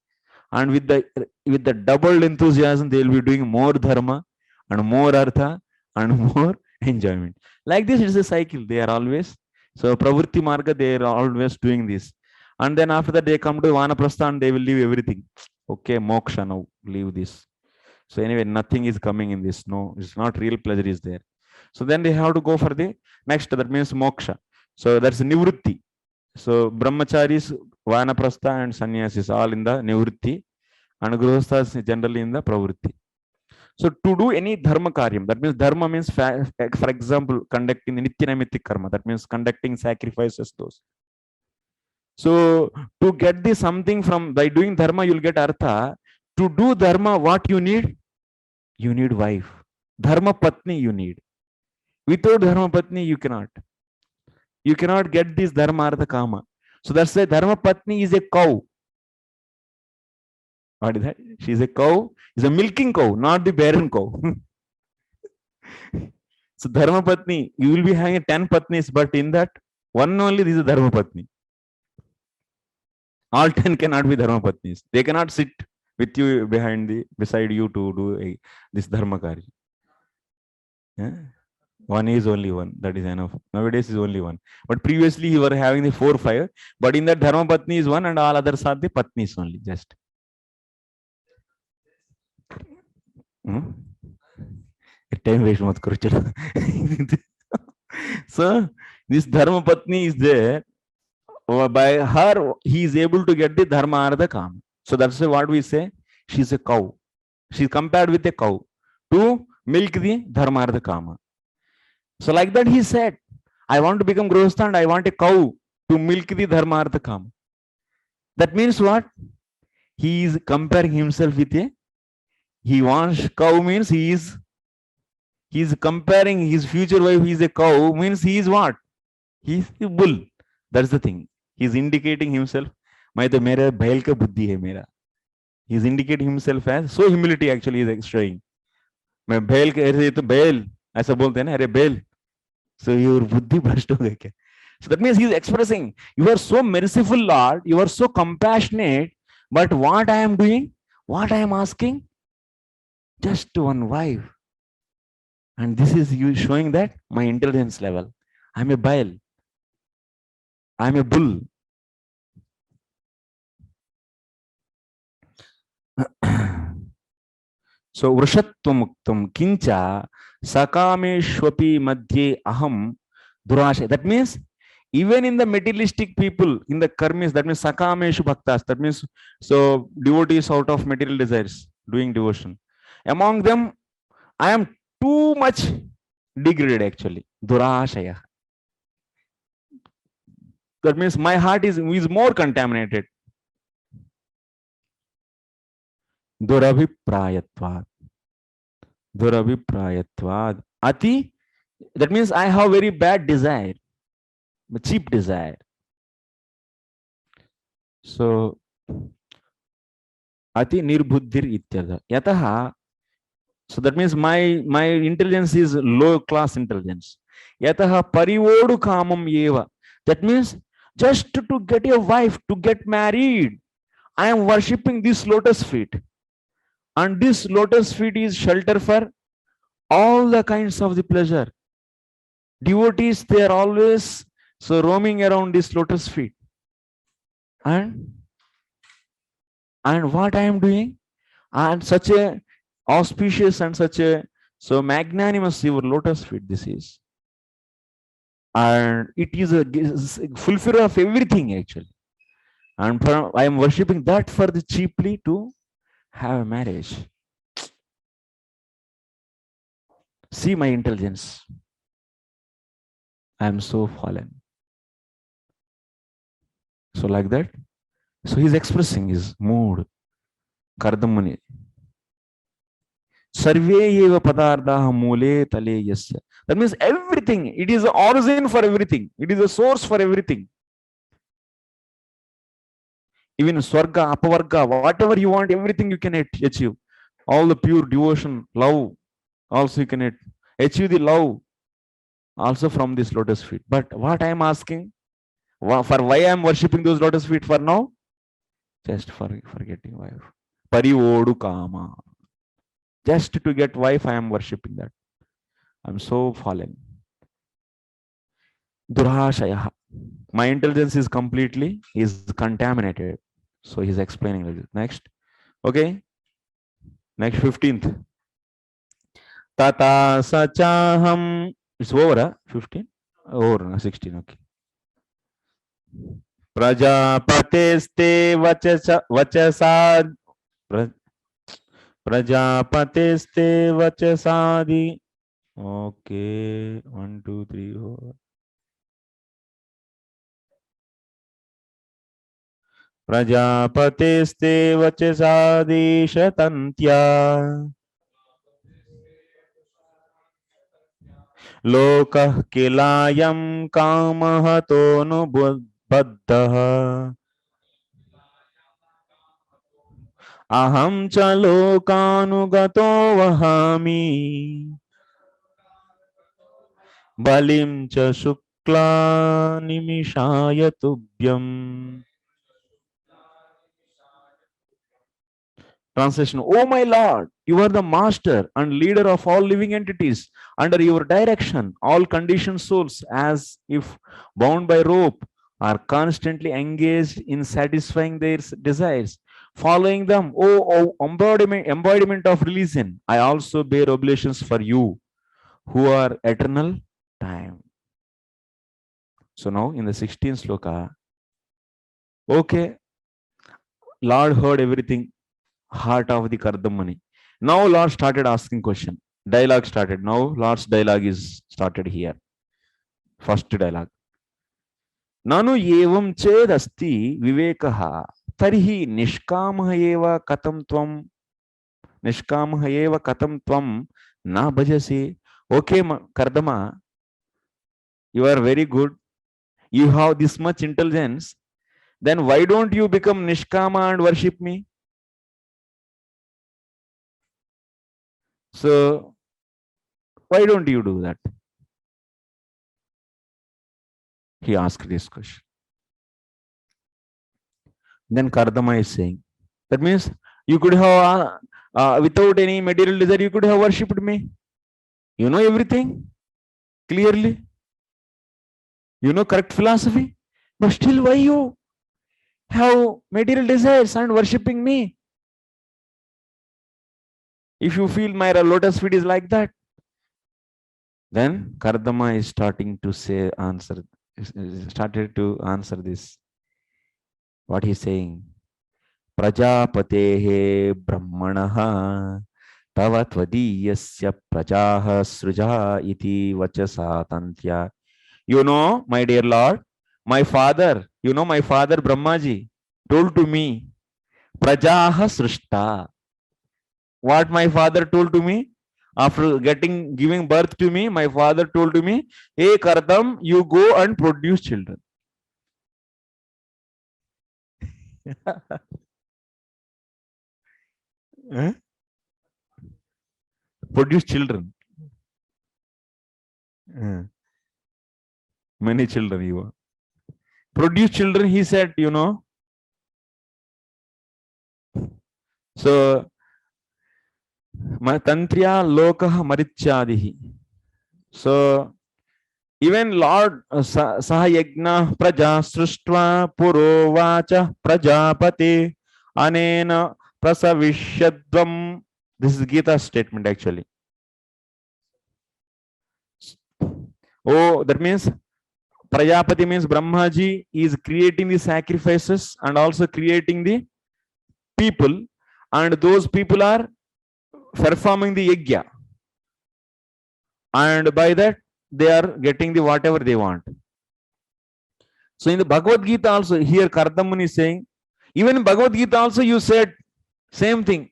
And with the doubled enthusiasm, they will be doing more Dharma and more Artha and more enjoyment. Like this, it's a cycle. They are always, so Pravritti Marga, they are always doing this. And then after that, they come to Vanaprastha and they will leave everything. Okay, moksha, now leave this. So anyway, nothing is coming in this. No, it's not real pleasure is there. So then they have to go for the next, that means moksha. So that's nivritti. So brahmacharis, Vanaprastha and sannyasis all in the nivritti, and grihasthas generally in the pravritti. So to do any dharma karyam, that means dharma means, for example, conducting the nityanamitic karma, that means conducting sacrifices, those. So to get this something from, by doing dharma, you'll get artha. To do dharma, what you need? You need wife. Dharma patni you need. Without dharma patni, you cannot. You cannot get this dharma artha kama. So that's why dharma patni is a cow. What is that? She is a cow. Is a milking cow, not the barren cow. So dharma patni, you will be having 10 patnis, but in that one only this is dharma patni. All 10 cannot be dharma patnis. They cannot sit with you beside you to do this dharma karya. Yeah? One is only one. That is enough. Nowadays is only one. But previously you were having the 4, 5. But in that dharma patni is one and all others are the patnis only. Just. Time waste mat karo chalo. So this dharma patni is there. By her, he is able to get the dharma artha kama. So that's what we say. She is a cow. She is compared with a cow to milk the dharma artha kama. So like that he said, I want to become grihastha and I want a cow to milk the dharma artha kama. That means what? He is comparing himself with a, he wants cow means he is comparing his future wife. He is a cow means he is what? He is a bull. That's the thing. He is indicating himself. मैं तो मेरा बैल का बुद्धि है मेरा. He is indicating himself as, so humility actually is showing. मैं बैल के, अरे तो बैल ऐसा बोलते हैं ना, अरे बैल. So your बुद्धि भ्रष्ट हो गया क्या? So that means he is expressing, you are so merciful Lord, you are so compassionate, but what I am doing, what I am asking, just one wife. And this is you showing that my intelligence level. I am a bail. I am a bull. So vrushatvam muktam kincha sakameshwapi madhye aham durasha. That means even in the materialistic people, in the karmis, that means sakameshu bhaktas, that means so devotees out of material desires doing devotion. Among them, I am too much degraded actually. Durashaya. That means my heart is more contaminated. Durabhiprayatvad. Durabhiprayatvad. Ati, that means I have very bad desire, cheap desire. So, Ati nirbuddhir ityartha. Yataha. So that means my intelligence is low class intelligence. Yataha parivodu kamam eva. That means just to get a wife, to get married, I am worshipping this lotus feet. And this lotus feet is shelter for all the kinds of the pleasure. Devotees, they are always so roaming around this lotus feet. And what I am doing? And such a auspicious and such a so magnanimous your lotus feet this is. And it is a fulfiller of everything actually. And I am worshipping that for the cheaply to have a marriage. See my intelligence. I am so fallen. So like that. So he's expressing his mood. Kardamani. Sarve eva padardaha mule tale yasya. That means everything. It is the origin for everything. It is a source for everything. Even Swarga, Apavarga, whatever you want, everything you can achieve. All the pure devotion, love, also you can achieve the love also from this lotus feet. But what I am asking, for why I am worshipping those lotus feet for now? Just for getting wife. Parivodu kama. Just to get wife, I am worshipping that. I am so fallen. Durashaya. My intelligence is completely contaminated. So he's explaining like this. Next. Okay. Next 15th. Tata sachaham. It's over, 15? Over, 16. Okay. Prajapateste vachasad. Prajapateste vachasadi. Okay. 1, 2, 3, 4. Prajapateste vachasadi shatantya. Lokah kilayam kamahatonu buddhaha. Aham cha lokanugato vahami. Balim cha shukla nimishaya tubhyam. Translation. Oh my Lord, you are the master and leader of all living entities. Under your direction, all conditioned souls, as if bound by rope, are constantly engaged in satisfying their desires. Following them, oh embodiment of religion, I also bear oblations for you, who are eternal time. So now in the 16th sloka, okay, Lord heard everything. Heart of the Kardamani. Now Lord started asking question. Dialogue started. Now Lord's dialogue is started here. First dialogue. Nanu evam ched asti vivekaha tarhi nishkamah eva katam tvam na bhajasi. Okay, Kardama, you are very good. You have this much intelligence. Then why don't you become Nishkama and worship me? So, why don't you do that? He asked this question. Then Kardama is saying, that means you could have, without any material desire, you could have worshipped me. You know everything clearly. You know correct philosophy. But still, why you have material desires and worshipping me? If you feel my lotus feet is like that, then Kardama is started to answer this. What he's saying, Prajapatehe Brahmanaha Tava Tvadiyasya Prajaha Sruja iti Vachasa Tantya. You know, my dear Lord, my father Brahmaji told to me, Prajaha Srushta. What my father told to me? After giving birth to me, my father told to me, hey Kardam, you go and produce children. Produce children. Many children even. Produce children, he said, you know. So, Tantriya Lokah Marityadihi. So, even Lord Sahayagna Praja Sruštva Purovacha Prajapati Anena Prasavishyadvam. This is Gita statement actually. Oh, that means Prajapati means Brahmaji is creating the sacrifices and also creating the people, and those people are performing the yajna, and by that they are getting the whatever they want. So in the Bhagavad Gita also, here Kardamuni is saying, even in Bhagavad Gita also you said same thing.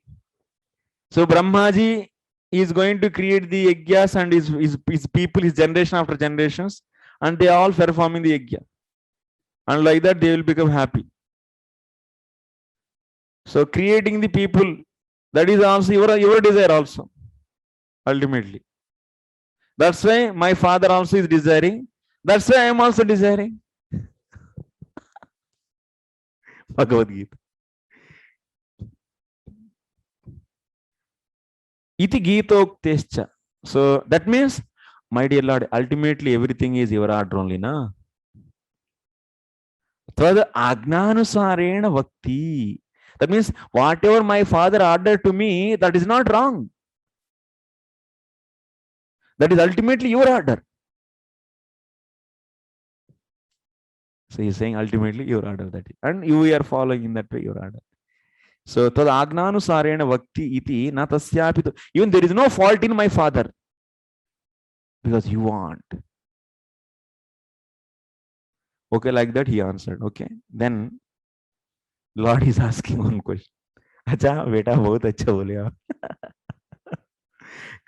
So Brahmaji is going to create the yajnas and his people, his generation after generations, and they are all performing the yajna, and like that they will become happy. So creating the people, that is also your desire also, ultimately. That's why my father also is desiring. That's why I am also desiring. Bhagavad Gita. Iti Gitoktescha. So that means, my dear Lord, ultimately everything is your order only, na? Tad Agnanusarena Bhakti. That means whatever my father ordered to me, that is not wrong. That is ultimately your order. So he is saying ultimately your order, that is, and you are following in that way your order. So tad Agnanusarena Bhakti iti na tasyapi. Even there is no fault in my father, because you want. Okay, like that he answered. Okay, then Lord is asking one question. Acha, beta, bahut acha bole aap.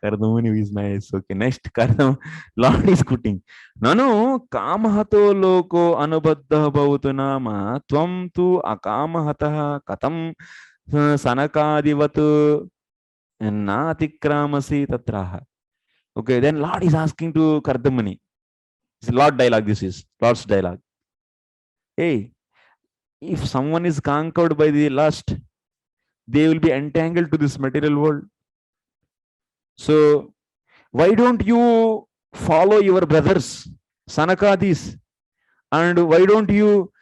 Kardamuni is nice. Okay, next Kardam. Lord is quoting. Nanu kamahato loko anubaddha bhavatu nama tvam tu akamahatah katam sanakadivatu natikramasi tatraha. Okay, then Lord is asking to Kardamuni. It's Lord dialogue. This is Lord's dialogue. Hey, if someone is conquered by the lust, they will be entangled to this material world. So why don't you follow your brothers, Sanakadis, and why don't you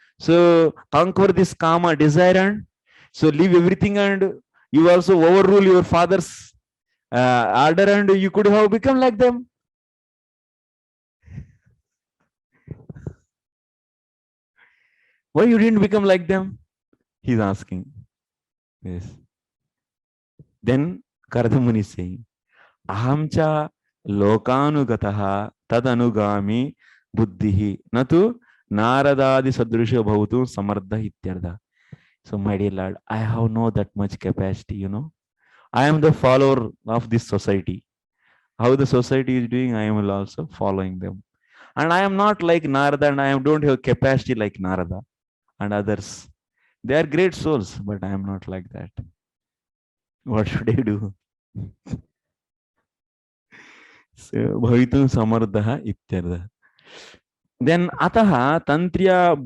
conquer this kama desire, and so leave everything, and you also overrule your father's order, and you could have become like them. Why you didn't become like them? He's asking. Yes. Then Kardamuni is saying, Ahamcha lokanugataha tadanugami buddhihi natu naradadi sadrusha bhavatu samardha ityartha. So my dear Lord, I have no that much capacity, you know. I am the follower of this society. How the society is doing, I am also following them. And I am not like Narada, and I don't have capacity like Narada and others. They are great souls, but I am not like that. What should I do? So, bhavitum samardha ityartha. Then ataha tantriya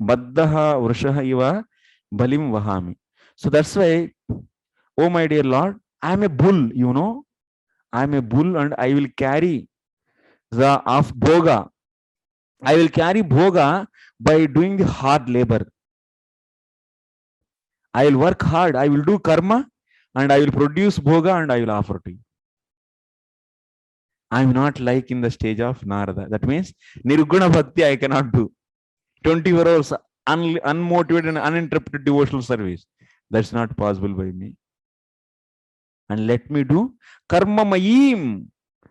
baddaha vrushaha iva balim vahami. So that's why, oh my dear Lord, I am a bull, you know. I am a bull, and I will carry the of bhoga. I will carry bhoga by doing the hard labor. I will work hard, I will do karma, and I will produce bhoga, and I will offer to you. I am not like in the stage of Narada. That means Nirguna Bhakti I cannot do. 24 hours unmotivated and uninterrupted devotional service. That's not possible by me. And let me do karma mayim.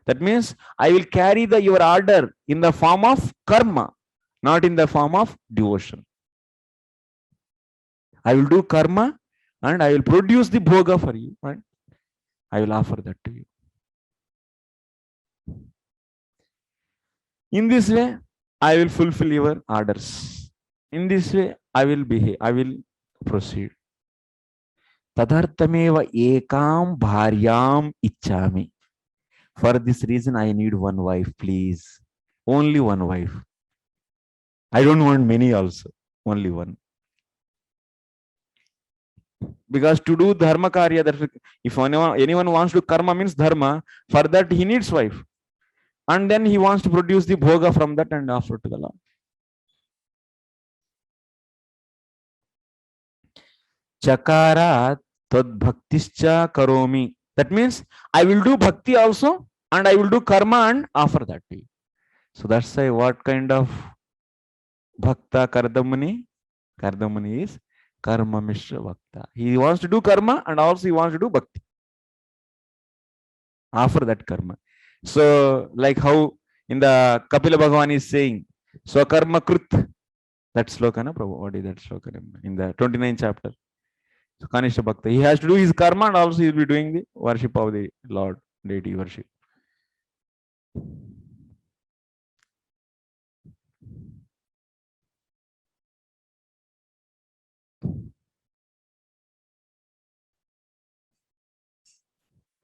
That means I will carry your order in the form of karma, not in the form of devotion. I will do karma, and I will produce the bhoga for you, right? I will offer that to you. In this way, I will fulfill your orders. In this way, I will behave, I will proceed. Tadartameva ekam bharyam ichchami. For this reason, I need one wife, please. Only one wife. I don't want many also. Only one. Because to do dharma karya, that if anyone wants to do karma means dharma, for that he needs wife. And then he wants to produce the bhoga from that and offer to the Lord. Chakarat tad bhaktischa karomi. That means I will do bhakti also, and I will do karma and offer that to you. So that's why what kind of Bhakta Kardamuni. Kardamuni is Karma Mishra Bhakta. He wants to do karma and also he wants to do bhakti. Offer that karma. So, like how in the Kapila Bhagavan is saying, Swakarma Krut. That sloka, na Prabhu? What is that sloka in the 29th chapter? So, Kanishta Bhakta. He has to do his karma and also he will be doing the worship of the Lord, deity worship.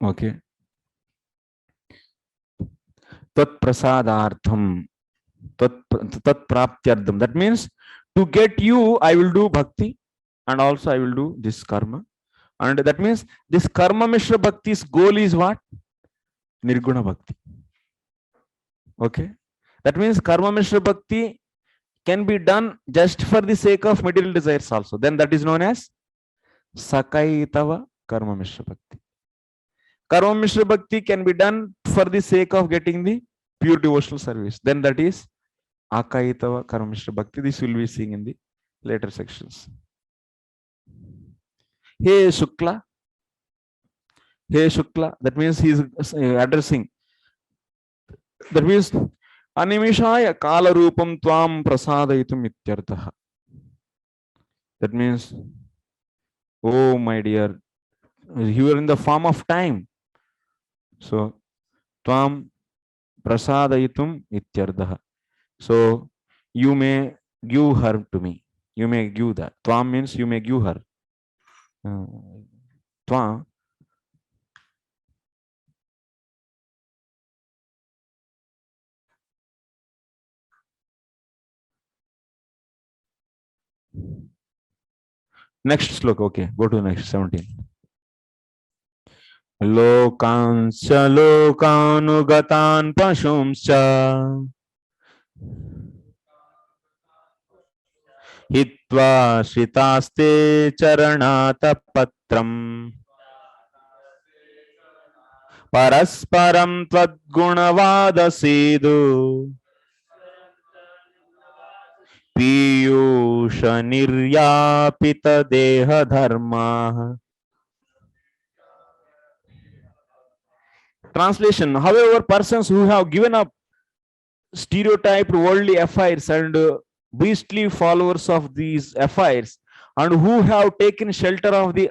Okay. Tat prasadartham. Tat praptyardham. That means to get you, I will do bhakti and also I will do this karma. And that means this karma mishra bhakti's goal is what? Nirguna bhakti. Okay. That means karma mishra bhakti can be done just for the sake of material desires also. Then that is known as Sakaitava karma mishra bhakti. Karma mishra bhakti can be done for the sake of getting the pure devotional service. Then that is Akaitava karma mishra bhakti. This will be seen in the later sections. Hey Shukla. Hey Shukla. That means he is addressing. That means Animishaya Kala Rupam Tvam Prasadayitum Ityartha. That means, oh my dear, you are in the form of time. So, Tvam Prasadayitum Ityartha. So, you may give her to me. You may give that. Tvam means you may give her. Tvam. Next sloka, okay, go to the next 17. Lokansya lokanugatan pashumscha hitva shitaste charanata patram parasparam tvad sedu Piyusha niryapita deha dharma. Translation. However, persons who have given up stereotyped worldly affairs and beastly followers of these affairs, and who have taken shelter of the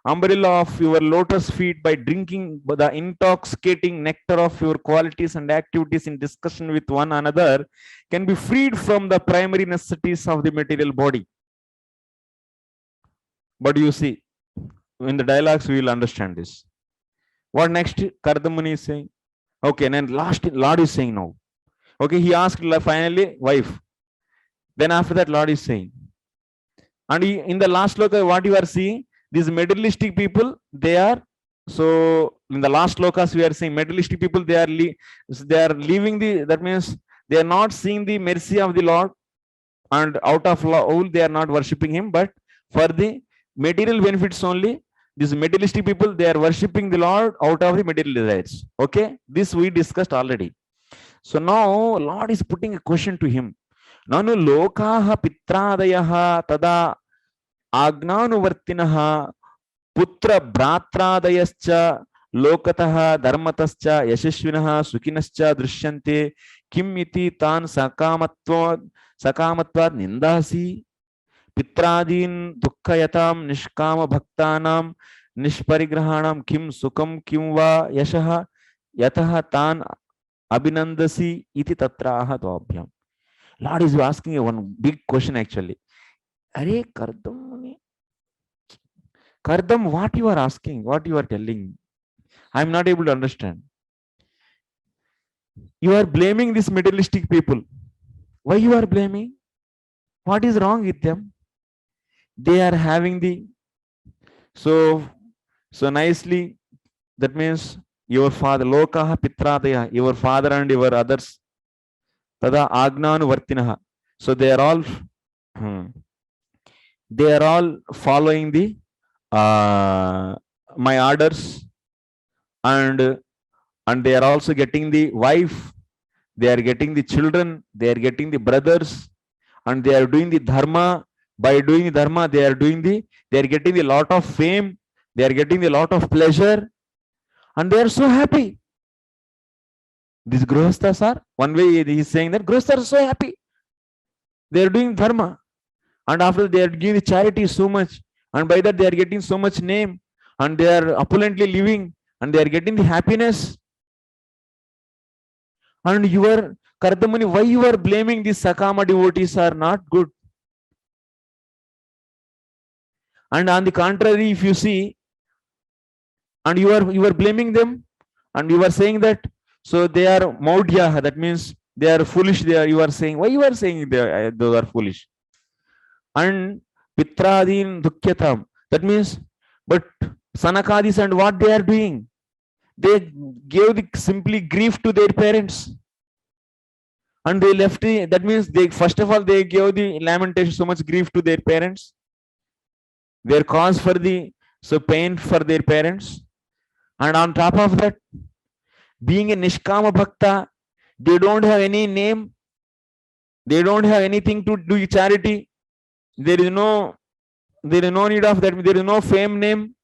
umbrella of your lotus feet by drinking the intoxicating nectar of your qualities and activities in discussion with one another, can be freed from the primary necessities of the material body. But you see, in the dialogues we will understand this. What next Kardamuni is saying? Okay, and then last Lord is saying now. Okay, he asked finally wife. Then after that Lord is saying. And in the last sloka, what you are seeing, these materialistic people, they are, so in the last slokas we are saying materialistic people, they are leaving the, that means they are not seeing the mercy of the Lord, and out of love they are not worshipping him, but for the material benefits only. These materialistic people, they are worshipping the Lord out of the material desires. Okay, this we discussed already. So now Lord is putting a question to him. Nanu lokaha pitradayaha tada agnanuvartinaha putra bratradayascha lokataha dharmatascha yashashvinaha sukinascha drishyante kim iti tan sakamatvad nindasi pitradin dukhayatam nishkama bhaktanam nishparigrahanam kim sukam kim va yashaha yataha tan abhinandasi iti tatraha dvabhyam. Lord is asking one big question actually. Are Kardam, what you are asking, what you are telling, I am not able to understand. You are blaming these materialistic people. Why you are blaming? What is wrong with them? They are having the, so nicely, that means your father, lokaha pitradaya, your father and your others, tada agnanuvartinaha. So they are all following the my orders, and they are also getting the wife, they are getting the children, they are getting the brothers, and they are doing the dharma. By doing the dharma, they are getting a lot of fame, they are getting a lot of pleasure, and they are so happy. These grihasthas are, one way he is saying that grihasthas are so happy. They are doing dharma, and after they are giving the charity so much, and by that they are getting so much name, and they are opulently living, and they are getting the happiness. And you are, Kardamuni, why you are blaming these Sakama devotees are not good? And on the contrary, if you see, and you are blaming them, and you are saying that, so they are maudya, that means they are foolish. You are saying, why you are saying those are foolish? And pitradin dukyatam, that means, but Sanakadis and what they are doing, they gave the simply grief to their parents, and they left it. That means they, first of all, they gave the lamentation, so much grief to their parents, their cause for the pain for their parents, and on top of that, being a Nishkama Bhakta, they don't have any name, they don't have anything to do charity. There is no need of that. There is no fame, name,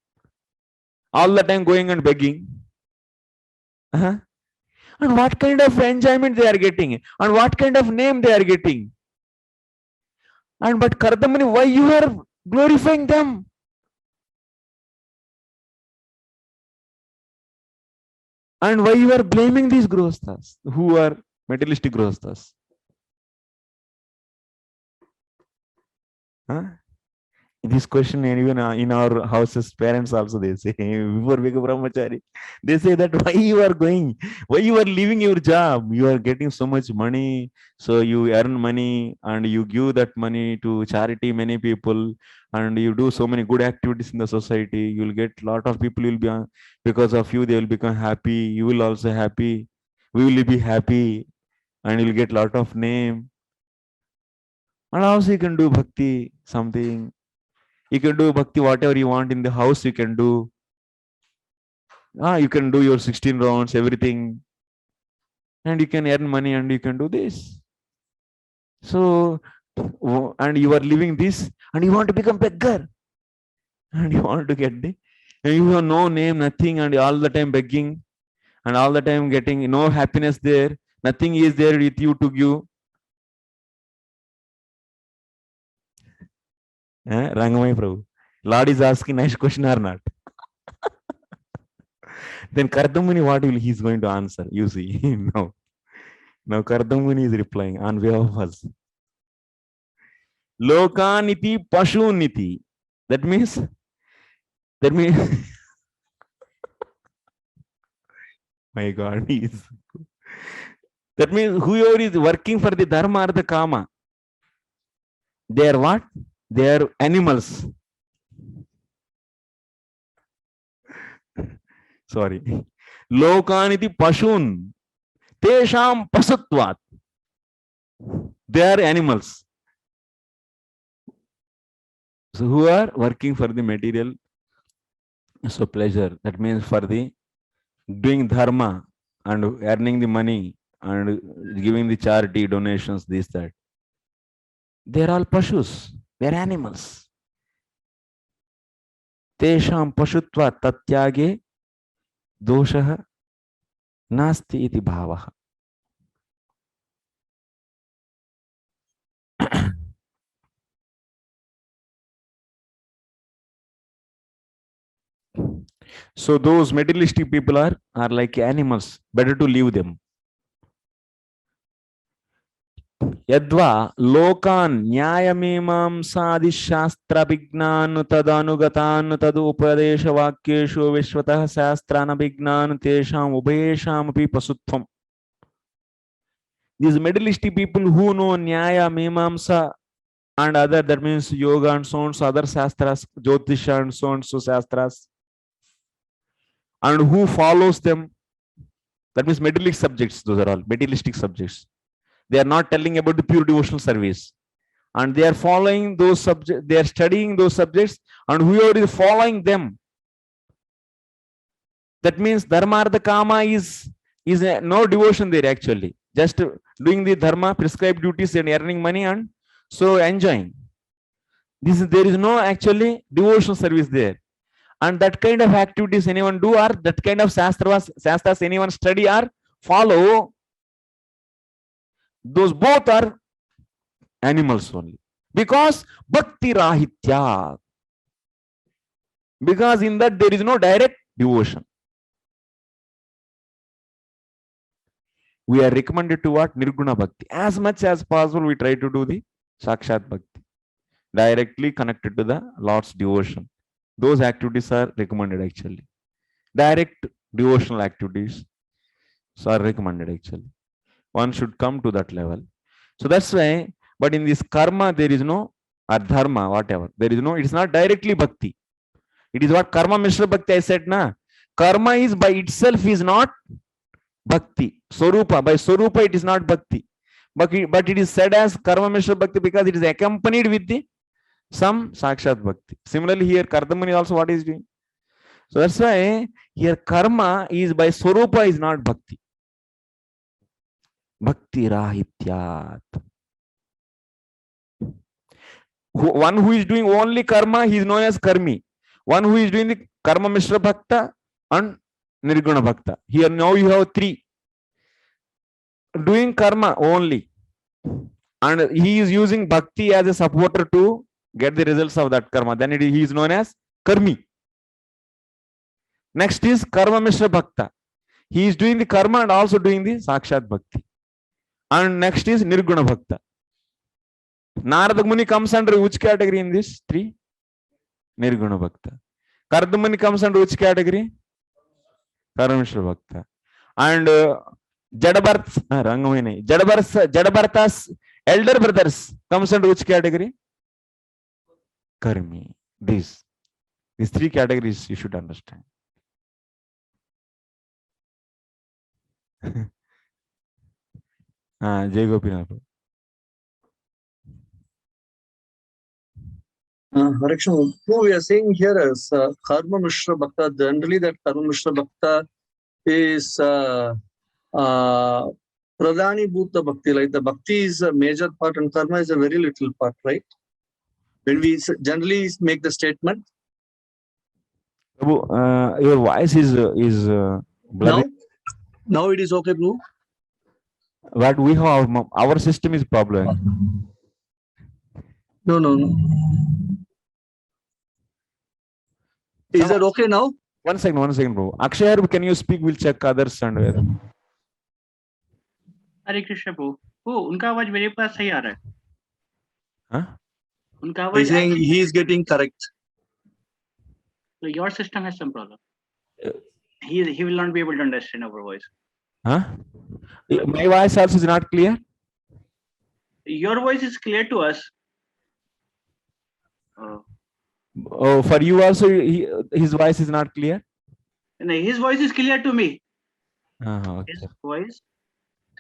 all the time going and begging. And what kind of enjoyment they are getting, and what kind of name they are getting. And but Kardamani, why you are glorifying them? And why you are blaming these grihasthas who are materialistic grihasthas? This question, even in our houses, parents also, they say, before being a brahmachari, they say that why you are going, why you are leaving your job, you are getting so much money, so you earn money and you give that money to charity, many people, and you do so many good activities in the society, you will get a lot of people will be, because of you, they will become happy, you will also happy, we will be happy, and you will get a lot of name. And also you can do bhakti, something. You can do bhakti, whatever you want in the house, you can do. You can do your 16 rounds, everything. And you can earn money and you can do this. So, and you are living this, and you want to become beggar. And you want to get the, and you have no name, nothing, and all the time begging, and all the time getting no happiness there. Nothing is there with you to give. Rangamai Prabhu, Lord is asking nice question or not? Then Kardamuni, what will he is going to answer? You see, no. Now Kardamuni is replying on behalf of us. Lokaniti Pashuniti. That means my God, is that means whoever is working for the dharma or the kama, they are what? They are animals. Sorry. Lokaniti Pashun. Tesham Pasutvat. They are animals. So who are working for the material, so pleasure. That means for the doing dharma and earning the money and giving the charity, donations, this, that. They are all pashus. They are animals. Tesham pashutva tatyage doshaha nasti iti bhavaha. So those materialistic people are like animals. Better to leave them. Yadva lokan nyayamimamsadi shastra vignan tadanugatan tadu upadesha vakyeshu vishvatah shastrana vignan tesham ubhesham api pasutvam. These materialistic people who know nyaya, mimamsa and other, that means yoga and so on, so other shastras, jyotisha and so on, so shastras, and who follows them, that means materialistic subjects, those are all materialistic subjects. They are not telling about the pure devotional service, and they are following those subjects, they are studying those subjects, and whoever is following them, that means dharma or the kama is no devotion there actually, just doing the dharma, prescribed duties and earning money, and So enjoying. There is no actually devotional service there. And that kind of activities anyone do, or that kind of shastras anyone study or follow, those both are animals only. Because bhakti rahitya. Because in that there is no direct devotion. We are recommended to what? Nirguna bhakti. As much as possible, we try to do the sakshat bhakti, directly connected to the Lord's devotion. Those activities are recommended actually. Direct devotional activities are recommended actually. One should come to that level. So that's why, but in this karma, there is no, or dharma, whatever. There is no, it is not directly bhakti. It is what karma mishra bhakti I said, na. Karma is by itself is not bhakti. Swarupa, by Swarupa it is not bhakti. But it is said as karma mishra bhakti because it is accompanied with the some sakshat bhakti. Similarly here Kardamani also what is doing? So that's why here karma is by Swarupa is not bhakti. Bhakti rahityat. One who is doing only karma, he is known as karmi. One who is doing the karma mishra bhakta and nirguna bhakta. Here now you have three. Doing karma only. And he is using bhakti as a supporter to get the results of that karma. Then he is known as karmi. Next is karma mishra bhakta. He is doing the karma and also doing the sakshat bhakti. And next is nirguna bhakta. Narada Muni comes under which category in this three? Nirguna bhakta. Kardamani comes under which category? Karma mishra bhakta. And Jadabarta's elder brothers comes under which category? Karmi. These three categories you should understand. Jai Gopinath. Harikrishna, who we are saying here is karma mishra bhakta. Generally, that karma mishra bhakta is pradhani bhuta bhakti. Like the bhakti is a major part and karma is a very little part, right? When we generally make the statement. Prabhu, your voice is blurry. Now it is okay, Prabhu. But we have our system is problem. No. Is that okay now? One second, bro. Akshay, can you speak? We'll check others and whether. हरे कृष्ण प्रभु वो उनका आवाज मेरे पास सही आ रहा है Huh? उनका He's आवाज saying he is getting correct. so your system has some problem he will not be able to understand our voice Huh? My voice also is not clear. your voice is clear to us Oh, for you also, his voice is not clear. no, his voice is clear to me Okay. his voice is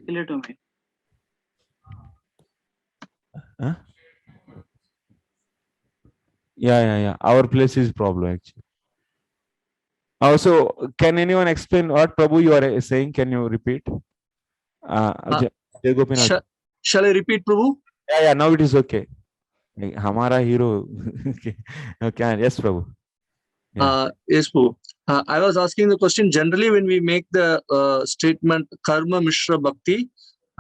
clear to me Huh? Yeah. Our place is problem actually. Also, can anyone explain what Prabhu you are saying? Can you repeat? Jai Gopinath. Shall I repeat, Prabhu? Yeah. Now it is okay. Hamara hero. Okay. Yes, Prabhu. Yes, Prabhu. I was asking the question. Generally, when we make the statement karma mishra bhakti,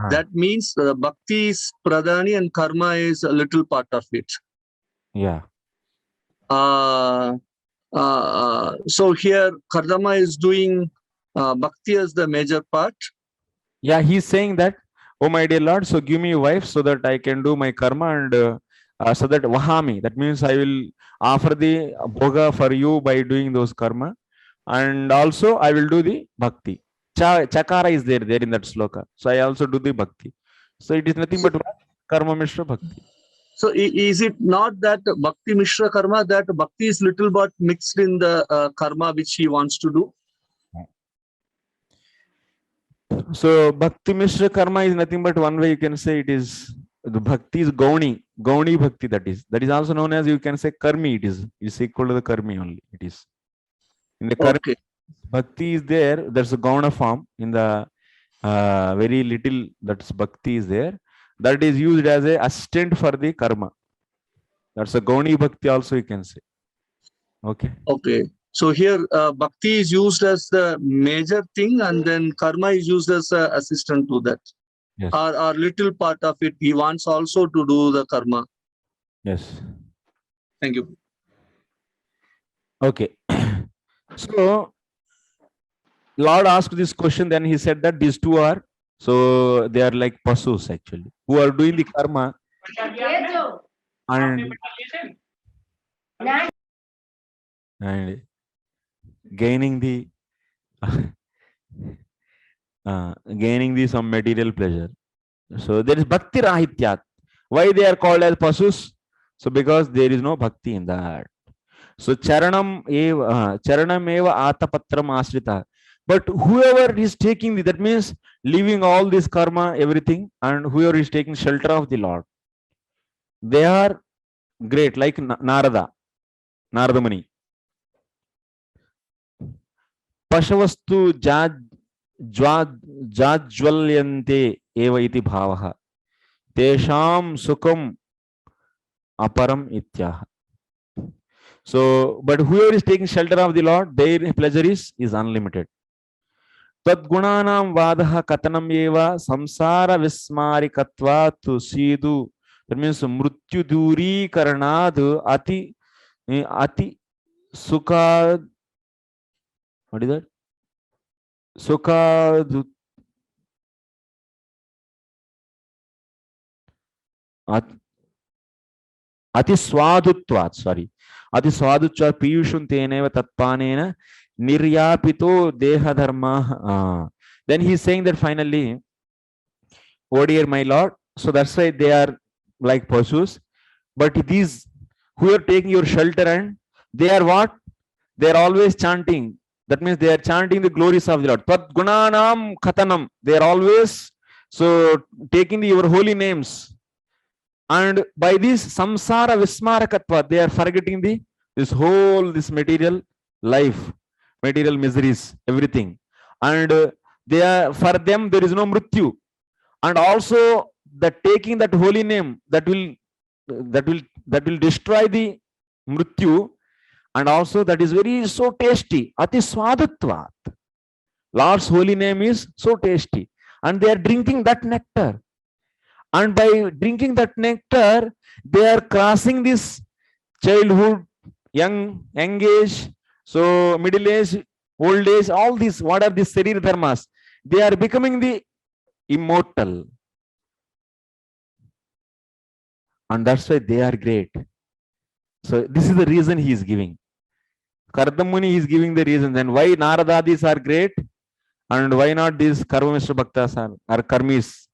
that means bhakti is pradhani and karma is a little part of it. Yeah. So here Kardama is doing bhakti as the major part. Yeah, he's saying that, oh my dear Lord, so give me a wife so that I can do my karma and so that vahami, that means I will offer the bhoga for you by doing those karma, and also I will do the bhakti. Chakara is there in that sloka, so I also do the bhakti. So it is nothing but karma mishra bhakti. So is it not that bhakti mishra karma, that bhakti is little but mixed in the karma which he wants to do? So bhakti mishra karma is nothing but one way you can say it is the bhakti is gauni bhakti, that is also known as, you can say, karmi. It's equal to the karmi only. It is in the karmi. Okay. Bhakti is there's a gauna form in the very little, that's bhakti is there. that is used as a assistant for the karma. That's a Gauni Bhakti also you can say. Okay. Okay. So here bhakti is used as the major thing and then karma is used as an assistant to that. Yes. Or little part of it, he wants also to do the karma. Yes. Thank you. Okay. So Lord asked this question, then he said that these two are, so they are like pasus actually, who are doing the karma and gaining the gaining the some material pleasure. So there is bhakti rahityat. Why they are called as pasus? So because there is no bhakti in that. So charanam eva atapatram asrita. But whoever is taking that means leaving all this karma, everything, and whoever is taking shelter of the Lord, they are great, like Narada Muni. Pashavastu jajwalyante eva iti bhavaha. Tesham sukham aparam ityah. So, but whoever is taking shelter of the Lord, their pleasure is unlimited. Tadgunanam vadaha katanam eva samsara vismarikatvat sidu. That means mrityu duri karanad ati sukha. What is that? Sukha ati swadutvat. Sorry. Ati swadutvat piyushun teneva tatpanena niryapito deha dharma. Then he is saying that finally, oh dear my Lord, so that's why they are like pasus. But these who are taking your shelter and they are what? They are always chanting. That means they are chanting the glories of the Lord. Tat gunanam khatanam. They are always so taking your holy names. And by this samsara vismarakatva, they are forgetting this material life, material miseries, everything. And they are, for them there is no mrityu. And also the taking that holy name that will destroy the mrityu, and also that is very so tasty. Ati swadatvat. Lord's holy name is so tasty, and they are drinking that nectar. And by drinking that nectar, they are crossing this childhood, young age, so middle age, old age, all these, what are these Sarira dharmas? They are becoming the immortal. And that's why they are great. So this is the reason he is giving. Kardamuni is giving the reason. Then why Naradadis are great and why not these Karmamishra Bhaktas are Karmis?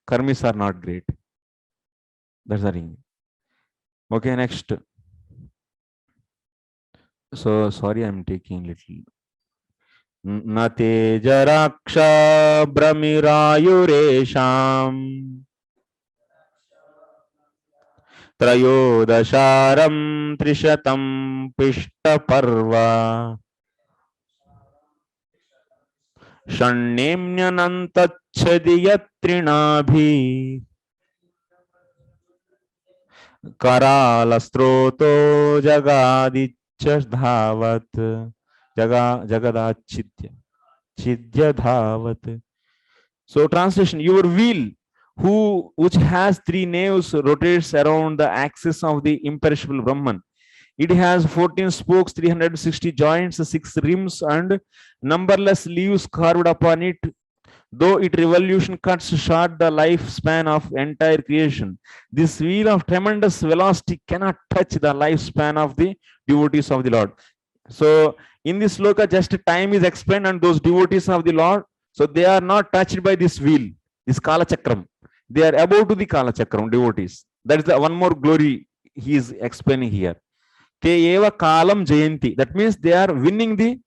Karmis are not great. That's the ring. Okay, next. So sorry, I'm taking little. Nate jaraksha bramirayuresham trayodasharam trishatam pishta parva Shannemnyanantachadiyatrinabhi Karalastроto jagadichya dhavat jagadachidya dhavat. So translation, your wheel which has 3 naves rotates around the axis of the imperishable Brahman. It has 14 spokes, 360 joints, 6 rims, and numberless leaves carved upon it. Though its revolution cuts short the lifespan of entire creation, this wheel of tremendous velocity cannot touch the lifespan of the devotees of the Lord. So in this sloka, just time is explained, and those devotees of the Lord, so they are not touched by this wheel, this Kala Chakram. They are above to the Kala Chakram, devotees. That is the one more glory he is explaining here. Te eva kalam jayanti. That means they are winning they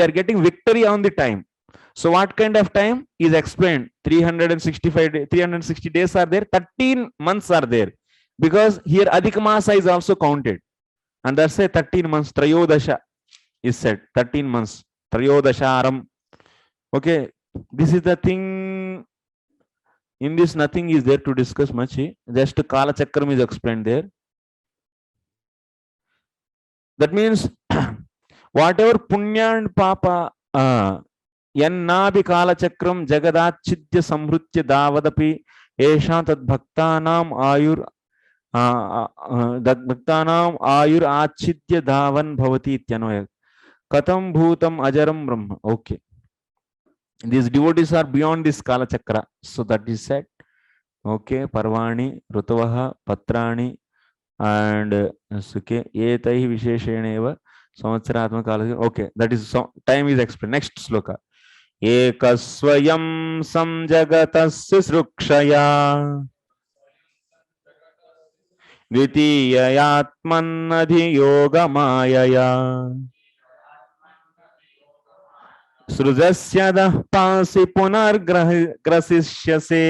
are getting victory on the time. So what kind of time is explained? 360 days are there, 13 months are there. Because here Adhika Masa is also counted. And that's why 13 months, Trayodasha is said, 13 months, Trayodasharam. Okay, this is the thing In this, nothing is there to discuss much. Just Kala Chakram is explained there. That means whatever punya and papa, yannabi Kala Chakram jagadachidya samhrutya davadapi esha tad bhaktanam ayur bhaktanam ayur achidya dhavan bhavati ityanoya katam bhutam ajaram brahma. Okay. These devotees are beyond this Kala Chakra. So that is said. Okay. Parvani, Rutavaha, Patrani, and okay. Etaihi Vishesheneva, Samvatsaratma Kala. Okay. That is so, time is explained. Next sloka. Ekasvayam samjagatasya srukshaya dvitiyayatmanadhi yoga mayaya सृजस्यदः पांसि पुनर्ग्रसिष्यसे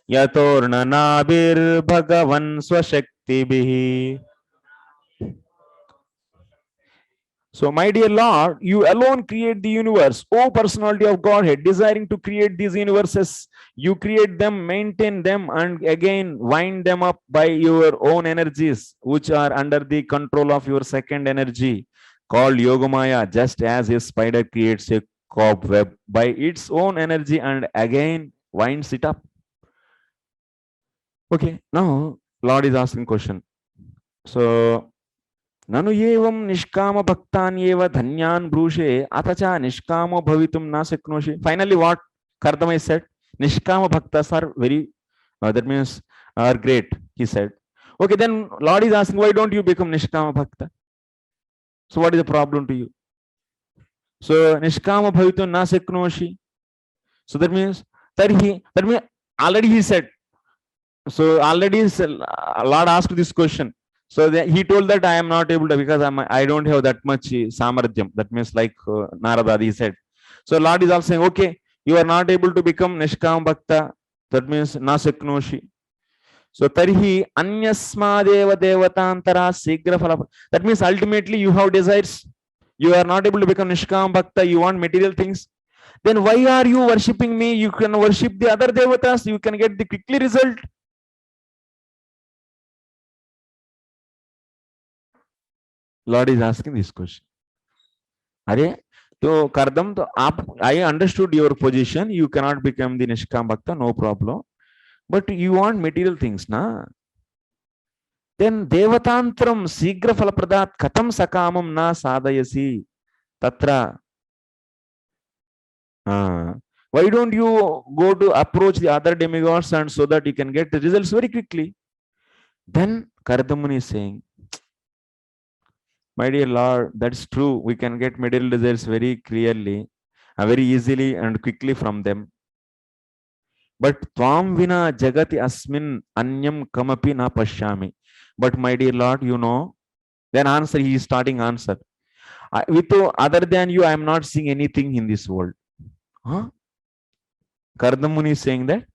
यतोर्ननाभिर्भगवन् स्वशक्तिभिः. So, my dear Lord, you alone create the universe. O personality of Godhead, desiring to create these universes, you create them, maintain them, and again wind them up by your own energies, which are under the control of your second energy, called Yogamaya, just as a spider creates a cobweb by its own energy and again winds it up. Okay, now Lord is asking question. So, Nanu evam nishkama bhaktan eva dhanyan brushe atacha nishkamo bhavitum na saknoshi. Finally, what Kardama said? Nishkama bhaktas are very, that means are great, he said. Okay, then Lord is asking, why don't you become nishkama bhakta? So what is the problem to you? So nishkama bhavitum na saknoshi. So that means already he said. So already Lord asked this question. So he told that I am not able to, because I don't have that much samarthyam. That means like Narada, he said. So Lord is also saying, okay, you are not able to become nishkama bhakta. That means na saknoshi. So tarhi anyasmadeva devatantara sigra phala. That means ultimately you have desires. You are not able to become nishkama bhakta. You want material things. Then why are you worshipping me? You can worship the other devatas. You can get the quickly result. Lord is asking this question. Are so Kardam, I understood your position. You cannot become the nishkama bhakta. No problem. But you want material things, na? Then devatantram sigra phalapradat katam sakamam na sadayasi tatra. Why don't you go to approach the other demigods and so that you can get the results very quickly? Then Kardamuni is saying, my dear Lord, that's true. We can get material results very clearly, very easily and quickly from them. But tvam vina jagati asmin anyam kamapi na pashyami. But my dear Lord, you know, then answer, he is starting answer. With other than you, I am not seeing anything in this world. Huh? Kardamuni is saying that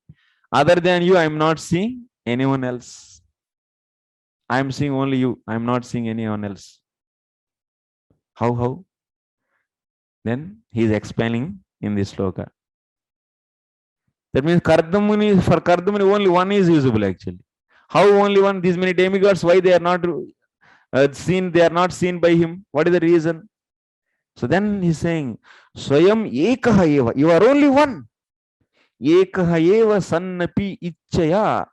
other than you, I am not seeing anyone else. I am seeing only you. I am not seeing anyone else. How? Then he is explaining in this sloka. That means for Kardamuni only one is visible actually. How only one? These many demigods, why they are not seen? They are not seen by him. What is the reason? So then he's saying, Swayam ekaha eva. You are only one. Ekaha eva sannapi ichchaya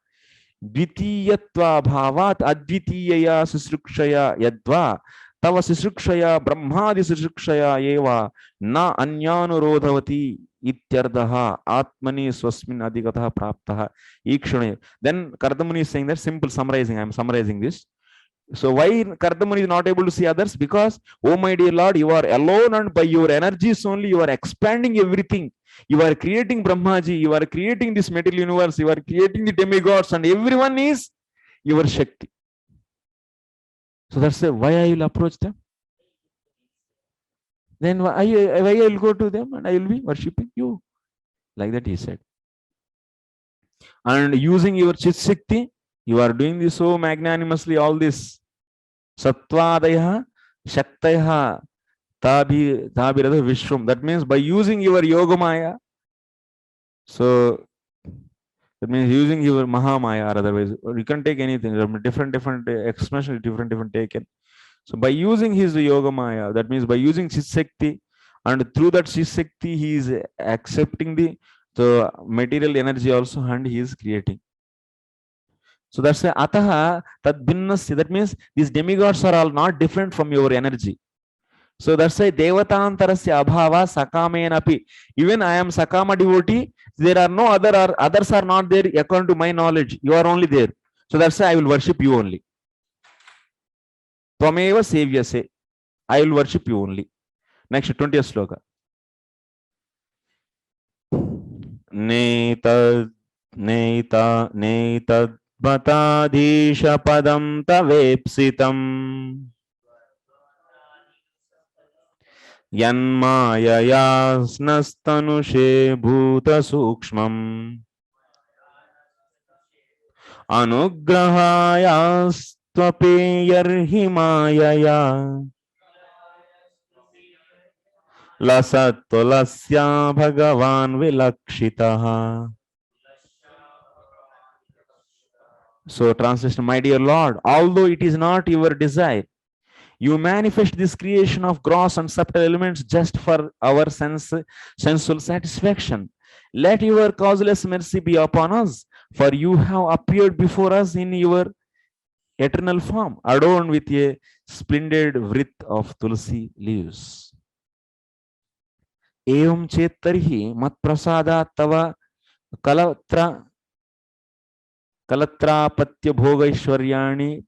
dvitiyatva bhavat advitiyaya susrukshaya yadva tava susrukshaya brahmadi susrukshaya eva na anyanurodhavati ityardaha atmani swasmin adhigataha praptaha ikshane. Then Kardamuni is saying that, simple summarizing. I am summarizing this. So why Kardamuni is not able to see others? Because, oh my dear Lord, you are alone and by your energies only you are expanding everything. You are creating Brahmaji, you are creating this material universe, you are creating the demigods, and everyone is your Shakti. So that's why I will approach them. Then why I will go to them and I will be worshipping you. Like that he said. And using your Chit Shakti, you are doing this so magnanimously, all this. Sattvadaya, Shaktaya, Tabhiradha Vishram. That means by using your Yogamaya, So that means using your Mahamaya or otherwise, or you can take anything, different expression, different taken. So by using his Yoga Maya, that means by using Shakti, and through that Shakti, he is accepting the material energy also, and he is creating. So that's why Ataha Tad Bhinnasya, that means these demigods are all not different from your energy. So that's why Devatantarasya Abhava Sakamenapi. Even I am Sakama devotee, there are no others are not there according to my knowledge. You are only there. So that's why I will worship you only. Tvameva Sevyase. I will worship you only. Next 20th sloka. Netad Batadisha Padam Tavepsitam Yanmaya Snastanushe Bhuta Sukshmam Anugrahaya Stapeyarhimaya Lasattulasya Bhagavan Vilakshitaha. So translation, my dear Lord, although it is not your desire, you manifest this creation of gross and subtle elements just for our sensual satisfaction. Let your causeless mercy be upon us, for you have appeared before us in your eternal form, adorned with a splendid wreath of tulsi leaves. Evam chetarhi mat prasada tava kalatrapatya bhogaishwaryani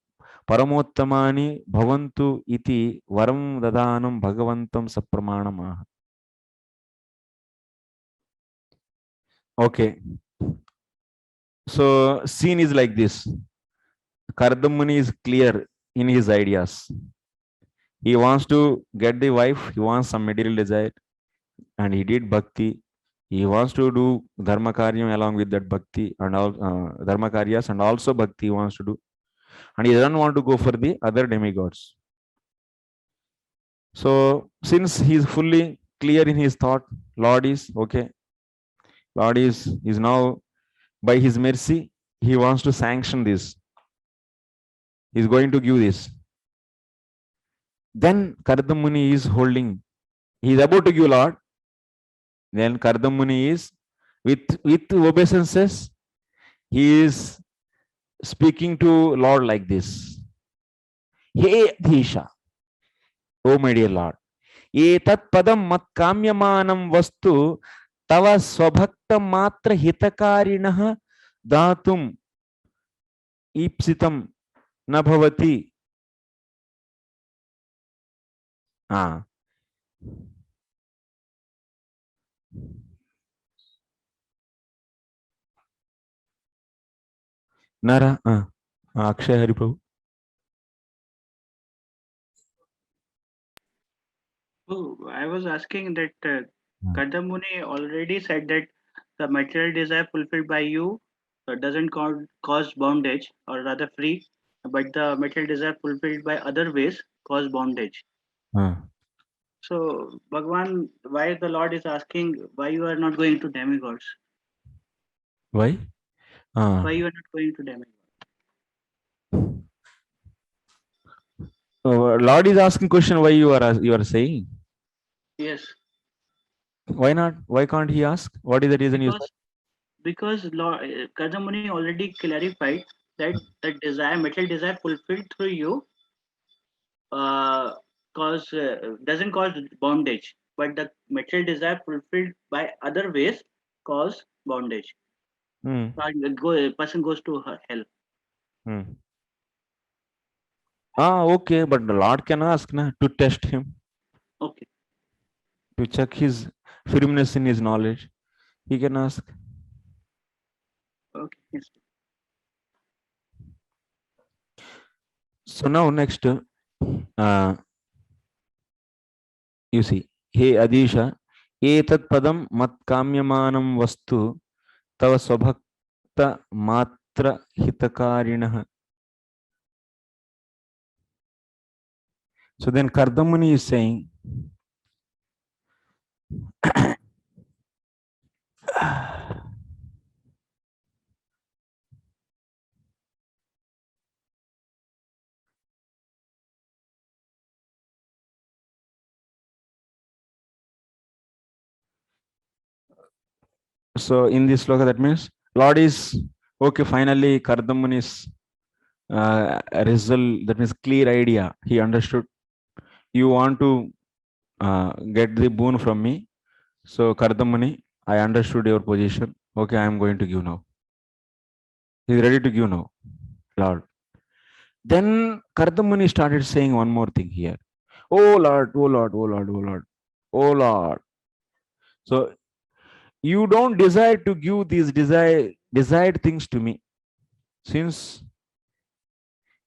paramottamani bhavantu iti varam dadanam bhagavantam sapramanamaha. Okay. So scene is like this. Kardama Muni is clear in his ideas. He wants to get the wife, he wants some material desire, and he did bhakti. He wants to do dharma karyam along with that bhakti and all dharma karyas, and also bhakti he wants to do. And he doesn't want to go for the other demigods. So since he is fully clear in his thought, Lord is okay. Lord is now, by his mercy, he wants to sanction this. He is going to give this. Then Kardama Muni is holding. He is about to give, Lord. Then Kardama Muni is with obeisances. He is speaking to Lord like this. Hey Dhisha, oh my dear Lord, etat padam mat kamyamanam vastu tava swabhakta matra hitakarinah datum ipsitam nabhavati. Nara, Akshay Hari Prabhu. Oh, I was asking that Kardama Muni already said that the material desire fulfilled by you doesn't cause bondage, or rather free, but the material desire fulfilled by other ways cause bondage. So, Bhagwan, why the Lord is asking why you are not going to demigods? Why? Why you are not going to demigods? Lord is asking question why you are saying. Yes. Why not? Why can't he ask? What is the reason you said? Because Kardama Muni already clarified that the desire, material desire fulfilled through you, doesn't cause bondage, but the material desire fulfilled by other ways cause bondage. A person goes to hell. Okay, but the Lord can ask to test him. Okay. To check his firmness in his knowledge, he can ask. Okay. Yes. So now next, you see, hey Adisha, etat padam mat kamyamanam vastu tava swabhakta matra hitakarinah. So then Kardama Muni is saying, So in this sloka, that means Lord is okay. Finally, Kardamuni's result, that means clear idea. He understood. You want to get the boon from me. So Kardamuni, I understood your position. Okay, I am going to give now. He is ready to give now, Lord. Then Kardamuni started saying one more thing here. Oh Lord, oh Lord, oh Lord, oh Lord, oh Lord. So you don't desire to give these desired things to me. Since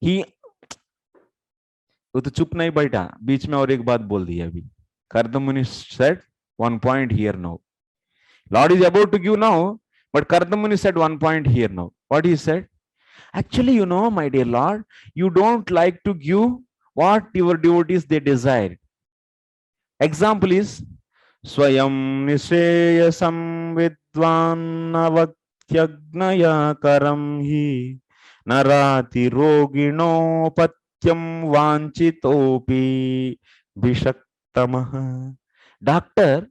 he वो तो चुप नहीं बैठा, बीच में और एक बात बोल दी अभी. Kardamuni said one point here now. Lord is about to give now, but Kardamuni said one point here now. What he said? Actually, you know, my dear Lord, you don't like to give what your devotees they desire. Example is Swayam Nishayasam Vidvan Avaktyagnaya Karam Hi Narati Rogino Patyam Vanchitopi Bhishaktamaha. Doctor,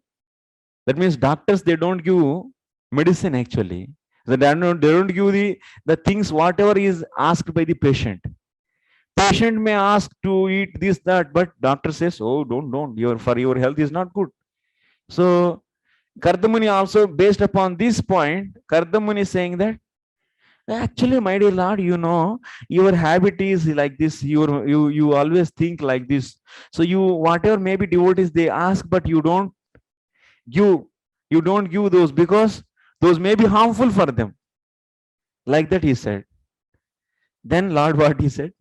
that means doctors, they don't give medicine actually. They don't give the things whatever is asked by the patient. Patient may ask to eat this, that, but doctor says, oh, don't, for your health is not good. So Kardamuni also, based upon this point, Kardamuni is saying that actually, my dear Lord, you know, your habit is like this. You always think like this. So you, whatever maybe devotees they ask, but you don't give those because those may be harmful for them. Like that he said. Then Lord, what he said?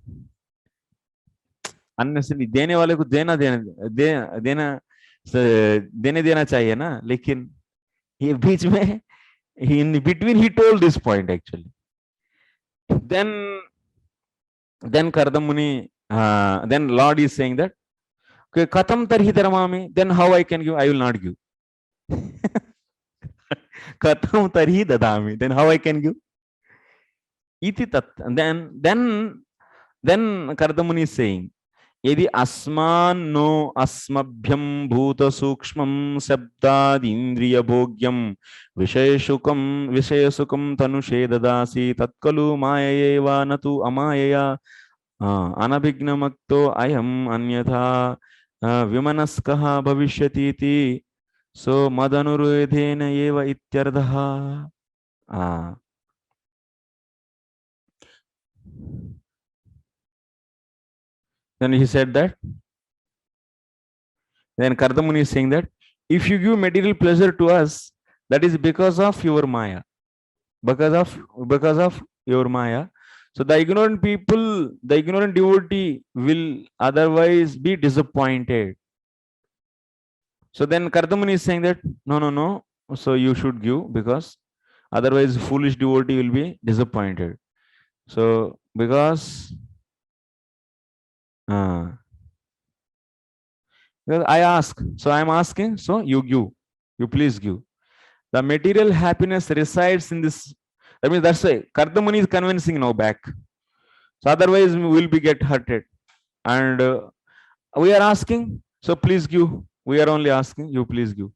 Unnecessarily देने वाले को देने देना चाहिए ना, लेकिन ये बीच में in between he told this point actually. Then Kardamuni, then Lord is saying that okay, katam tarhi dharmami, then how I can give? I will not give. Katam tarhi dadami, then how I can give? Iti tat. Then Kardamuni is saying, यदि अस्मान no अस्मभ्यं भूत सूक्ष्मं शब्दाद इंद्रिय भोग्यं विषय सुखं तनुषे ददासि तत्कलु मायैव न तु अमायया अनभिघ्नमक्तो अयम् अन्यथा विमनस्कः भविष्यति इति सो मदनुरोधेन एव इत्यर्थः. Then he said that. Then Kardamuni is saying that if you give material pleasure to us, that is because of your Maya. Because of your Maya. So the ignorant people, the ignorant devotee will otherwise be disappointed. So then Kardamuni is saying that no. So you should give because otherwise foolish devotee will be disappointed. So because I ask, so I am asking, so you give, you please give. The material happiness resides in this. I mean, that's why Kardamuni is convincing now back. So otherwise we will be get hurted. And we are asking, so please give. We are only asking, you please give.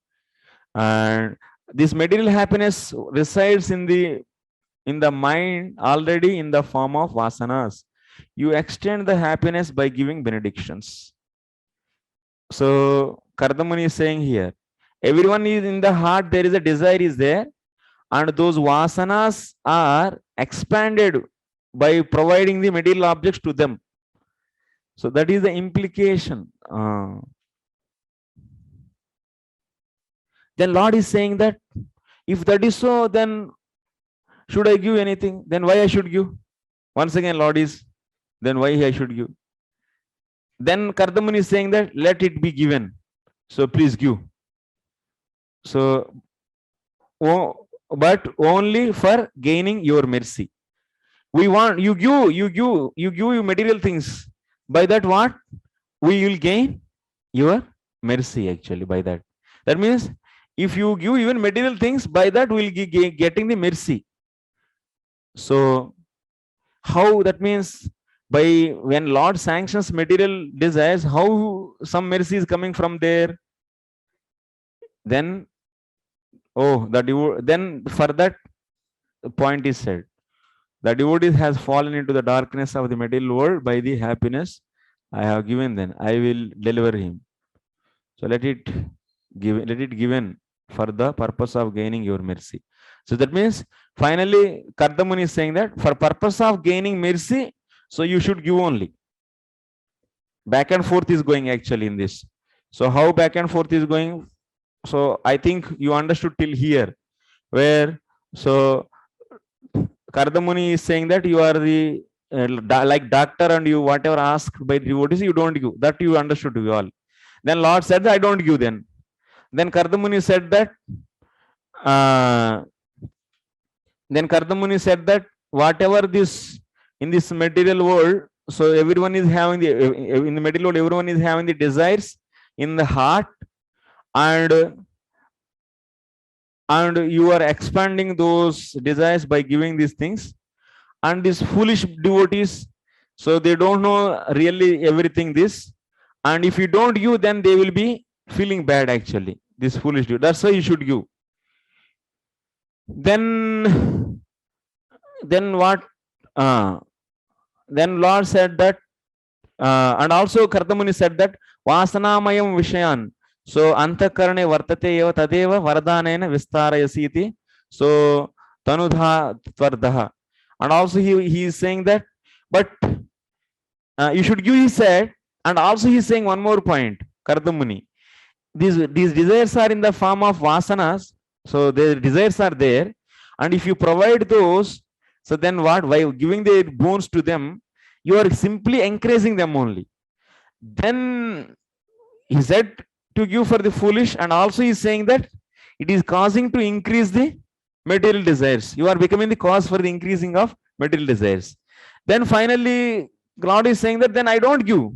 And this material happiness resides in the mind already in the form of vasanas. You extend the happiness by giving benedictions. So Kardamuni is saying here, everyone is in the heart, there is a desire is there, and those vasanas are expanded by providing the material objects to them. So that is the implication. Then Lord is saying that if that is so, then should I give anything? Then why I should give? Once again, Lord is, then why I should give? Then Kardamuni is saying that let it be given. So please give. So, but only for gaining your mercy. We want you give material things. By that what? We will gain your mercy actually by that. That means if you give even material things, by that we will be getting the mercy. So how that means by when Lord sanctions material desires, how some mercy is coming from there? Then oh, the then for that point is said, the devotee has fallen into the darkness of the material world by the happiness I have given, then I will deliver him. So let it given for the purpose of gaining your mercy. So that means finally Kardamuni is saying that for purpose of gaining mercy, so you should give only. Back and forth is going actually in this. So how back and forth is going? So I think you understood till here, where so Kardamuni is saying that you are the like doctor and you whatever asked by the devotees you don't give. That you understood you all. Then Lord said that I don't give then. Then Kardamuni said that whatever this in this material world, so everyone is having the in the material world, everyone is having the desires in the heart, and you are expanding those desires by giving these things. And these foolish devotees, so they don't know really everything this, and if you don't give, then they will be feeling bad actually, this foolish devotee. That's why you should give. Then what? Then Lord said that, and also Kardamuni said that Vasanamayam Vishayan. So antakarane vartate eva tadeva vardhanena vistarayasi iti. So tanudha tvardaha. And also he is saying that, but you should give, he said. And also he is saying one more point, Kardamuni. These desires are in the form of vasanas. So the desires are there. And if you provide those, so then what? By giving the boons to them, you are simply encouraging them only. Then he said to give for the foolish, and also he is saying that it is causing to increase the material desires. You are becoming the cause for the increasing of material desires. Then finally, God is saying that then I don't give.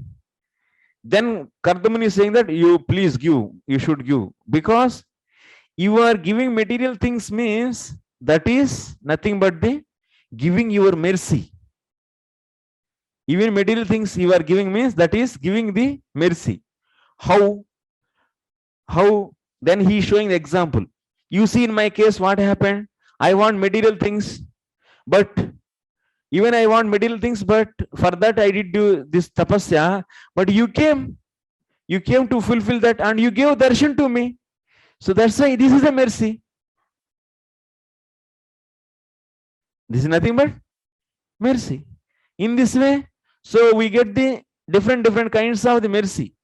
Then Kardamuni is saying that you please give, you should give, because you are giving material things means that is nothing but the giving your mercy. Even material things you are giving means that is giving the mercy. How? Then he is showing the example. You see in my case what happened? I want material things, but even I want material things, but for that I did do this tapasya, but you came to fulfill that and you gave darshan to me. So that's why this is a mercy. This is nothing but mercy. In this way, so we get the different kinds of the mercy.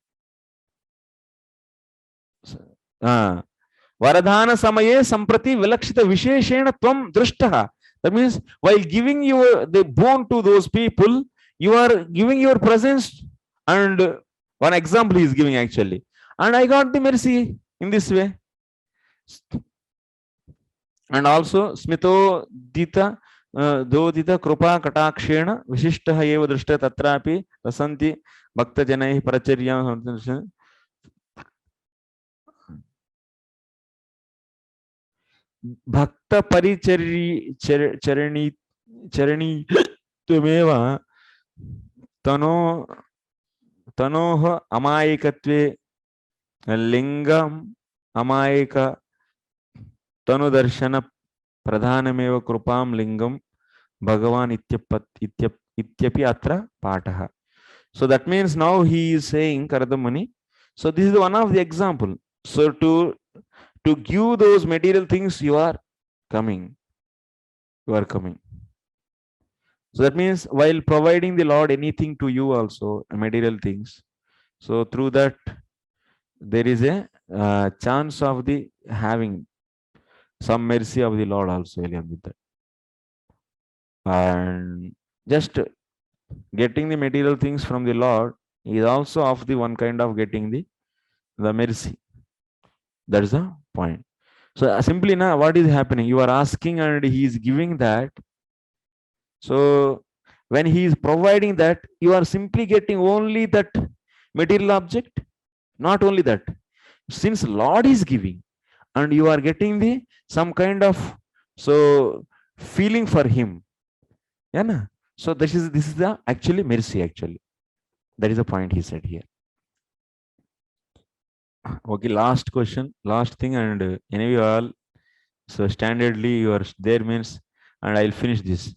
Varadhana samaye samprati vilakshita visheshena tvam drishtaha. That means while giving the boon to those people, you are giving your presence, and one example he is giving actually. And I got the mercy in this way. And also smito dita dodita krupa katakshena vishishtaha eva drishta tatrapi rasanti bhakta janai paracharyam. Bhakta parichari charani tumeva tanoha amayikatve lingam amayika tanu darshana pradhanameva krupam lingam bhagavan ityapi atra pataha. So that means now he is saying, Kardamuni, so this is one of the example. So to give those material things, you are coming. So that means while providing the Lord anything to you also, material things, so through that there is a chance of the having some mercy of the Lord also along with that. And just getting the material things from the Lord is also of the one kind of getting the mercy. That is the point. So simply now what is happening? You are asking and he is giving that. So when he is providing that, you are simply getting only that material object. Not only that, since Lord is giving and you are getting the some kind of so feeling for him. Yeah, na? So this is the actually mercy actually. That is the point he said here. Okay, last question, last thing, and anyway all So standardly you are there means, and I'll finish this.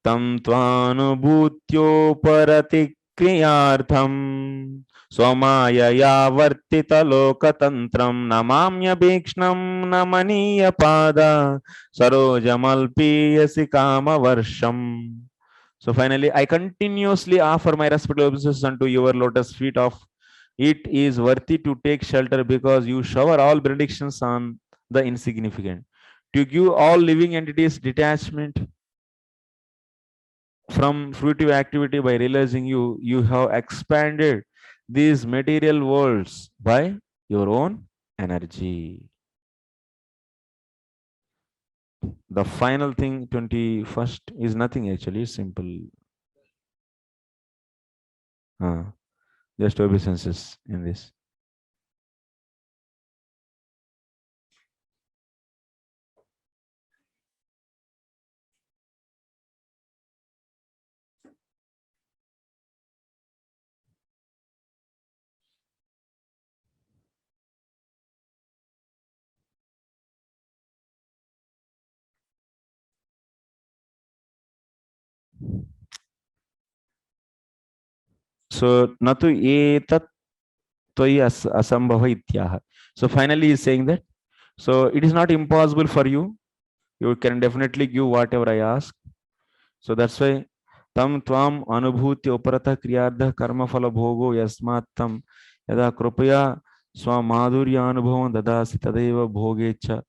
Tam tvanubhutyoparati kriyartham swamaya vartita lokatantram namamya bhikshnam namaniya pada sarojamalpiyasi kama varsham. So finally, I continuously offer my respectful obeisances unto your lotus feet of it is worthy to take shelter because you shower all benedictions on the insignificant. To give all living entities detachment from fruitive activity by realizing you have expanded these material worlds by your own energy. The final thing, 21st, is nothing actually, simple. Just obeisances in this. So natu etat toyi asambhava ityaha. So finally he is saying that, so it is not impossible for you. You can definitely give whatever I ask. So that's why tam tvam anubhuti oparata kriyardha karma phala bhogo yasmat tam yada krupaya swa madhurya anubhavam dadasi tadeva bhogecha.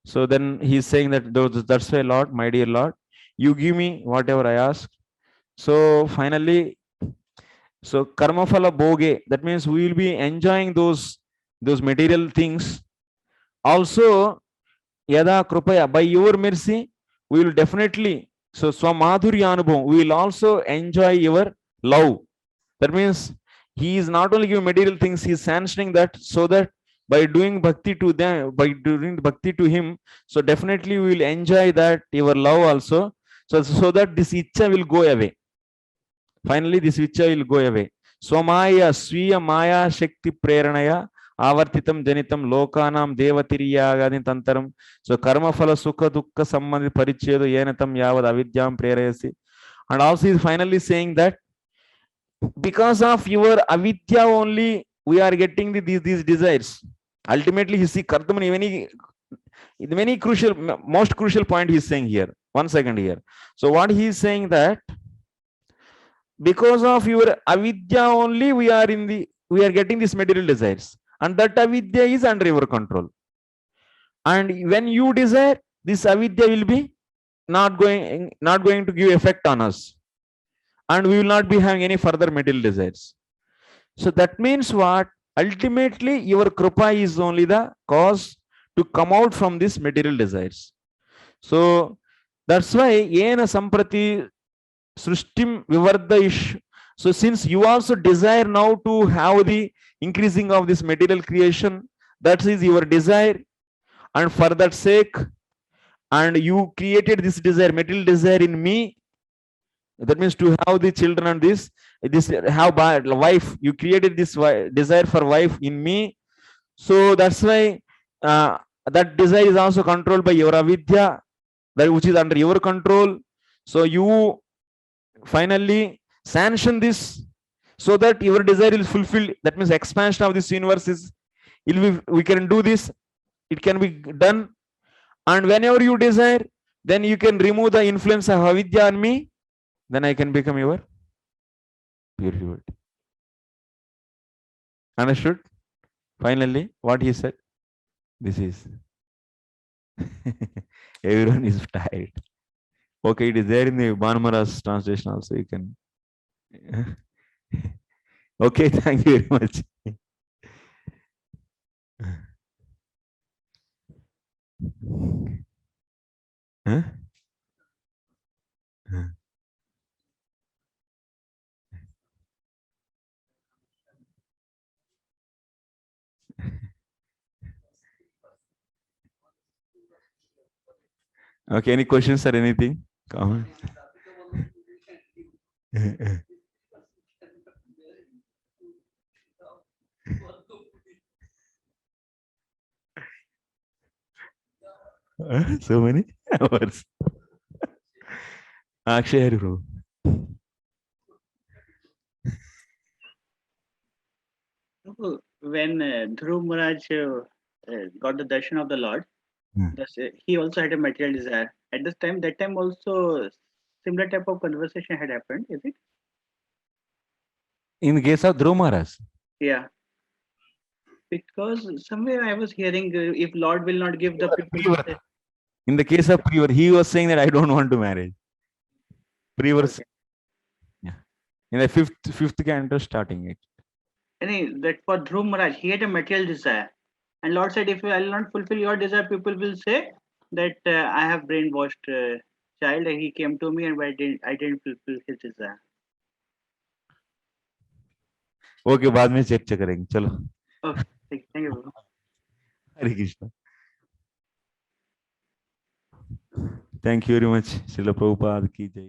So then he is saying that that's why Lord, my dear Lord, you give me whatever I ask. So finally, so karma phala bhoge, that means we will be enjoying those material things. Also, yada krupaya, by your mercy, we will definitely, so swamadhurya anubhavam, we will also enjoy your love. That means he is not only giving material things, he is sanctioning that, so that by doing bhakti to them, by doing bhakti to him, so definitely we will enjoy that your love also. So that this icha will go away. Finally, this icha will go away. Swamaya swiya maya shakti preranaya avartitam janitam lokanam devatiriyagadin tantaram. So karma phala sukha dukkha sambandhi parichedo yenatam yavad avidyam prerayasi. And also he is finally saying that because of your avidya only we are getting these desires. Ultimately, you see Kardamani, many crucial, most crucial point he is saying here. 1 second here. So what he is saying that because of your avidya only we are getting these material desires, and that avidya is under your control. And when you desire, this avidya will be not going to give effect on us, and we will not be having any further material desires. So that means what? Ultimately, your krupa is only the cause to come out from these material desires. So that's why yena samprati srishtim vivardaish. So since you also desire now to have the increasing of this material creation, that is your desire, and for that sake, and you created this desire, material desire in me. That means to have the children and this have wife, you created this desire for wife in me. So that's why that desire is also controlled by your avidya, that which is under your control. So you finally sanction this so that your desire is fulfilled. That means expansion of this universe is, we can do this, it can be done. And whenever you desire, then you can remove the influence of avidya on me, then I can become your pure devotee. Understood? Finally, what he said, this is everyone is tired. Okay, it is there in the Banamara's translation also. You can. Okay, thank you very much. Huh? Okay, any questions or anything? Comment? So many hours. Akshay Hari Prabhu. When Dhruv Maharaj got the darshan of the Lord, he also had a material desire. At this time, that time also similar type of conversation had happened, is it? In the case of Dhruv Maharaj. Yeah. Because somewhere I was hearing if Lord will not give the people. In the case of Privar, he was saying that I don't want to marry. Privar, Okay. yeah. In the fifth canto starting it. That for Dhruv Maharaj, he had a material desire. And Lord said, if I will not fulfill your desire, people will say that I have brainwashed child and he came to me and I didn't fulfill his desire. Okay, बाद में चर्चा करेंगे. चलो. Okay, thank you. Hare Krishna. Thank you very much. Srila Prabhupada ki jai.